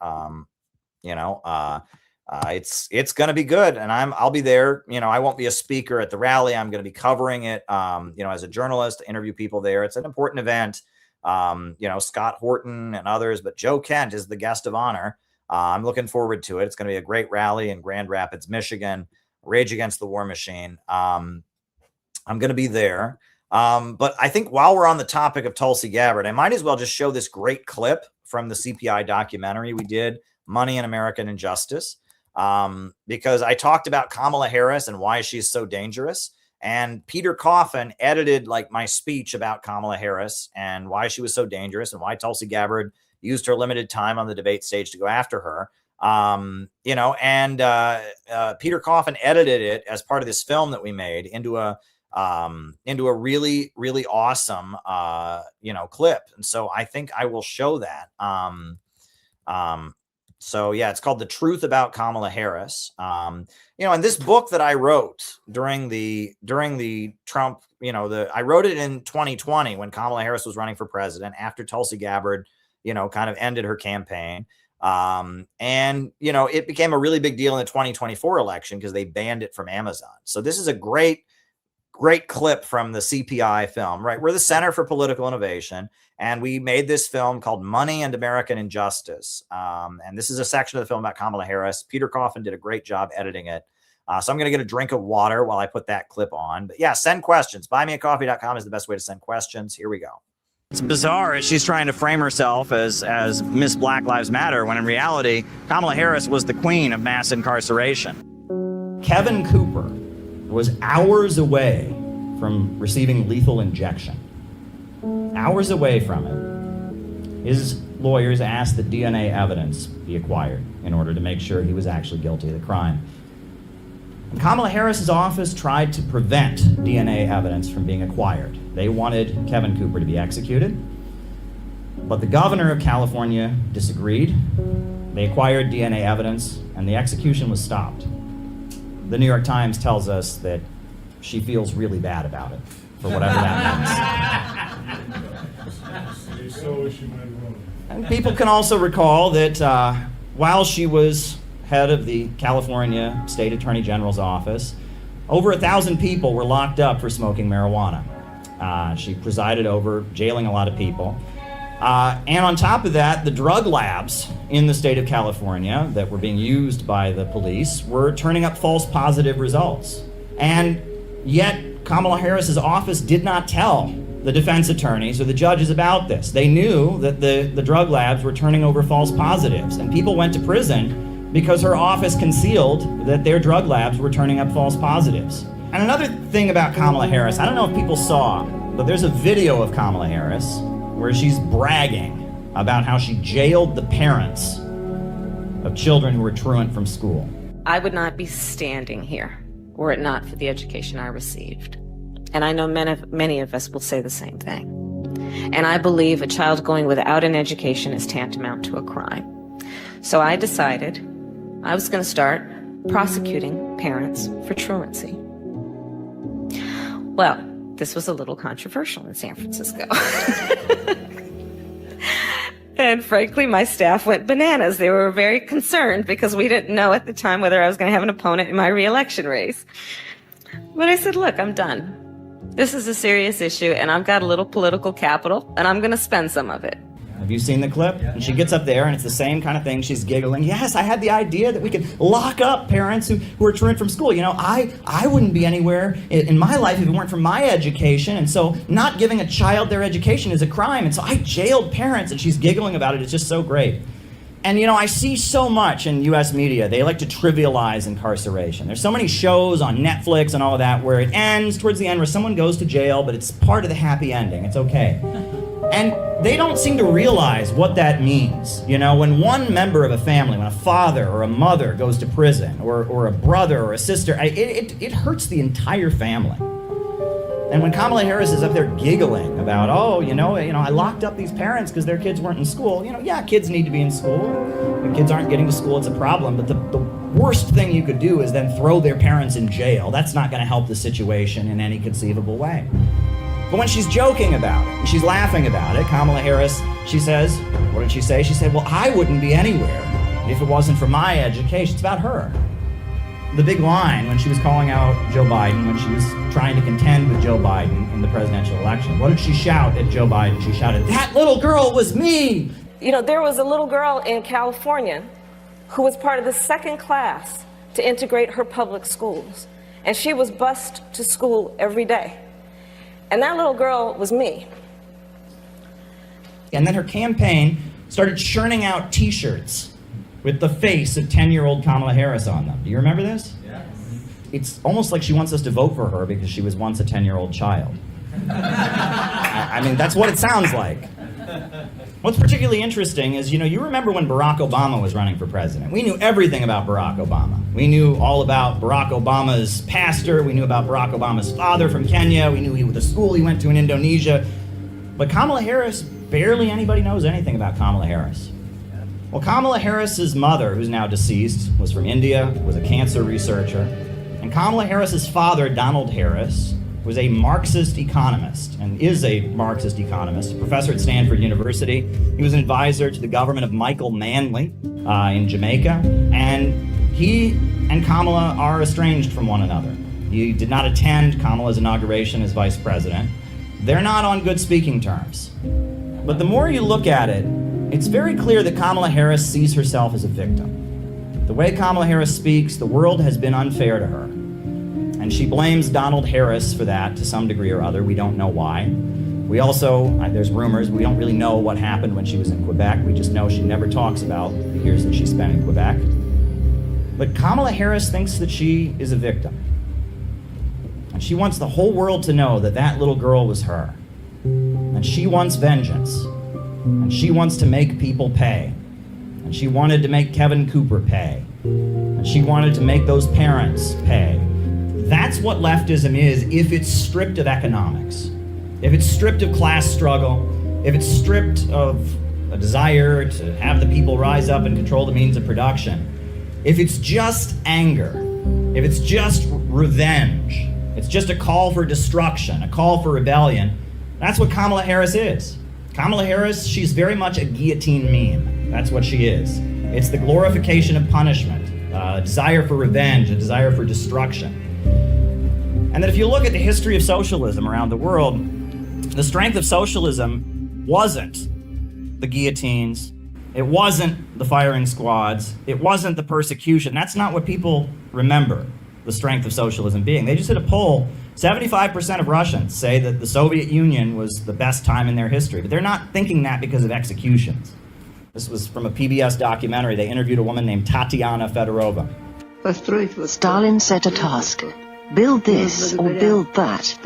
It's going to be good, and I'll be there. I won't be a speaker at the rally. I'm going to be covering it. As a journalist, to interview people there. It's an important event. Scott Horton and others, but Joe Kent is the guest of honor. I'm looking forward to it. It's going to be a great rally in Grand Rapids, Michigan. Rage Against the War Machine. I'm going to be there. But I think while we're on the topic of Tulsi Gabbard, I might as well just show this great clip from the CPI documentary we did, Money in American Injustice, because I talked about Kamala Harris and why she's so dangerous. And Peter Coffin edited my speech about Kamala Harris and why she was so dangerous and why Tulsi Gabbard used her limited time on the debate stage to go after her. Peter Coffin edited it as part of this film that we made into a really, really awesome, clip. And so I think I will show that. It's called The Truth About Kamala Harris. And this book that I wrote during the Trump, I wrote it in 2020 when Kamala Harris was running for president after Tulsi Gabbard, kind of ended her campaign. It became a really big deal in the 2024 election because they banned it from Amazon. So this is a great clip from the CPI film, right? We're the Center for Political Innovation, and we made this film called Money and American Injustice. And this is a section of the film about Kamala Harris. Peter Coffin did a great job editing it. So I'm going to get a drink of water while I put that clip on. But yeah, send questions. Buymeacoffee.com is the best way to send questions. Here we go. It's bizarre as she's trying to frame herself as Miss Black Lives Matter, when in reality, Kamala Harris was the queen of mass incarceration. Kevin Cooper was hours away from receiving lethal injection. Hours away from it. His lawyers asked that DNA evidence be acquired in order to make sure he was actually guilty of the crime. And Kamala Harris's office tried to prevent DNA evidence from being acquired. They wanted Kevin Cooper to be executed, but the governor of California disagreed. They acquired DNA evidence, and the execution was stopped. The New York Times tells us that she feels really bad about it, for whatever that means. And people can also recall that while she was head of the California State Attorney General's office, over 1,000 people were locked up for smoking marijuana. She presided over jailing a lot of people. And on top of that, the drug labs in the state of California that were being used by the police were turning up false positive results. And yet Kamala Harris's office did not tell the defense attorneys or the judges about this. They knew that the drug labs were turning over false positives, and people went to prison because her office concealed that their drug labs were turning up false positives. And another thing about Kamala Harris, I don't know if people saw, but there's a video of Kamala Harris where she's bragging about how she jailed the parents of children who were truant from school. I would not be standing here were it not for the education I received. And I know many of us will say the same thing. And I believe a child going without an education is tantamount to a crime. So I decided I was going to start prosecuting parents for truancy. Well, this was a little controversial in San Francisco. And frankly, my staff went bananas. They were very concerned because we didn't know at the time whether I was going to have an opponent in my re-election race. But I said, look, I'm done. This is a serious issue, and I've got a little political capital, and I'm going to spend some of it. Have you seen the clip? And she gets up there, and it's the same kind of thing. She's giggling. Yes, I had the idea that we could lock up parents who are truant from school. You know, I wouldn't be anywhere in my life if it weren't for my education, and so not giving a child their education is a crime, and so I jailed parents, and she's giggling about it. It's just so great. And, you know, I see so much in U.S. media. They like to trivialize incarceration. There's so many shows on Netflix and all of that where it ends towards the end where someone goes to jail, but it's part of the happy ending. It's okay. And they don't seem to realize what that means. You know, when one member of a family, when a father or a mother goes to prison, or a brother or a sister, it hurts the entire family. And when Kamala Harris is up there giggling about, oh, you know, I locked up these parents because their kids weren't in school. You know, yeah, kids need to be in school. When kids aren't getting to school, it's a problem. But the worst thing you could do is then throw their parents in jail. That's not going to help the situation in any conceivable way. But when she's joking about it, and she's laughing about it, Kamala Harris, she says, what did she say? She said, well, I wouldn't be anywhere if it wasn't for my education. It's about her. The big line when she was calling out Joe Biden, when she was trying to contend with Joe Biden in the presidential election, what did she shout at Joe Biden? She shouted, that little girl was me! You know, there was a little girl in California who was part of the second class to integrate her public schools. And she was bused to school every day. And that little girl was me. And then her campaign started churning out T-shirts with the face of 10-year-old Kamala Harris on them. Do you remember this? Yes. It's almost like she wants us to vote for her because she was once a 10-year-old child. I mean, that's what it sounds like. What's particularly interesting is, you know, you remember when Barack Obama was running for president. We knew everything about Barack Obama. We knew all about Barack Obama's pastor. We knew about Barack Obama's father from Kenya. We knew the school he went to in Indonesia. But Kamala Harris, barely anybody knows anything about Kamala Harris. Well, Kamala Harris's mother, who's now deceased, was from India, was a cancer researcher. And Kamala Harris's father, Donald Harris, was a Marxist economist and is a Marxist economist, a professor at Stanford University. He was an advisor to the government of Michael Manley in Jamaica. And he and Kamala are estranged from one another. He did not attend Kamala's inauguration as vice president. They're not on good speaking terms. But the more you look at it, it's very clear that Kamala Harris sees herself as a victim. The way Kamala Harris speaks, the world has been unfair to her. And she blames Donald Harris for that to some degree or other. We don't know why. We also, there's rumors, we don't really know what happened when she was in Quebec. We just know she never talks about the years that she spent in Quebec. But Kamala Harris thinks that she is a victim. And she wants the whole world to know that that little girl was her. And she wants vengeance. And she wants to make people pay. And she wanted to make Kevin Cooper pay. And she wanted to make those parents pay. That's what leftism is if it's stripped of economics. If it's stripped of class struggle, if it's stripped of a desire to have the people rise up and control the means of production, if it's just anger, if it's just revenge, it's just a call for destruction, a call for rebellion, that's what Kamala Harris is. Kamala Harris, she's very much a guillotine meme. That's what she is. It's the glorification of punishment, a desire for revenge, a desire for destruction. And that if you look at the history of socialism around the world, the strength of socialism wasn't the guillotines, it wasn't the firing squads, it wasn't the persecution. That's not what people remember the strength of socialism being. They just did a poll 75% of Russians say that the Soviet Union was the best time in their history, but they're not thinking that because of executions. This was from a PBS documentary. They interviewed a woman named Tatiana Fedorova. Stalin set a task: build this or build that.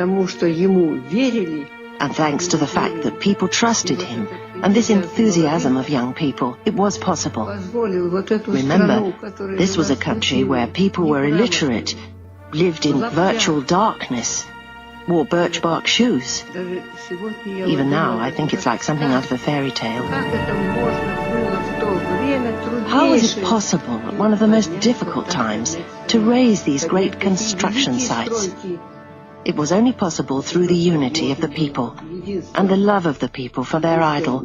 And thanks to the fact that people trusted him and this enthusiasm of young people, it was possible. Remember, this was a country where people were illiterate, lived in virtual darkness, wore birch bark shoes. Even now, I think it's like something out of a fairy tale. How was it possible at one of the most difficult times to raise these great construction sites? It was only possible through the unity of the people and the love of the people for their idol.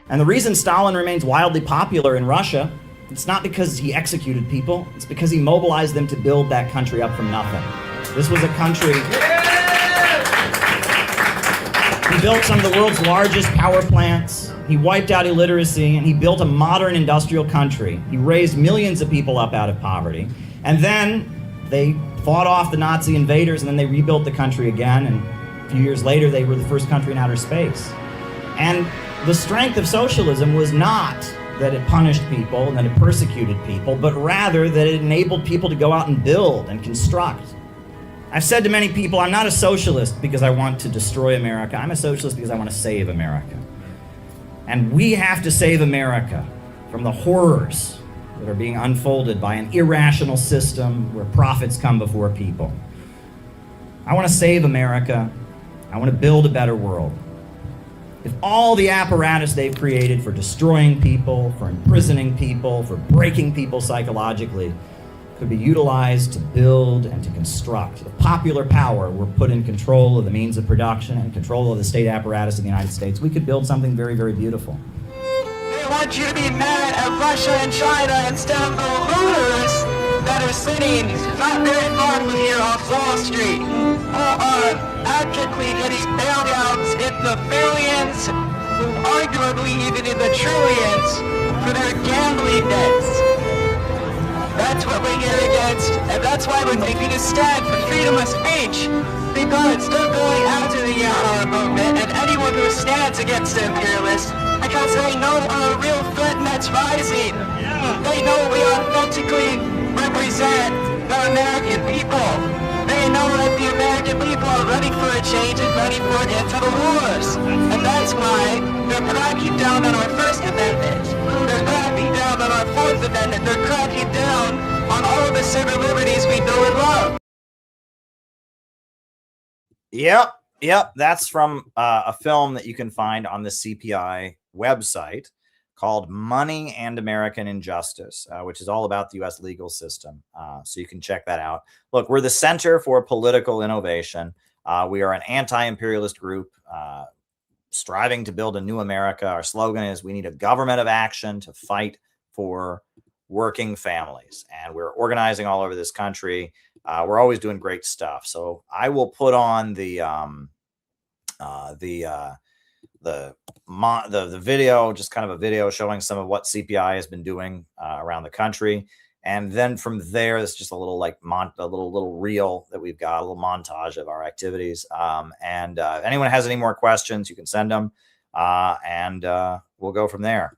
And the reason Stalin remains wildly popular in Russia, it's not because he executed people, it's because he mobilized them to build that country up from nothing. This was a country... He built some of the world's largest power plants, he wiped out illiteracy, and he built a modern industrial country. He raised millions of people up out of poverty. And then they fought off the Nazi invaders, and then they rebuilt the country again, and a few years later they were the first country in outer space. And the strength of socialism was not that it punished people and that it persecuted people, but rather that it enabled people to go out and build and construct. I've said to many people, I'm not a socialist because I want to destroy America. I'm a socialist because I want to save America. And we have to save America from the horrors that are being unfolded by an irrational system where profits come before people. I want to save America. I want to build a better world. If all the apparatus they've created for destroying people, for imprisoning people, for breaking people psychologically, could be utilized to build and to construct, if popular power were put in control of the means of production and control of the state apparatus of the United States, we could build something very, very beautiful. They want you to be mad at Russia and China instead of the looters that are sitting not very far from here off Wall Street, who are actively getting bailouts in the billions, arguably even in the trillions, for their gambling debts. That's what we're here against, and that's why we're taking a stand for freedom of speech, because they're going after the Yahoo movement and anyone who stands against the imperialists, because they know our real threat and that's rising. They know we authentically represent the American people. They know that the American people are ready for a change and ready for an end to the wars. And that's why they're cracking down on our First Amendment. They're cracking down on our Fourth Amendment. They're cracking down on all of the civil liberties we know and love. Yep. That's from a film that you can find on the CPI website called Money and American Injustice, which is all about the U.S. legal system. So you can check that out. Look, we're the Center for Political Innovation. We are an anti-imperialist group striving to build a new America. Our slogan is, we need a government of action to fight for working families. And we're organizing all over this country. We're always doing great stuff. So I will put on the video, just kind of a video showing some of what CPI has been doing around the country. And then from there, it's just a little like a little reel that we've got, a little montage of our activities. And if anyone has any more questions, you can send them and we'll go from there.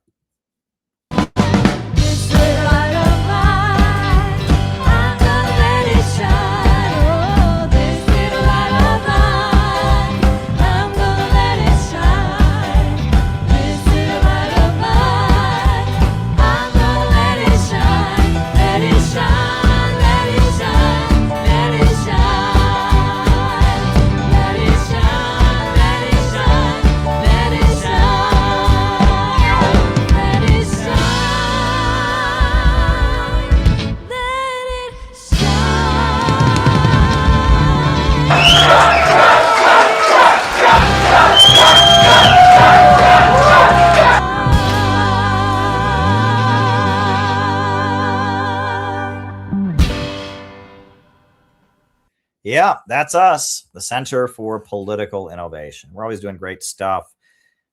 Yeah, that's us, the Center for Political Innovation. We're always doing great stuff.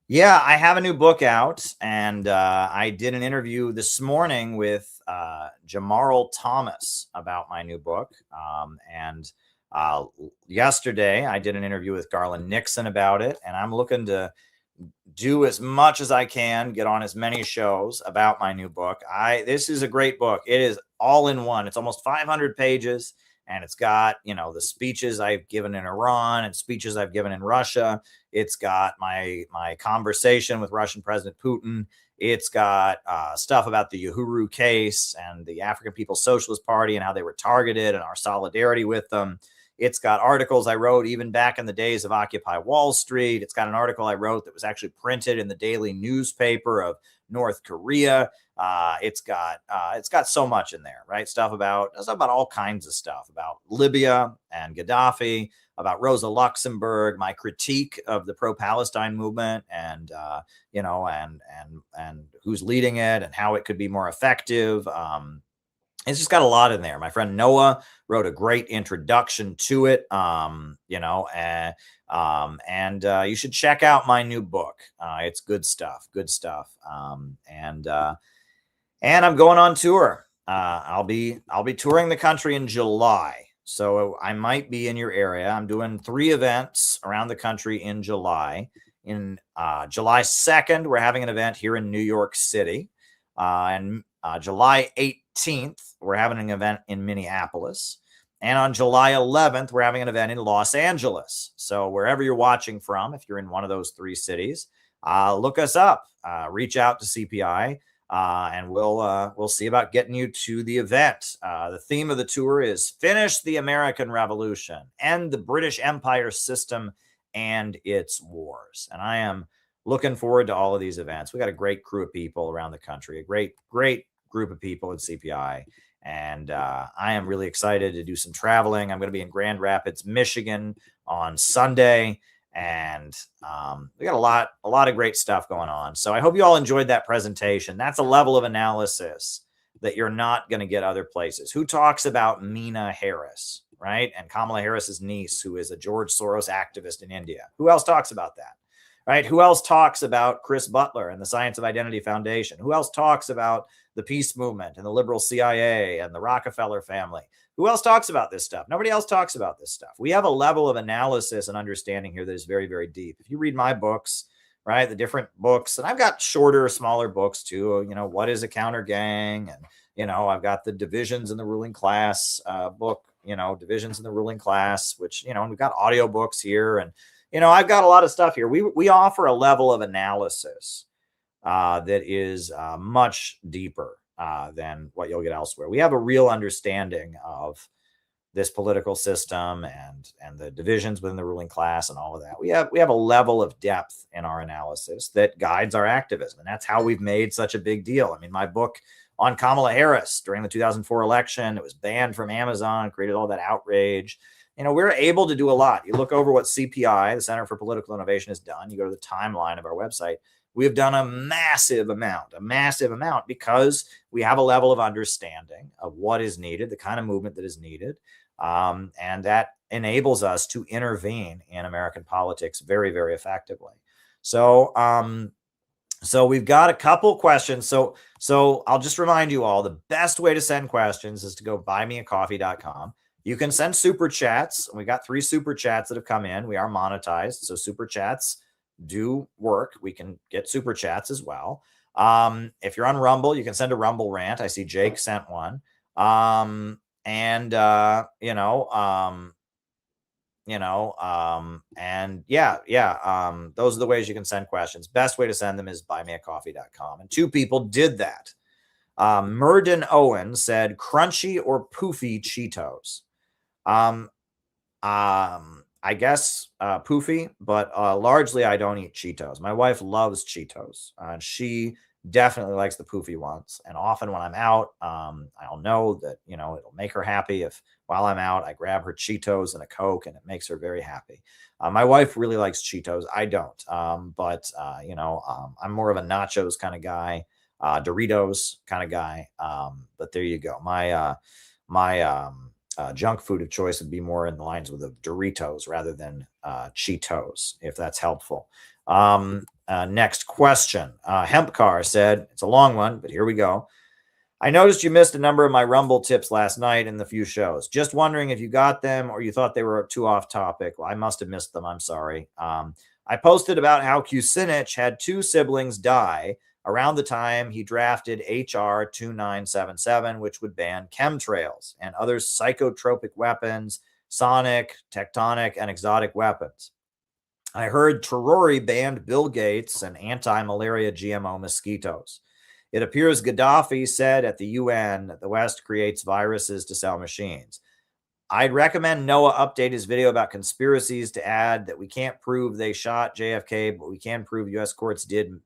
Yeah, I have a new book out, and I did an interview this morning with Jamarl Thomas about my new book. And Yesterday, I did an interview with Garland Nixon about it, and I'm looking to do as much as I can, get on as many shows about my new book. This is a great book. It is all in one. It's almost 500 pages, and it's got, the speeches I've given in Iran and speeches I've given in Russia. It's got my conversation with Russian President Putin. It's got stuff about the Uhuru case and the African People's Socialist Party and how they were targeted and our solidarity with them. It's got articles I wrote even back in the days of Occupy Wall Street. It's got an article I wrote that was actually printed in the daily newspaper of North Korea. It's got so much in there, right? Stuff about all kinds of stuff about Libya and Gaddafi, about Rosa Luxemburg, my critique of the pro-Palestine movement, and and who's leading it and how it could be more effective. It's just got a lot in there. My friend Noah wrote a great introduction to it, and you should check out my new book. It's good stuff, and I'm going on tour. I'll be touring the country in July, so I might be in your area. I'm doing 3 events around the country in July. In July 2nd, we're having an event here in New York City, and July 18th, we're having an event in Minneapolis. And on July 11th, we're having an event in Los Angeles. So wherever you're watching from, if you're in one of those 3 cities, look us up, reach out to CPI, and we'll see about getting you to the event. The theme of the tour is Finish the American Revolution, End the British Empire System and its Wars. And I am looking forward to all of these events. We got a great crew of people around the country, a great group of people at CPI. And I am really excited to do some traveling. I'm going to be in Grand Rapids, Michigan on Sunday. And we got a lot of great stuff going on. So I hope you all enjoyed that presentation. That's a level of analysis that you're not going to get other places. Who talks about Meena Harris, right? And Kamala Harris's niece, who is a George Soros activist in India. Who else talks about that? Right? Who else talks about Chris Butler and the Science of Identity Foundation? Who else talks about the peace movement and the liberal CIA and the Rockefeller family? Who else talks about this stuff? Nobody else talks about this stuff. We have a level of analysis and understanding here that is very, very deep. If you read my books, right, the different books, and I've got shorter, smaller books too, what is a counter gang? And, I've got the Divisions in the Ruling Class book, Divisions in the Ruling Class, which, and we've got audiobooks here. And, I've got a lot of stuff here. We offer a level of analysis that is much deeper than what you'll get elsewhere. We have a real understanding of this political system and the divisions within the ruling class and all of that. We have a level of depth in our analysis that guides our activism, and that's how we've made such a big deal. I mean, my book on Kamala Harris during the 2004 election, it was banned from Amazon, created all that outrage. We're able to do a lot. You look over what CPI, the Center for Political Innovation, has done. You go to the timeline of our website. We have done a massive amount because we have a level of understanding of what is needed, the kind of movement that is needed. And that enables us to intervene in American politics very, very effectively. So we've got a couple questions. So I'll just remind you all, the best way to send questions is to go buymeacoffee.com. You can send super chats. We got 3 super chats that have come in. We are monetized, so super chats do work. We can get super chats as well. If you're on Rumble, you can send a Rumble rant. I see Jake sent one. Those are the ways you can send questions. Best way to send them is buymeacoffee.com. And 2 people did that. Murden Owen said crunchy or poofy Cheetos. I guess poofy, but largely I don't eat Cheetos. My wife loves Cheetos, and she definitely likes the poofy ones. And often when I'm out, I'll know that, it'll make her happy if while I'm out, I grab her Cheetos and a Coke, and it makes her very happy. My wife really likes Cheetos. I don't. I'm more of a nachos kind of guy, Doritos kind of guy. But there you go. My junk food of choice would be more in the lines with the Doritos rather than Cheetos, if that's helpful. Next question. Hempcar said, it's a long one, but here we go. I noticed you missed a number of my Rumble tips last night in the few shows. Just wondering if you got them or you thought they were too off topic. Well, I must have missed them. I'm sorry. I posted about how Kucinich had 2 siblings die around the time he drafted HR 2977, which would ban chemtrails and other psychotropic weapons, sonic, tectonic, and exotic weapons. I heard Traore banned Bill Gates and anti-malaria GMO mosquitoes. It appears Gaddafi said at the UN that the West creates viruses to sell machines. I'd recommend Noah update his video about conspiracies to add that we can't prove they shot JFK, but we can prove U.S. courts did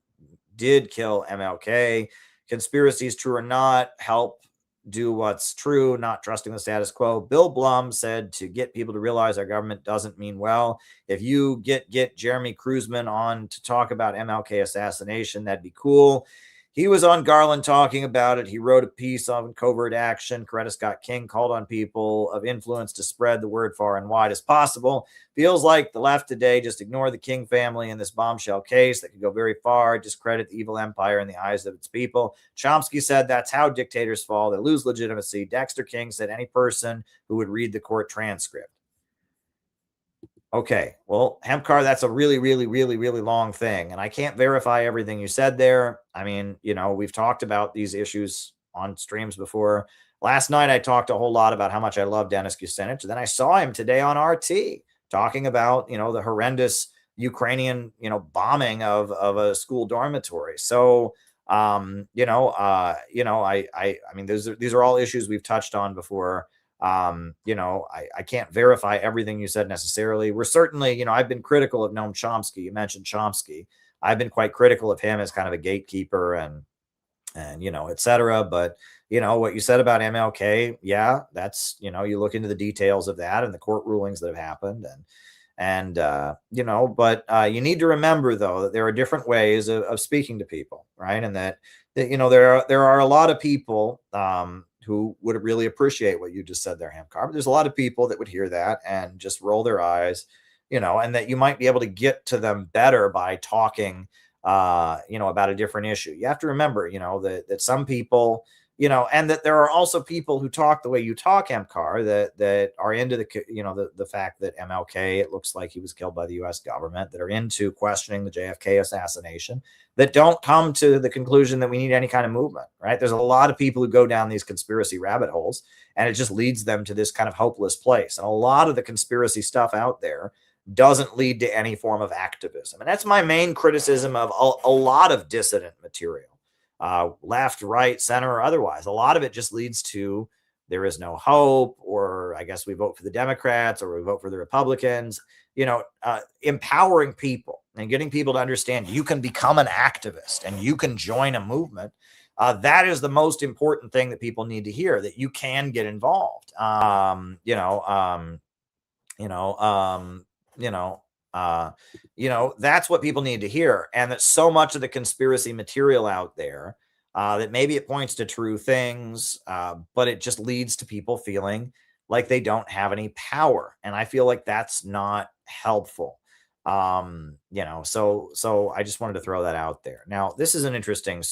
kill MLK. Conspiracies, true or not, help do what's true, not trusting the status quo. Bill Blum said to get people to realize our government doesn't mean well. If you get Jeremy Cruzman on to talk about MLK assassination, that'd be cool. He was on Garland talking about it. He wrote a piece on covert action. Coretta Scott King called on people of influence to spread the word far and wide as possible. Feels like the left today just ignore the King family in this bombshell case that could go very far, discredit the evil empire in the eyes of its people. Chomsky said that's how dictators fall. They lose legitimacy. Dexter King said any person who would read the court transcript. Okay, well, Hempcar, that's a really, really, really, really long thing. And I can't verify everything you said there. I mean, you know, we've talked about these issues on streams before. Last night, I talked a whole lot about how much I love Dennis Kucinich. Then I saw him today on RT talking about, you know, the horrendous Ukrainian, you know, bombing of a school dormitory. So, I mean, these are all issues we've touched on before. I can't verify everything you said necessarily. We're certainly, you know, I've been critical of Noam Chomsky. You mentioned Chomsky. I've been quite critical of him as kind of a gatekeeper and, you know, et cetera. But, you know, what you said about MLK, yeah, that's, you know, you look into the details of that and the court rulings that have happened you know, but you need to remember though, that there are different ways of speaking to people, right? And that you know, there are a lot of people, who would really appreciate what you just said there, Hamcar. But there's a lot of people that would hear that and just roll their eyes, you know, and that you might be able to get to them better by talking, you know, about a different issue. You have to remember, you know, that some people, you know, and that there are also people who talk the way you talk, Hamcar, that are into the, you know, the fact that MLK, it looks like he was killed by the U.S. government, that are into questioning the JFK assassination, that don't come to the conclusion that we need any kind of movement, right? There's a lot of people who go down these conspiracy rabbit holes, and it just leads them to this kind of hopeless place. And a lot of the conspiracy stuff out there doesn't lead to any form of activism. And that's my main criticism of a lot of dissident material. Left, right, center, or otherwise. A lot of it just leads to there is no hope, or I guess we vote for the Democrats or we vote for the Republicans, you know, empowering people and getting people to understand you can become an activist and you can join a movement. That is the most important thing that people need to hear, that you can get involved. That's what people need to hear. And that so much of the conspiracy material out there, that maybe it points to true things, but it just leads to people feeling like they don't have any power. And I feel like that's not helpful. So I just wanted to throw that out there. Now, this is an interesting,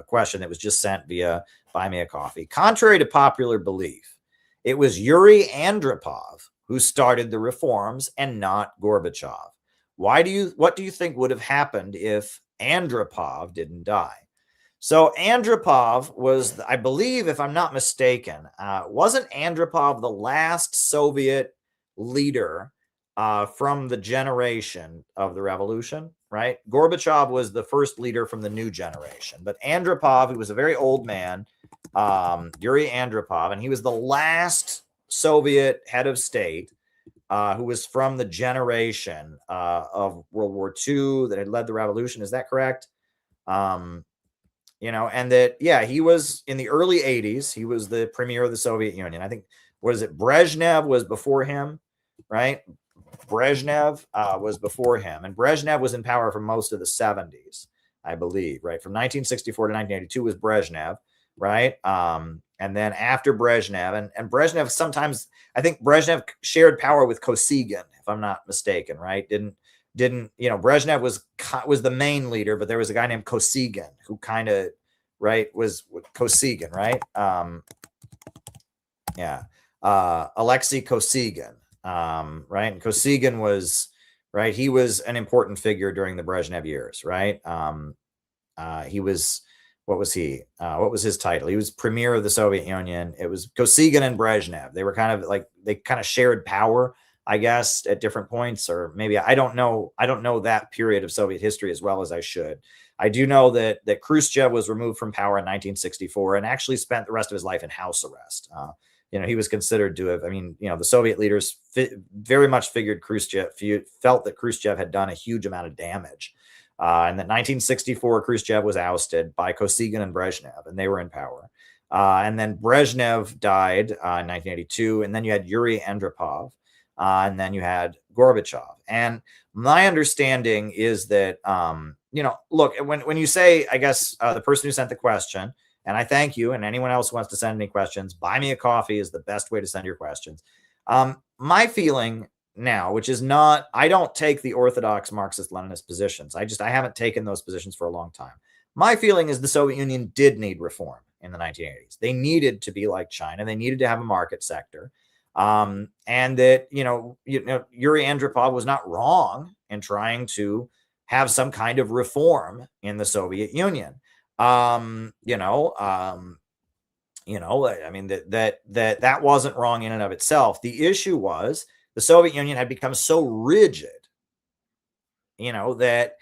question that was just sent via Buy Me a Coffee. Contrary to popular belief, it was Yuri Andropov who started the reforms and not Gorbachev. What do you think would have happened if Andropov didn't die? So Andropov was, I believe, if I'm not mistaken, wasn't Andropov the last Soviet leader from the generation of the revolution, right? Gorbachev was the first leader from the new generation, but Andropov, he was a very old man, Yuri Andropov, and he was the last Soviet head of state who was from the generation of World War II that had led the revolution. Is that correct? And that, yeah, he was in the early 80s. He was the premier of the Soviet Union. I think, Brezhnev was before him, right? Brezhnev was before him. And Brezhnev was in power for most of the 70s, I believe, right? From 1964 to 1982 was Brezhnev, right? And then after Brezhnev, and Brezhnev sometimes, I think Brezhnev shared power with Kosygin, if I'm not mistaken, right? Brezhnev was the main leader, but there was a guy named Kosygin who kind of right, was Kosygin, right? Alexei Kosygin, right? And Kosygin was, right, he was an important figure during the Brezhnev years, right? He was, what was he? What was his title? He was premier of the Soviet Union. It was Kosygin and Brezhnev. They were kind of like, they kind of shared power, I guess, at different points, or maybe I don't know that period of Soviet history as well as I should. I do know that Khrushchev was removed from power in 1964 and actually spent the rest of his life in house arrest. He was considered to have, the Soviet leaders very much felt that Khrushchev had done a huge amount of damage. And that 1964, Khrushchev was ousted by Kosygin and Brezhnev, and they were in power. And then Brezhnev died in 1982, and then you had Yuri Andropov, and then you had Gorbachev. And my understanding is that, look, when you say, I guess, the person who sent the question, and I thank you, and anyone else who wants to send any questions, buy me a coffee is the best way to send your questions. My feeling now, which is not, I don't take the orthodox Marxist-Leninist positions. I haven't taken those positions for a long time. My feeling is the Soviet Union did need reform in the 1980s. They needed to be like China. They needed to have a market sector. And that, Yuri Andropov was not wrong in trying to have some kind of reform in the Soviet Union. That wasn't wrong in and of itself. The issue was the Soviet Union had become so rigid, that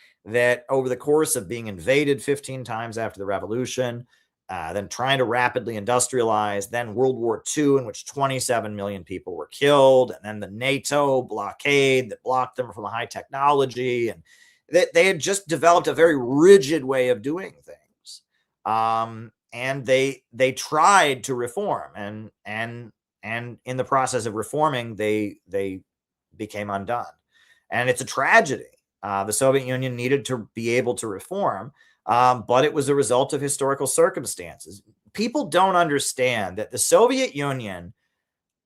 over the course of being invaded 15 times after the revolution, then trying to rapidly industrialize, then World War II, in which 27 million people were killed, and then the NATO blockade that blocked them from the high technology, and they had just developed a very rigid way of doing things. And they tried to reform, and in the process of reforming, they became undone. And it's a tragedy. The Soviet Union needed to be able to reform, but it was a result of historical circumstances. People don't understand that the Soviet Union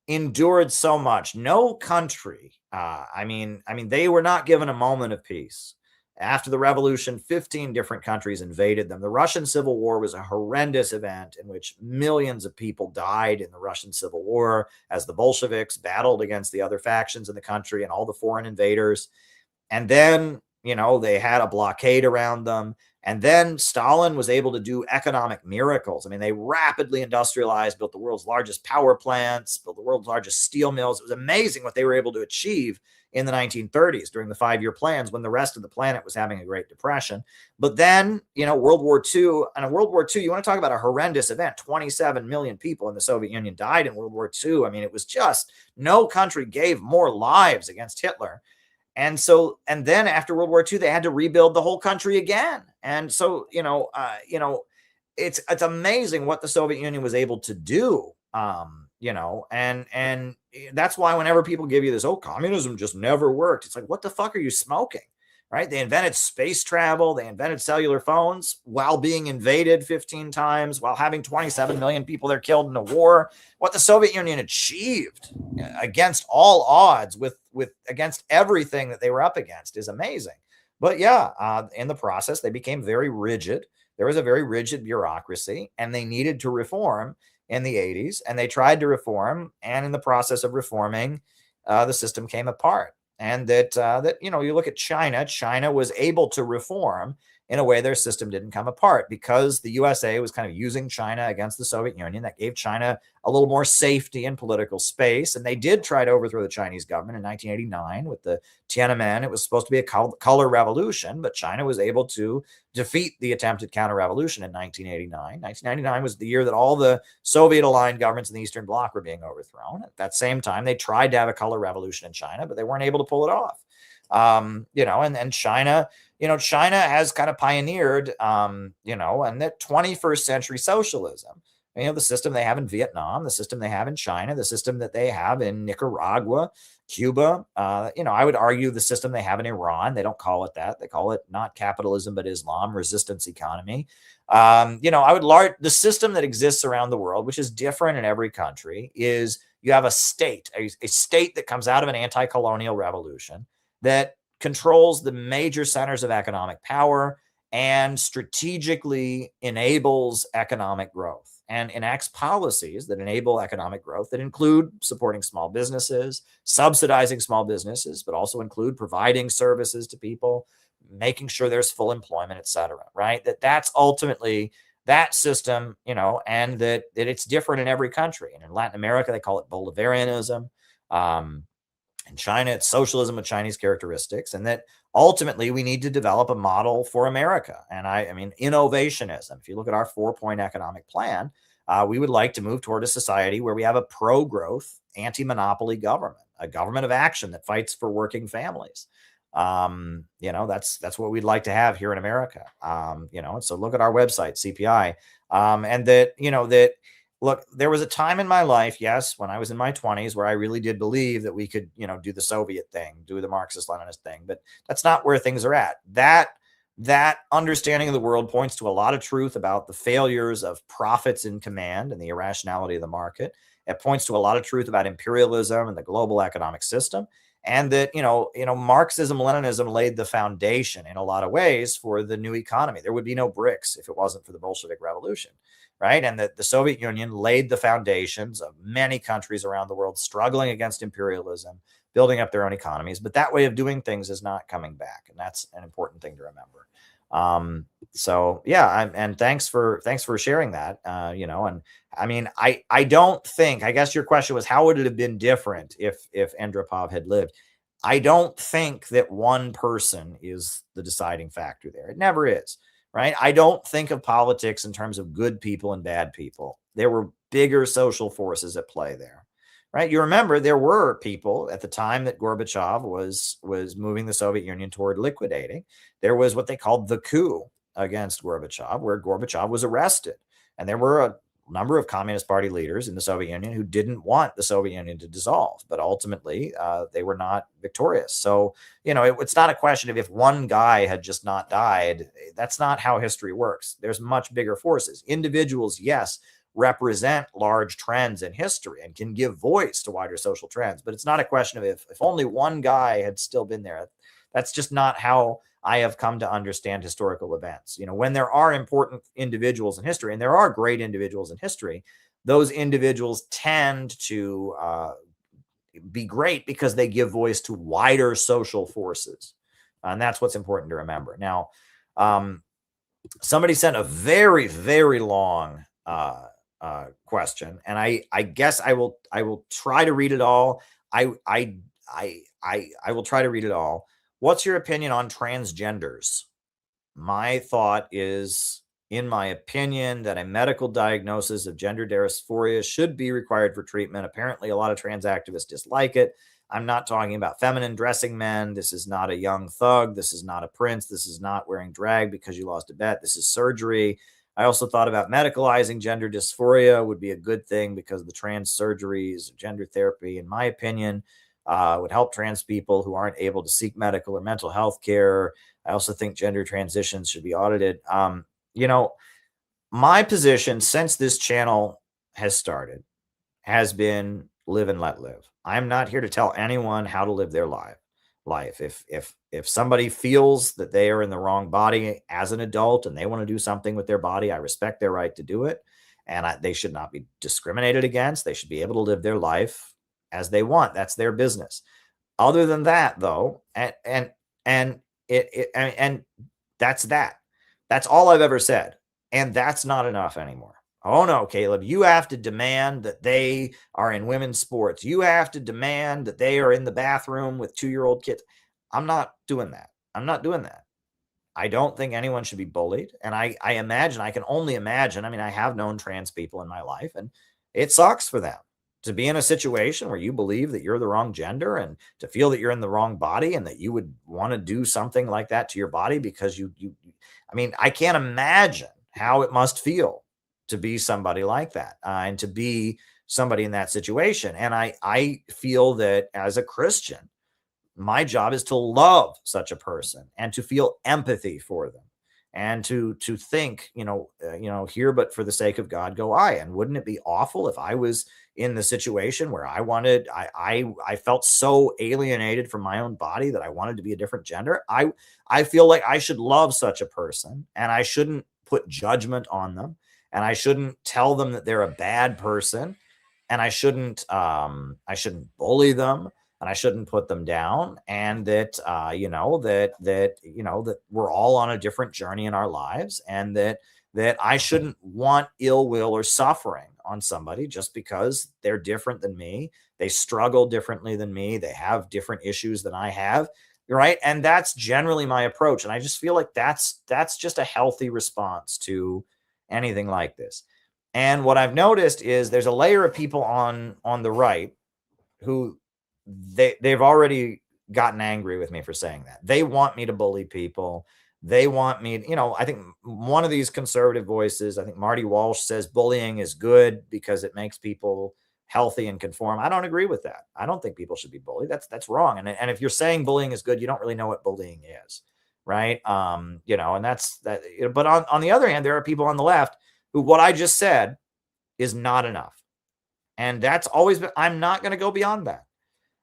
endured so much. No country, they were not given a moment of peace. After the revolution, 15 different countries invaded them. The Russian Civil War was a horrendous event in which millions of people died in the Russian Civil War as the Bolsheviks battled against the other factions in the country and all the foreign invaders. And then, they had a blockade around them. And then Stalin was able to do economic miracles. They rapidly industrialized, built the world's largest power plants, built the world's largest steel mills. It was amazing what they were able to achieve in the 1930s during the 5-year plans when the rest of the planet was having a Great Depression. But then, World War II, and in World War II, you want to talk about a horrendous event. 27 million people in the Soviet Union died in World War II. It was just, no country gave more lives against Hitler. And then after World War II, they had to rebuild the whole country again. And so, it's amazing what the Soviet Union was able to do. And that's why whenever people give you this, communism just never worked. It's like, what the fuck are you smoking? Right? They invented space travel. They invented cellular phones while being invaded 15 times, while having 27 million people there killed in a war. What the Soviet Union achieved against all odds against everything that they were up against is amazing. But in the process, they became very rigid. There was a very rigid bureaucracy, and they needed to reform in the 80s, and they tried to reform, and in the process of reforming, the system came apart. And you look at China was able to reform in a way their system didn't come apart because the USA was kind of using China against the Soviet Union. That gave China a little more safety in political space. And they did try to overthrow the Chinese government in 1989 with the Tiananmen. It was supposed to be a color revolution, but China was able to defeat the attempted counter-revolution in 1989. 1999 was the year that all the Soviet-aligned governments in the Eastern Bloc were being overthrown. At that same time, they tried to have a color revolution in China, but they weren't able to pull it off. And China, China has kind of pioneered, and the 21st century socialism, the system they have in Vietnam, the system they have in China, the system that they have in Nicaragua, Cuba, I would argue the system they have in Iran. They don't call it that. They call it not capitalism, but Islam, resistance economy. The system that exists around the world, which is different in every country, is you have a state that comes out of an anti-colonial revolution that controls the major centers of economic power and strategically enables economic growth and enacts policies that enable economic growth that include supporting small businesses, subsidizing small businesses, but also include providing services to people, making sure there's full employment, et cetera, right? That's ultimately that system, and that it's different in every country. And in Latin America, they call it Bolivarianism. In China, it's socialism with Chinese characteristics, and that ultimately we need to develop a model for America. And I mean, innovationism. If you look at our 4-point economic plan, we would like to move toward a society where we have a pro-growth, anti-monopoly government, a government of action that fights for working families. That's what we'd like to have here in America. And so look at our website, CPI, and that, look, there was a time in my life, yes, when I was in my 20s, where I really did believe that we could, do the Soviet thing, do the Marxist-Leninist thing, but that's not where things are at. That understanding of the world points to a lot of truth about the failures of profits in command and the irrationality of the market. It points to a lot of truth about imperialism and the global economic system. And that, Marxism, Leninism laid the foundation in a lot of ways for the new economy. There would be no BRICS if it wasn't for the Bolshevik Revolution, right? And that the Soviet Union laid the foundations of many countries around the world struggling against imperialism, building up their own economies. But that way of doing things is not coming back. And that's an important thing to remember. And thanks for sharing that, and I mean, I don't think, I guess your question was, how would it have been different if Andropov had lived? I don't think that one person is the deciding factor there. It never is, right? I don't think of politics in terms of good people and bad people. There were bigger social forces at play there, right? You remember there were people at the time that Gorbachev was moving the Soviet Union toward liquidating. There was what they called the coup against Gorbachev, where Gorbachev was arrested. And there were a number of Communist Party leaders in the Soviet Union who didn't want the Soviet Union to dissolve, but ultimately they were not victorious. So, it's not a question of if one guy had just not died. That's not how history works. There's much bigger forces. Individuals, yes, represent large trends in history and can give voice to wider social trends, but it's not a question of if only one guy had still been there. That's just not how I have come to understand historical events. When there are important individuals in history, and there are great individuals in history, those individuals tend to be great because they give voice to wider social forces. And that's what's important to remember. Now, somebody sent a very, very long question, and I guess I will try to read it all. I will try to read it all. What's your opinion on transgenders? My thought is, in my opinion, that a medical diagnosis of gender dysphoria should be required for treatment. Apparently, a lot of trans activists dislike it. I'm not talking about feminine dressing men. This is not a young thug. This is not a prince. This is not wearing drag because you lost a bet. This is surgery. I also thought about medicalizing gender dysphoria would be a good thing because the trans surgeries, gender therapy, in my opinion, would help trans people who aren't able to seek medical or mental health care. I also think gender transitions should be audited. My position since this channel has started has been live and let live. I'm not here to tell anyone how to live their life. If somebody feels that they are in the wrong body as an adult and they want to do something with their body, I respect their right to do it. And they should not be discriminated against. They should be able to live their life as they want. That's their business. Other than that, though, and that's that. That's all I've ever said. And that's not enough anymore. Oh no, Caleb, you have to demand that they are in women's sports. You have to demand that they are in the bathroom with 2-year-old kids. I'm not doing that. I'm not doing that. I don't think anyone should be bullied. And I can only imagine. I mean, I have known trans people in my life, and it sucks for them to be in a situation where you believe that you're the wrong gender and to feel that you're in the wrong body and that you would want to do something like that to your body because I can't imagine how it must feel to be somebody like that and to be somebody in that situation. And I feel that as a Christian, my job is to love such a person and to feel empathy for them and to think, here, but for the sake of God, go I. And wouldn't it be awful if I was in the situation where I felt so alienated from my own body that I wanted to be a different gender? I feel like I should love such a person, and I shouldn't put judgment on them, and I shouldn't tell them that they're a bad person, and I shouldn't bully them, and I shouldn't put them down, and that that we're all on a different journey in our lives, and that I shouldn't want ill will or suffering on somebody just because they're different than me. They struggle differently than me. They have different issues than I have, right? And that's generally my approach. And I just feel like that's just a healthy response to anything like this. And what I've noticed is there's a layer of people on the right who they've already gotten angry with me for saying that. They want me to bully people. They want me, I think one of these conservative voices, I think Marty Walsh, says bullying is good because it makes people healthy and conform. I don't agree with that. I don't think people should be bullied. That's wrong. And if you're saying bullying is good, you don't really know what bullying is, right? And that's that. But on the other hand, there are people on the left who what I just said is not enough. And that's always been, I'm not going to go beyond that.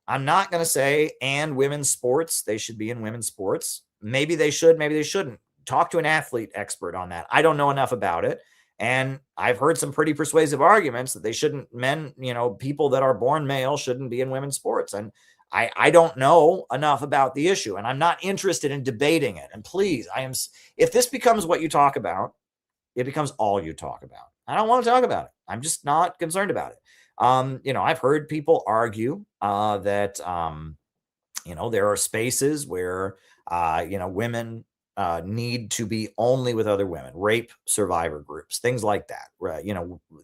I'm not going to say, and women's sports, they should be in women's sports. Maybe they should, maybe they shouldn't. Talk to an athlete expert on that. I don't know enough about it. And I've heard some pretty persuasive arguments that they shouldn't, people that are born male shouldn't be in women's sports. And I don't know enough about the issue, and I'm not interested in debating it. And please, if this becomes what you talk about, it becomes all you talk about. I don't want to talk about it. I'm just not concerned about it. I've heard people argue that there are spaces where women need to be only with other women, rape survivor groups, things like that. Right?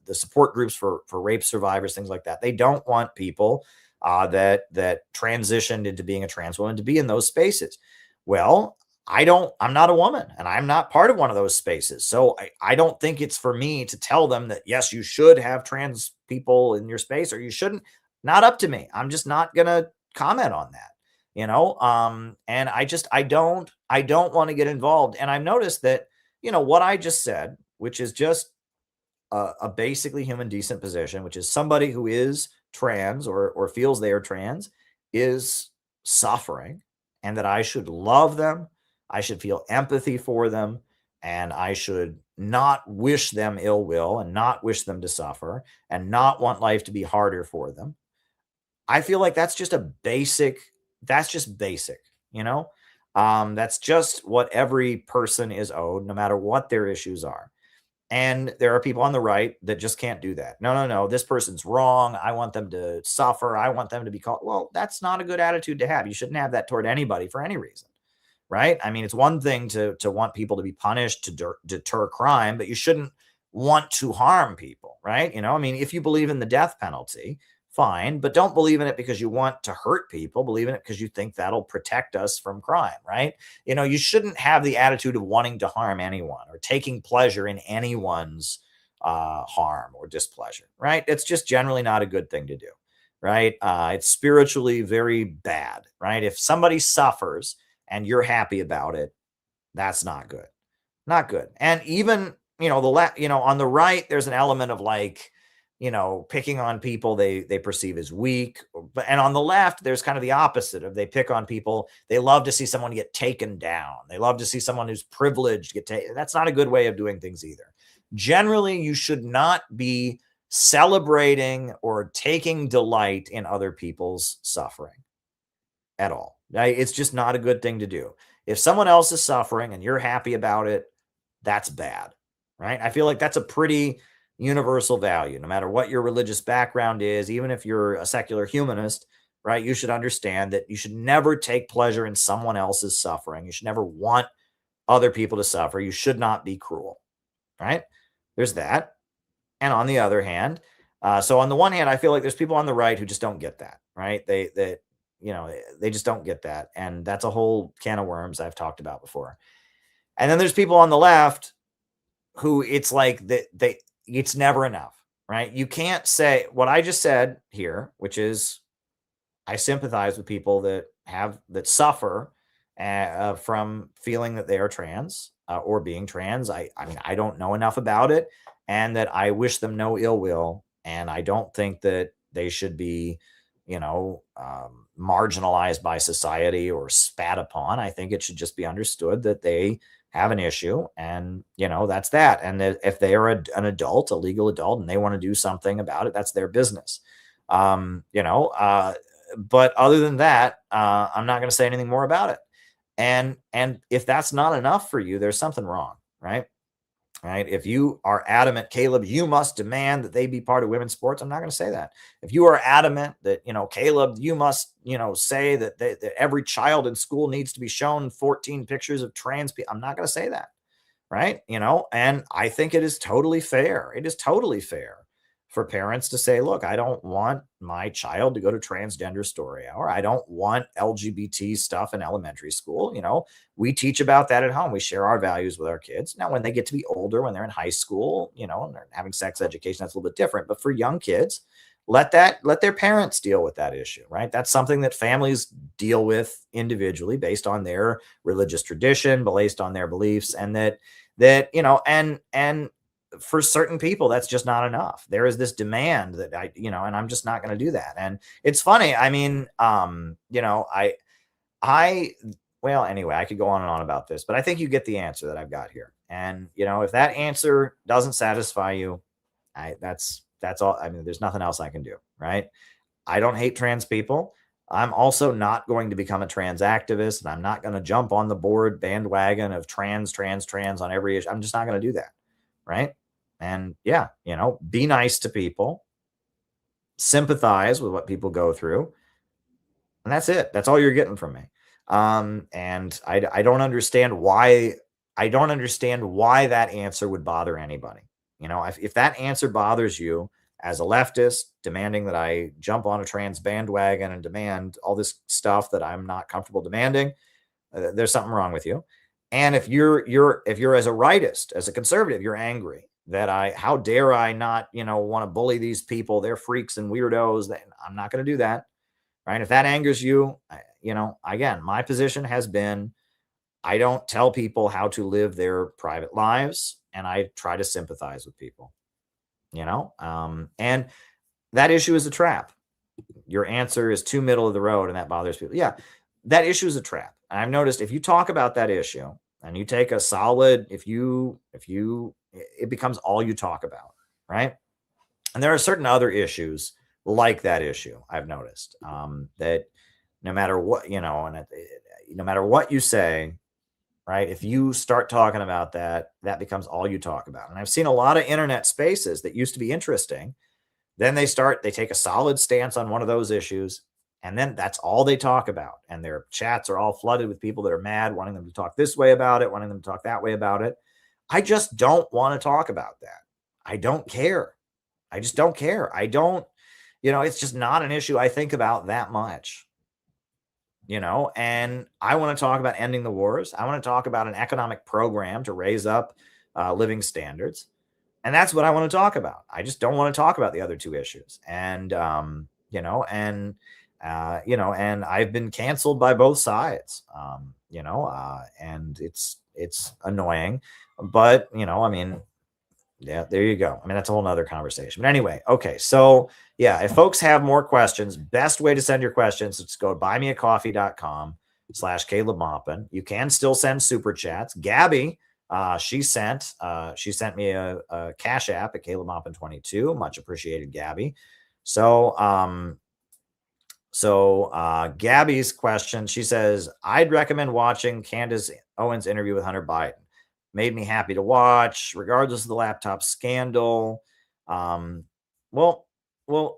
The support groups for rape survivors, things like that. They don't want people that transitioned into being a trans woman to be in those spaces. Well, I'm not a woman, and I'm not part of one of those spaces. So I don't think it's for me to tell them that, yes, you should have trans people in your space or you shouldn't. Not up to me. I'm just not going to comment on that. And I don't want to get involved. And I've noticed that, what I just said, which is just a basically human decent position, which is somebody who is trans or feels they are trans is suffering, and that I should love them. I should feel empathy for them, and I should not wish them ill will and not wish them to suffer and not want life to be harder for them. I feel like that's just basic. That's just what every person is owed, no matter what their issues are. And there are people on the right that just can't do that. No, this person's wrong. I want them to suffer. I want them to be called. Well, that's not a good attitude to have. You shouldn't have that toward anybody for any reason, right? I mean, it's one thing to want people to be punished to deter crime, but you shouldn't want to harm people, right? If you believe in the death penalty, fine, but don't believe in it because you want to hurt people. Believe in it because you think that'll protect us from crime, right? You shouldn't have the attitude of wanting to harm anyone or taking pleasure in anyone's harm or displeasure, right? It's just generally not a good thing to do, right? It's spiritually very bad, right? If somebody suffers and you're happy about it, that's not good. Not good. And even, on the right, there's an element of picking on people they perceive as weak. And on the left, there's kind of the opposite of they pick on people. They love to see someone get taken down. They love to see someone who's privileged get taken. That's not a good way of doing things either. Generally, you should not be celebrating or taking delight in other people's suffering at all. It's just not a good thing to do. If someone else is suffering and you're happy about it, that's bad, right? I feel like that's a pretty universal value, no matter what your religious background is. Even if you're a secular humanist, right, you should understand that you should never take pleasure in someone else's suffering. You should never want other people to suffer. You should not be cruel, right? There's that. And on the other hand, so on the one hand, I feel like there's people on the right who just don't get that, right? They just don't get that. And that's a whole can of worms I've talked about before. And then there's people on the left who it's like it's never enough, right? You can't say what I just said here, which is I sympathize with people that suffer from feeling that they are trans or being trans. I mean, I don't know enough about it, and that I wish them no ill will. And I don't think that they should be, marginalized by society or spat upon. I think it should just be understood that they have an issue, and that's that. And that if they are an adult, a legal adult, and they want to do something about it, that's their business. But other than that, I'm not going to say anything more about it. And if that's not enough for you, there's something wrong, right? Right. If you are adamant, Caleb, you must demand that they be part of women's sports. I'm not going to say that. If you are adamant that, Caleb, you must, say that every child in school needs to be shown 14 pictures of trans people, I'm not going to say that. Right. And I think it is totally fair. It is totally fair for parents to say, look, I don't want my child to go to transgender story hour. I don't want LGBT stuff in elementary school. We teach about that at home. We share our values with our kids. Now, when they get to be older, when they're in high school, and they're having sex education, that's a little bit different. But for young kids, let their parents deal with that issue, right? That's something that families deal with individually based on their religious tradition, based on their beliefs, and that and for certain people, that's just not enough. There is this demand that and I'm just not going to do that. And it's funny. I mean, well, anyway, I could go on and on about this, but I think you get the answer that I've got here. And, if that answer doesn't satisfy you, that's all. I mean, there's nothing else I can do, right? I don't hate trans people. I'm also not going to become a trans activist, and I'm not going to jump on the bandwagon of trans on every issue. I'm just not going to do that. Right. And yeah, be nice to people, sympathize with what people go through. And that's it. That's all you're getting from me. And I don't understand why that answer would bother anybody. If that answer bothers you as a leftist, demanding that I jump on a trans bandwagon and demand all this stuff that I'm not comfortable demanding, there's something wrong with you. And if you're as a rightist, as a conservative, you're angry that how dare I not, want to bully these people? They're freaks and weirdos. I'm not going to do that. Right. If that angers you, again, my position has been, I don't tell people how to live their private lives, and I try to sympathize with people, and that issue is a trap. Your answer is too middle of the road, and that bothers people. Yeah, that issue is a trap. I've noticed if you talk about that issue and you take a solid, it becomes all you talk about, right? And there are certain other issues like that issue I've noticed that no matter what, no matter what you say, right? If you start talking about that becomes all you talk about. And I've seen a lot of internet spaces that used to be interesting. Then they take a solid stance on one of those issues, and then that's all they talk about. And their chats are all flooded with people that are mad, wanting them to talk this way about it, wanting them to talk that way about it. I just don't want to talk about that. I don't care. I just don't care. I don't, it's just not an issue I think about that much, and I want to talk about ending the wars. I want to talk about an economic program to raise up living standards. And that's what I want to talk about. I just don't want to talk about the other two issues. And, and I've been canceled by both sides, and it's annoying, but, yeah, there you go. I mean, that's a whole nother conversation. But anyway, okay. So yeah, if folks have more questions, best way to send your questions is to go to buymeacoffee.com/Caleb Maupin. You can still send super chats. Gabby, she sent me a Cash App at Caleb Maupin 22. Much appreciated, Gabby. So Gabby's question, she says, I'd recommend watching Candace Owens' interview with Hunter Biden. Made me happy to watch, regardless of the laptop scandal. Well,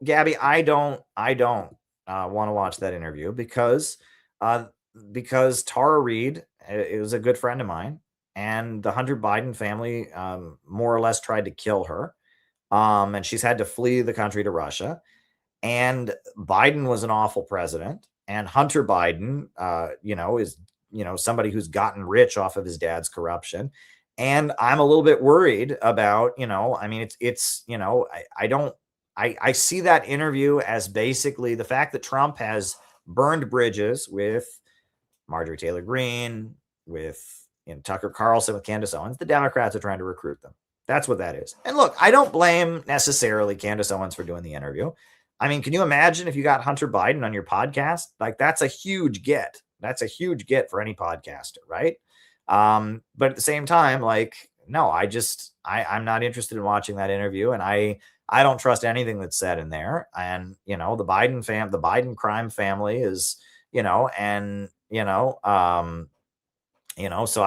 Gabby, I don't want to watch that interview because Tara Reid is a good friend of mine, and the Hunter Biden family more or less tried to kill her, and she's had to flee the country to Russia. And Biden was an awful president, and Hunter Biden, is somebody who's gotten rich off of his dad's corruption. And I'm a little bit worried about, I see that interview as basically the fact that Trump has burned bridges with Marjorie Taylor Greene, with Tucker Carlson, with Candace Owens. The Democrats are trying to recruit them. That's what that is. And look, I don't blame necessarily Candace Owens for doing the interview. I mean, can you imagine if you got Hunter Biden on your podcast? Like, that's a huge get. That's a huge get for any podcaster, right? But at the same time, like, no, I'm not interested in watching that interview, and I don't trust anything that's said in there. And the Biden crime family is, and so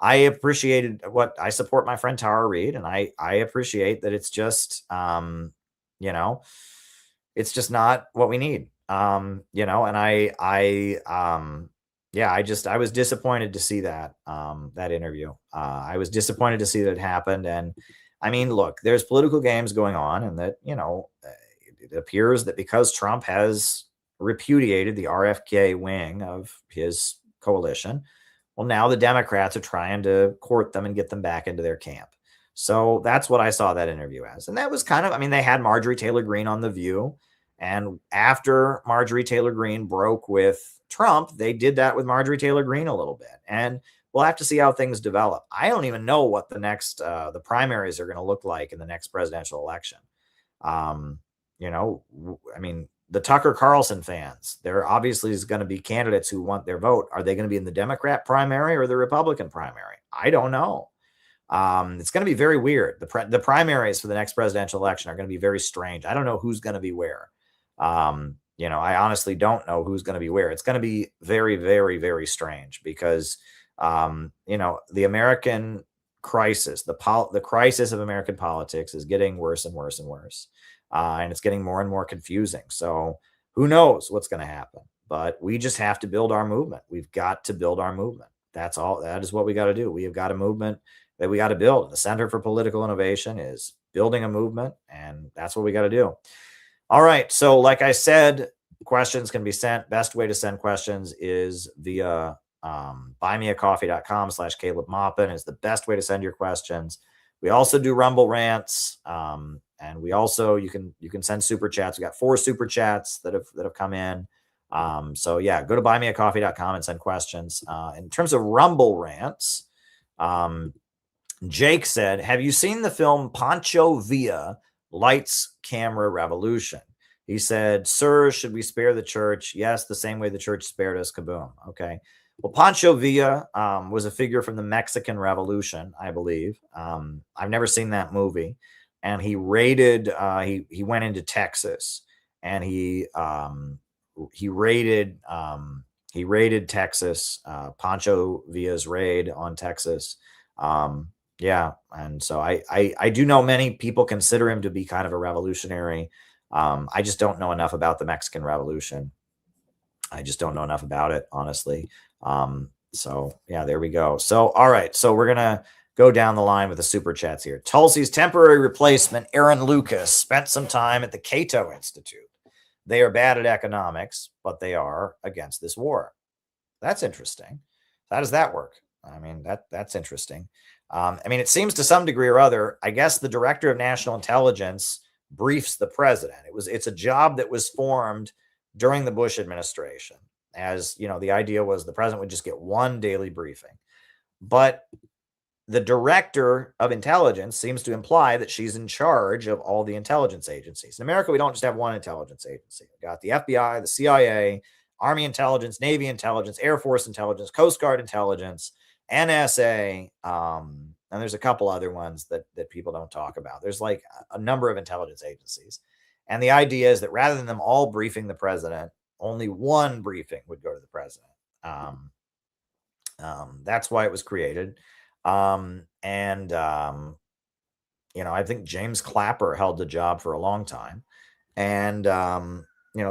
I appreciated I support my friend Tara Reid, and I appreciate that it's just, it's just not what we need. And I was disappointed to see that, that interview. I was disappointed to see that it happened. And I mean, look, there's political games going on, and that, it appears that because Trump has repudiated the RFK wing of his coalition, well, now the Democrats are trying to court them and get them back into their camp. So that's what I saw that interview as. And that was they had Marjorie Taylor Greene on The View. And after Marjorie Taylor Greene broke with Trump, they did that with Marjorie Taylor Greene a little bit. And we'll have to see how things develop. I don't even know what the next, the primaries are going to look like in the next presidential election. The Tucker Carlson fans, there obviously is going to be candidates who want their vote. Are they going to be in the Democrat primary or the Republican primary? I don't know. It's going to be very weird. The primaries for the next presidential election are going to be very strange. I don't know who's going to be where. I honestly don't know who's going to be where. It's going to be very, very, very strange because, the American crisis, the crisis of American politics is getting worse and worse and worse. And it's getting more and more confusing. So who knows what's going to happen, but we just have to build our movement. We've got to build our movement. That's all. That is what we got to do. We have got a movement that we got to build. The Center for Political Innovation is building a movement, and that's what we got to do. All right. So like I said, questions can be sent. Best way to send questions is via buymeacoffee.com/Caleb Maupin is the best way to send your questions. We also do Rumble rants. And we also, you can send super chats. We got 4 super chats that have come in. So yeah, go to buymeacoffee.com and send questions. In terms of Rumble rants, Jake said, have you seen the film Pancho Villa, Lights, Camera, Revolution? He said, sir, should we spare the church? Yes, the same way the church spared us. Kaboom. Okay. Well, Pancho Villa was a figure from the Mexican Revolution, I believe. I've never seen that movie. And he raided, he went into Texas, and he raided Texas, Pancho Villa's raid on Texas. Yeah. And so I do know many people consider him to be kind of a revolutionary. I just don't know enough about the Mexican Revolution. I just don't know enough about it, honestly. So yeah, there we go. So, all right. So we're going to go down the line with the super chats here. Tulsi's temporary replacement, Aaron Lucas, spent some time at the Cato Institute. They are bad at economics, but they are against this war. That's interesting. How does that work? I mean, that's interesting. It seems to some degree or other, I guess the director of national intelligence briefs the president. It's a job that was formed during the Bush administration. As the idea was the president would just get one daily briefing. But the director of intelligence seems to imply that she's in charge of all the intelligence agencies. In America, we don't just have one intelligence agency. We've got the FBI, the CIA, Army intelligence, Navy intelligence, Air Force intelligence, Coast Guard intelligence, NSA, and there's a couple other ones that people don't talk about. There's like a number of intelligence agencies. And the idea is that rather than them all briefing the president, only one briefing would go to the president. That's why it was created. I think James Clapper held the job for a long time, and,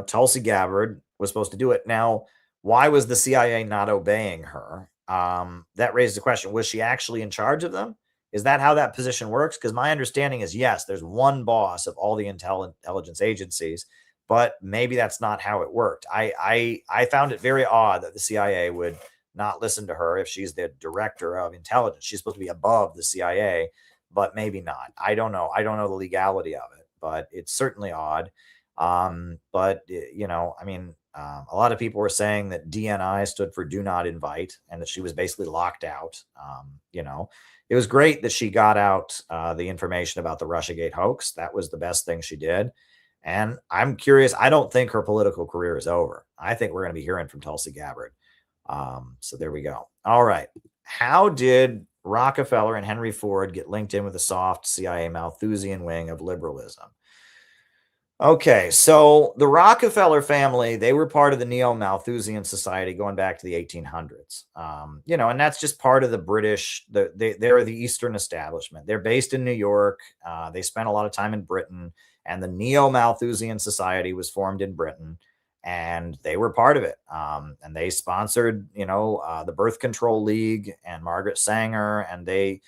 Tulsi Gabbard was supposed to do it. Now, why was the CIA not obeying her? That raised the question, was she actually in charge of them? Is that how that position works? Because my understanding is, yes, there's one boss of all the intelligence agencies, but maybe that's not how it worked. I found it very odd that the CIA would not listen to her if she's the director of intelligence. She's supposed to be above the CIA, but maybe not. I don't know. I don't know the legality of it, but it's certainly odd. A lot of people were saying that DNI stood for do not invite, and that she was basically locked out. It was great that she got out the information about the Russiagate hoax. That was the best thing she did. And I'm curious. I don't think her political career is over. I think we're going to be hearing from Tulsi Gabbard. So there we go. All right. How did Rockefeller and Henry Ford get linked in with the soft CIA Malthusian wing of liberalism? Okay, so the Rockefeller family, they were part of the Neo-Malthusian Society going back to the 1800s. And that's just part of the British, they're the Eastern establishment. They're based in New York. They spent a lot of time in Britain, and the Neo-Malthusian Society was formed in Britain, and they were part of it. And they sponsored, the Birth Control League and Margaret Sanger, and they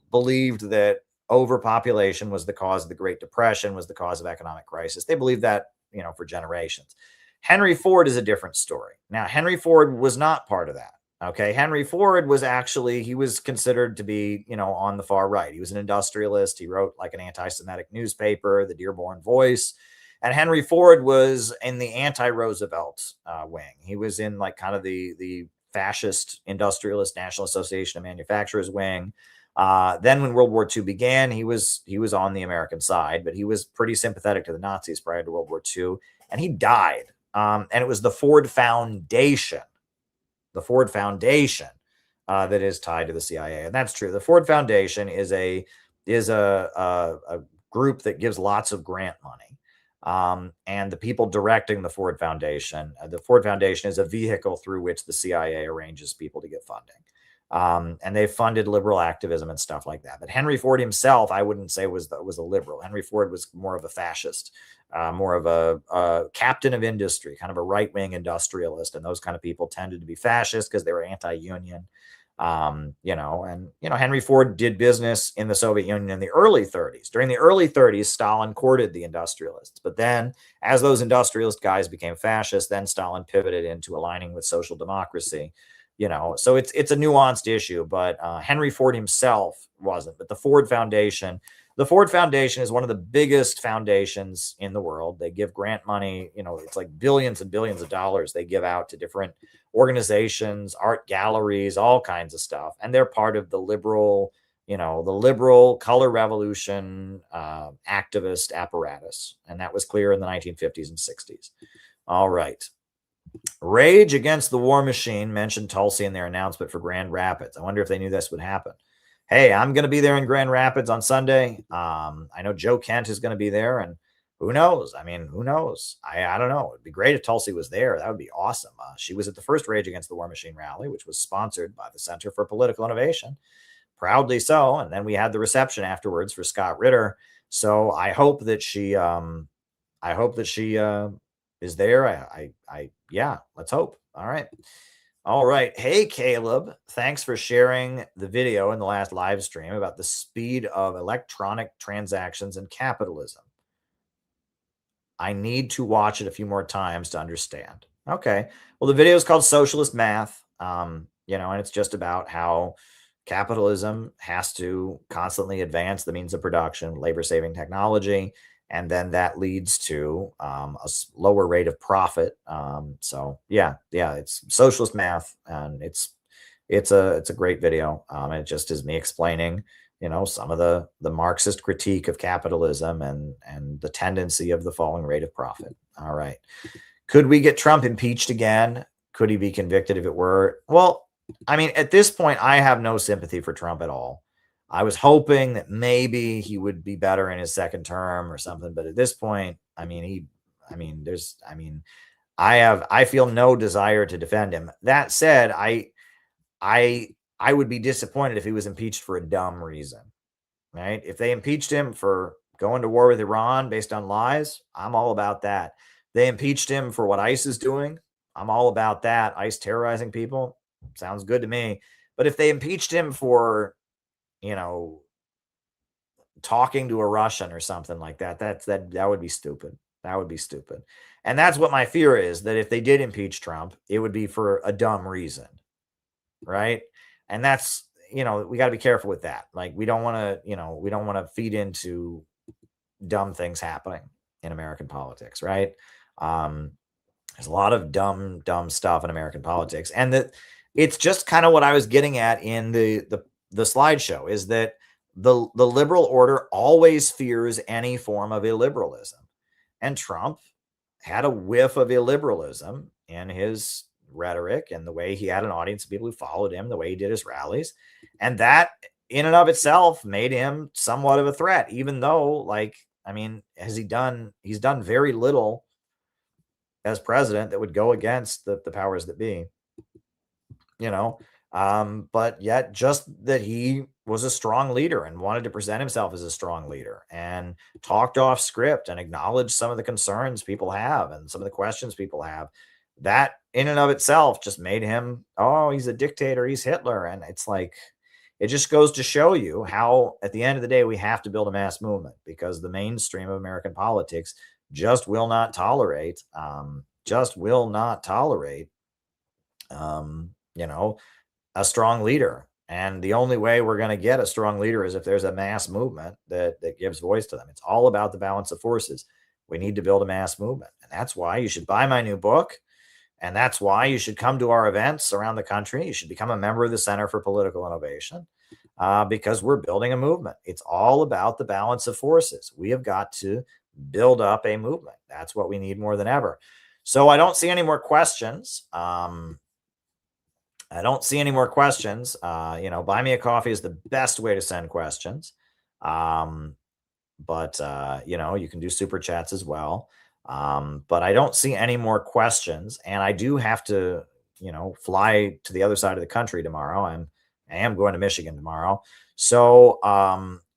believed that overpopulation was the cause of the Great Depression, was the cause of economic crisis. They believed that, for generations. Henry Ford is a different story. Now, Henry Ford was not part of that. Okay. Henry Ford was he was considered to be, on the far right. He was an industrialist. He wrote like an anti-Semitic newspaper, the Dearborn Voice. And Henry Ford was in the anti-Roosevelt wing. He was in like kind of the fascist industrialist National Association of Manufacturers wing. Then when World War II began, he was on the American side, but he was pretty sympathetic to the Nazis prior to World War II, and he died. And it was the Ford Foundation, that is tied to the CIA, and that's true. The Ford Foundation is a group that gives lots of grant money, and the people directing the Ford Foundation is a vehicle through which the CIA arranges people to get funding. And they funded liberal activism and stuff like that. But Henry Ford himself, I wouldn't say was a liberal. Henry Ford was more of a fascist, more of a captain of industry, kind of a right-wing industrialist. And those kind of people tended to be fascist because they were anti-union. Henry Ford did business in the Soviet Union in the early 30s. During the early 30s, Stalin courted the industrialists. But then as those industrialist guys became fascist, then Stalin pivoted into aligning with social democracy. So it's a nuanced issue, but Henry Ford himself wasn't. But the Ford Foundation is one of the biggest foundations in the world. They give grant money, it's like billions and billions of dollars they give out to different organizations, art galleries, all kinds of stuff. And they're part of the liberal color revolution activist apparatus. And that was clear in the 1950s and 60s. All right. Rage Against the War Machine mentioned Tulsi in their announcement for Grand Rapids. I wonder if they knew this would happen. Hey, I'm going to be there in Grand Rapids on Sunday. I know Joe Kent is going to be there, and who knows? Who knows? I don't know. It'd be great if Tulsi was there. That would be awesome. She was at the first Rage Against the War Machine rally, which was sponsored by the Center for Political Innovation. Proudly so. And then we had the reception afterwards for Scott Ritter. So I hope that she is there. Yeah, let's hope. All right. Hey, Caleb, thanks for sharing the video in the last live stream about the speed of electronic transactions and capitalism. I need to watch it a few more times to understand. Okay. Well, the video is called Socialist Math, and it's just about how capitalism has to constantly advance the means of production, labor-saving technology, and then that leads to a lower rate of profit. So yeah, it's socialist math, and it's a great video. And it just is me explaining, some of the Marxist critique of capitalism and the tendency of the falling rate of profit. All right. Could we get Trump impeached again? Could he be convicted if it were? Well, at this point, I have no sympathy for Trump at all. I was hoping that maybe he would be better in his second term or something. But at this point, I feel no desire to defend him. That said, I would be disappointed if he was impeached for a dumb reason, right? If they impeached him for going to war with Iran based on lies, I'm all about that. They impeached him for what ICE is doing. I'm all about that. ICE terrorizing people sounds good to me. But if they impeached him for, talking to a Russian or something like that, that would be stupid. That would be stupid. And that's what my fear is, that if they did impeach Trump, it would be for a dumb reason. Right. And that's, we got to be careful with that. Like, we don't want to feed into dumb things happening in American politics. Right. There's a lot of dumb stuff in American politics. And that it's just kind of what I was getting at in the slideshow, is that the liberal order always fears any form of illiberalism. And Trump had a whiff of illiberalism in his rhetoric and the way he had an audience of people who followed him, the way he did his rallies. And that in and of itself made him somewhat of a threat, even though, like, I mean, he's done very little as president that would go against the powers that be, you know. But yet just that he was a strong leader and wanted to present himself as a strong leader and talked off script and acknowledged some of the concerns people have and some of the questions people have, that in and of itself just made him, oh, he's a dictator, he's Hitler. And it's like, it just goes to show you how at the end of the day, we have to build a mass movement, because the mainstream of American politics just will not tolerate, you know, a strong leader. And the only way we're going to get a strong leader is if there's a mass movement that gives voice to them. It's all about the balance of forces. We need to build a mass movement. And that's why you should buy my new book. And that's why you should come to our events around the country. You should become a member of the Center for Political Innovation, because we're building a movement. It's all about the balance of forces. We have got to build up a movement. That's what we need more than ever. So I don't see any more questions. You know, buy me a coffee is the best way to send questions. But you know, you can do super chats as well. But I don't see any more questions, and I do have to, you know, fly to the other side of the country tomorrow. I am going to Michigan tomorrow. So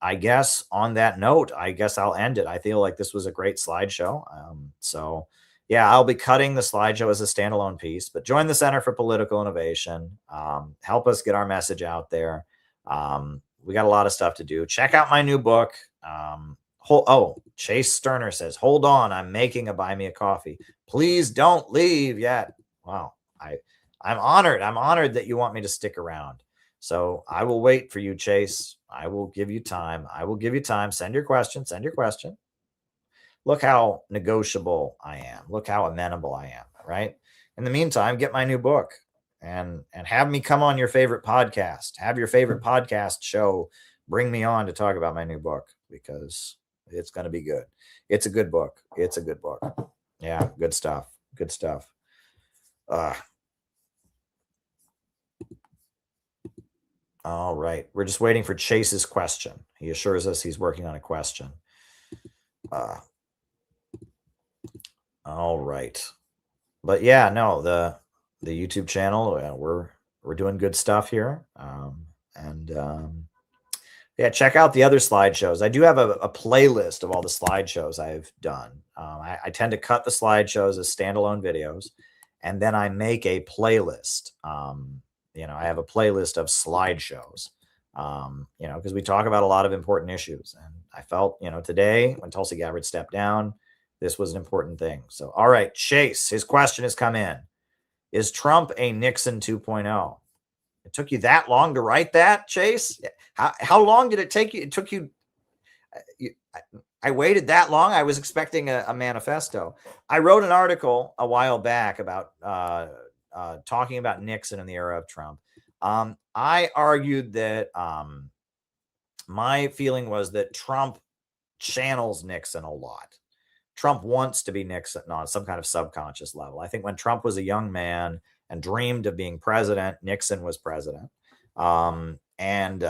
I guess on that note, I guess I'll end it. I feel like this was a great slideshow. So yeah, I'll be cutting the slideshow as a standalone piece, but join the Center for Political Innovation. Help us get our message out there. We got a lot of stuff to do. Check out my new book. Chase Sterner says, hold on, I'm making a buy me a coffee. Please don't leave yet. Wow. I'm honored. I'm honored that you want me to stick around. So I will wait for you, Chase. I will give you time. Send your question. Look how negotiable I am. Look how amenable I am, right? In the meantime, get my new book and have me come on your favorite podcast. Have your favorite podcast show bring me on to talk about my new book, because it's going to be good. It's a good book. Yeah, good stuff. All right. We're just waiting for Chase's question. He assures us he's working on a question. All right. But yeah, no, the YouTube channel, we're doing good stuff here. Yeah, check out the other slideshows. I do have a playlist of all the slideshows I've done. I tend to cut the slideshows as standalone videos, and then I make a playlist. You know, I have a playlist of slideshows, you know, because we talk about a lot of important issues. And I felt, you know, today when Tulsi Gabbard stepped down, this was an important thing. So, all right, Chase, his question has come in. Is Trump a Nixon 2.0? It took you that long to write that, Chase? How long did it take you? It took you, I waited that long. I was expecting a manifesto. I wrote an article a while back about talking about Nixon in the era of Trump. I argued that my feeling was that Trump channels Nixon a lot. Trump wants to be Nixon on some kind of subconscious level. I think when Trump was a young man and dreamed of being president, Nixon was president. And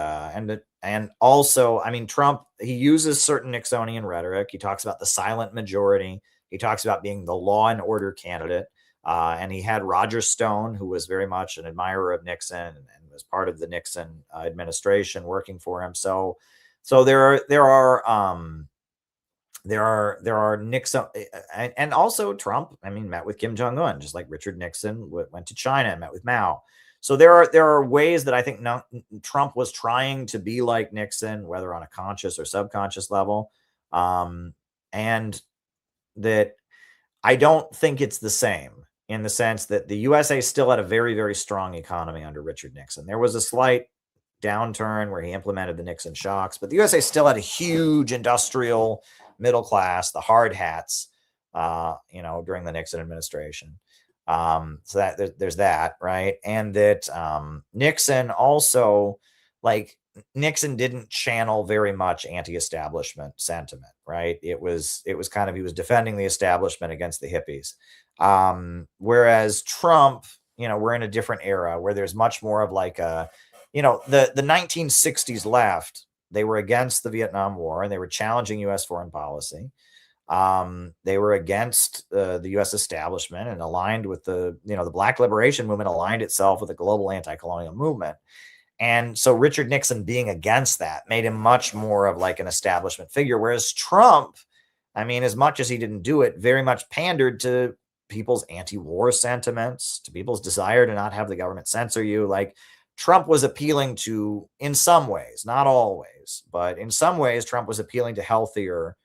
also, I mean, Trump, he uses certain Nixonian rhetoric. He talks about the silent majority. He talks about being the law and order candidate. And he had Roger Stone, who was very much an admirer of Nixon and was part of the Nixon administration working for him. So there are Nixon, and also Trump, I mean, met with Kim Jong-un, just like Richard Nixon went to China and met with Mao. So there are ways that I think Trump was trying to be like Nixon, whether on a conscious or subconscious level. And that I don't think it's the same, in the sense that the USA still had a very, very strong economy under Richard Nixon. There was a slight downturn where he implemented the Nixon shocks, but the USA still had a huge industrial middle class, the hard hats. during the Nixon administration. So that there's that, right? And that Nixon also, Nixon didn't channel very much anti-establishment sentiment, right? It was kind of, he was defending the establishment against the hippies. Whereas Trump, we're in a different era where there's much more of the 1960s left. They were against the Vietnam War and they were challenging U.S. foreign policy. They were against the U.S. establishment and aligned with the Black Liberation Movement aligned itself with the global anti-colonial movement. And so Richard Nixon being against that made him much more of an establishment figure. Whereas Trump, as much as he didn't do it, very much pandered to people's anti-war sentiments, to people's desire to not have the government censor you. Trump was appealing to, in some ways, not always, but in some ways, Trump was appealing to healthier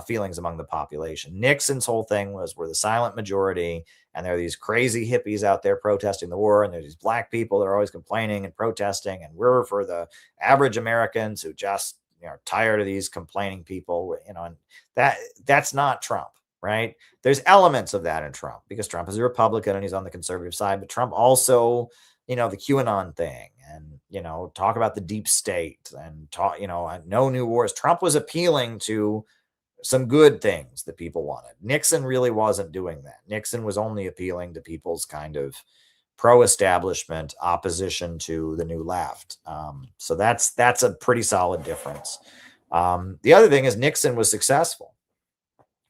feelings among the population. Nixon's whole thing was, we're the silent majority, and there are these crazy hippies out there protesting the war, and there's these black people that are always complaining and protesting, and we're for the average Americans who just are tired of these complaining people, and that's not Trump, right? There's elements of that in Trump because Trump is a Republican and he's on the conservative side, but Trump also, the QAnon thing, and talk about the deep state and talk, no new wars. Trump was appealing to some good things that people wanted. Nixon really wasn't doing that. Nixon was only appealing to people's kind of pro-establishment opposition to the new left. So that's a pretty solid difference. The other thing is Nixon was successful,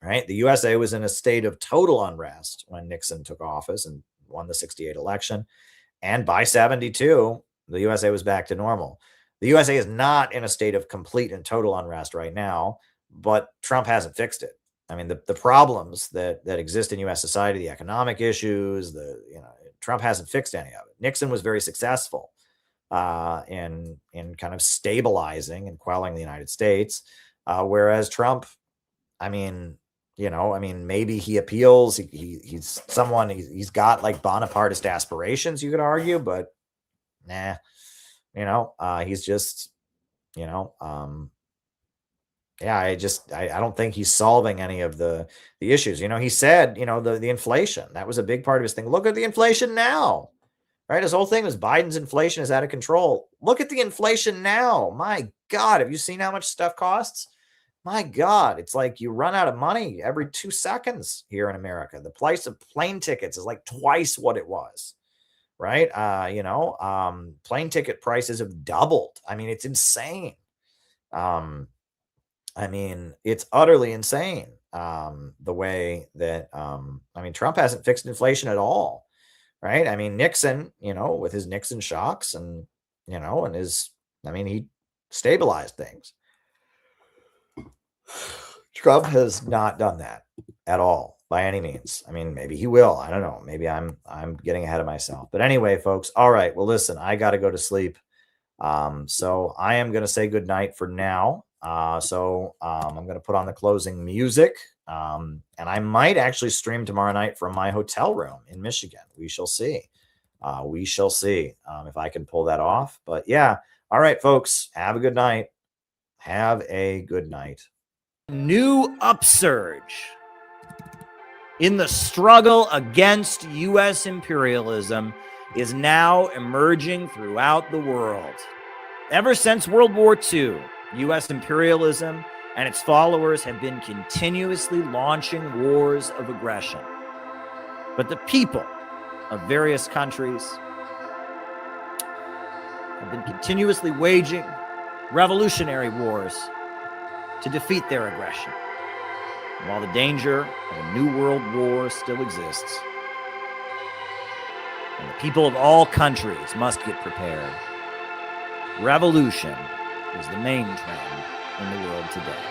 right? The USA was in a state of total unrest when Nixon took office and won the 68 election. And by 72, the USA was back to normal. The USA is not in a state of complete and total unrest right now, but Trump hasn't fixed it. The problems that exist in U.S. society, the economic issues, Trump hasn't fixed any of it. Nixon was very successful in kind of stabilizing and quelling the United States, whereas Trump, maybe he appeals. He's someone, he's got Bonapartist aspirations, you could argue, but nah, he's just, I don't think he's solving any of the issues. He said, the inflation, that was a big part of his thing. Look at the inflation now, right? His whole thing was Biden's inflation is out of control. Look at the inflation now. My God, have you seen how much stuff costs? My God, it's like you run out of money every 2 seconds here in America. The price of plane tickets is twice what it was, right? Plane ticket prices have doubled. It's insane. It's utterly insane, the way that, Trump hasn't fixed inflation at all, right? Nixon, with his Nixon shocks and, and he stabilized things. Trump has not done that at all by any means. Maybe he will. I don't know. Maybe I'm getting ahead of myself. But anyway, folks, all right. Well, listen, I got to go to sleep. So I am going to say good night for now. I'm going to put on the closing music, and I might actually stream tomorrow night from my hotel room in Michigan. We shall see. If I can pull that off. But yeah. All right, folks, have a good night. Have a good night. New upsurge in the struggle against U.S. imperialism is now emerging throughout the world. Ever since World War II, U.S. imperialism and its followers have been continuously launching wars of aggression. But the people of various countries have been continuously waging revolutionary wars to defeat their aggression. And while the danger of a new world war still exists, and the people of all countries must get prepared, revolution is the main trend in the world today.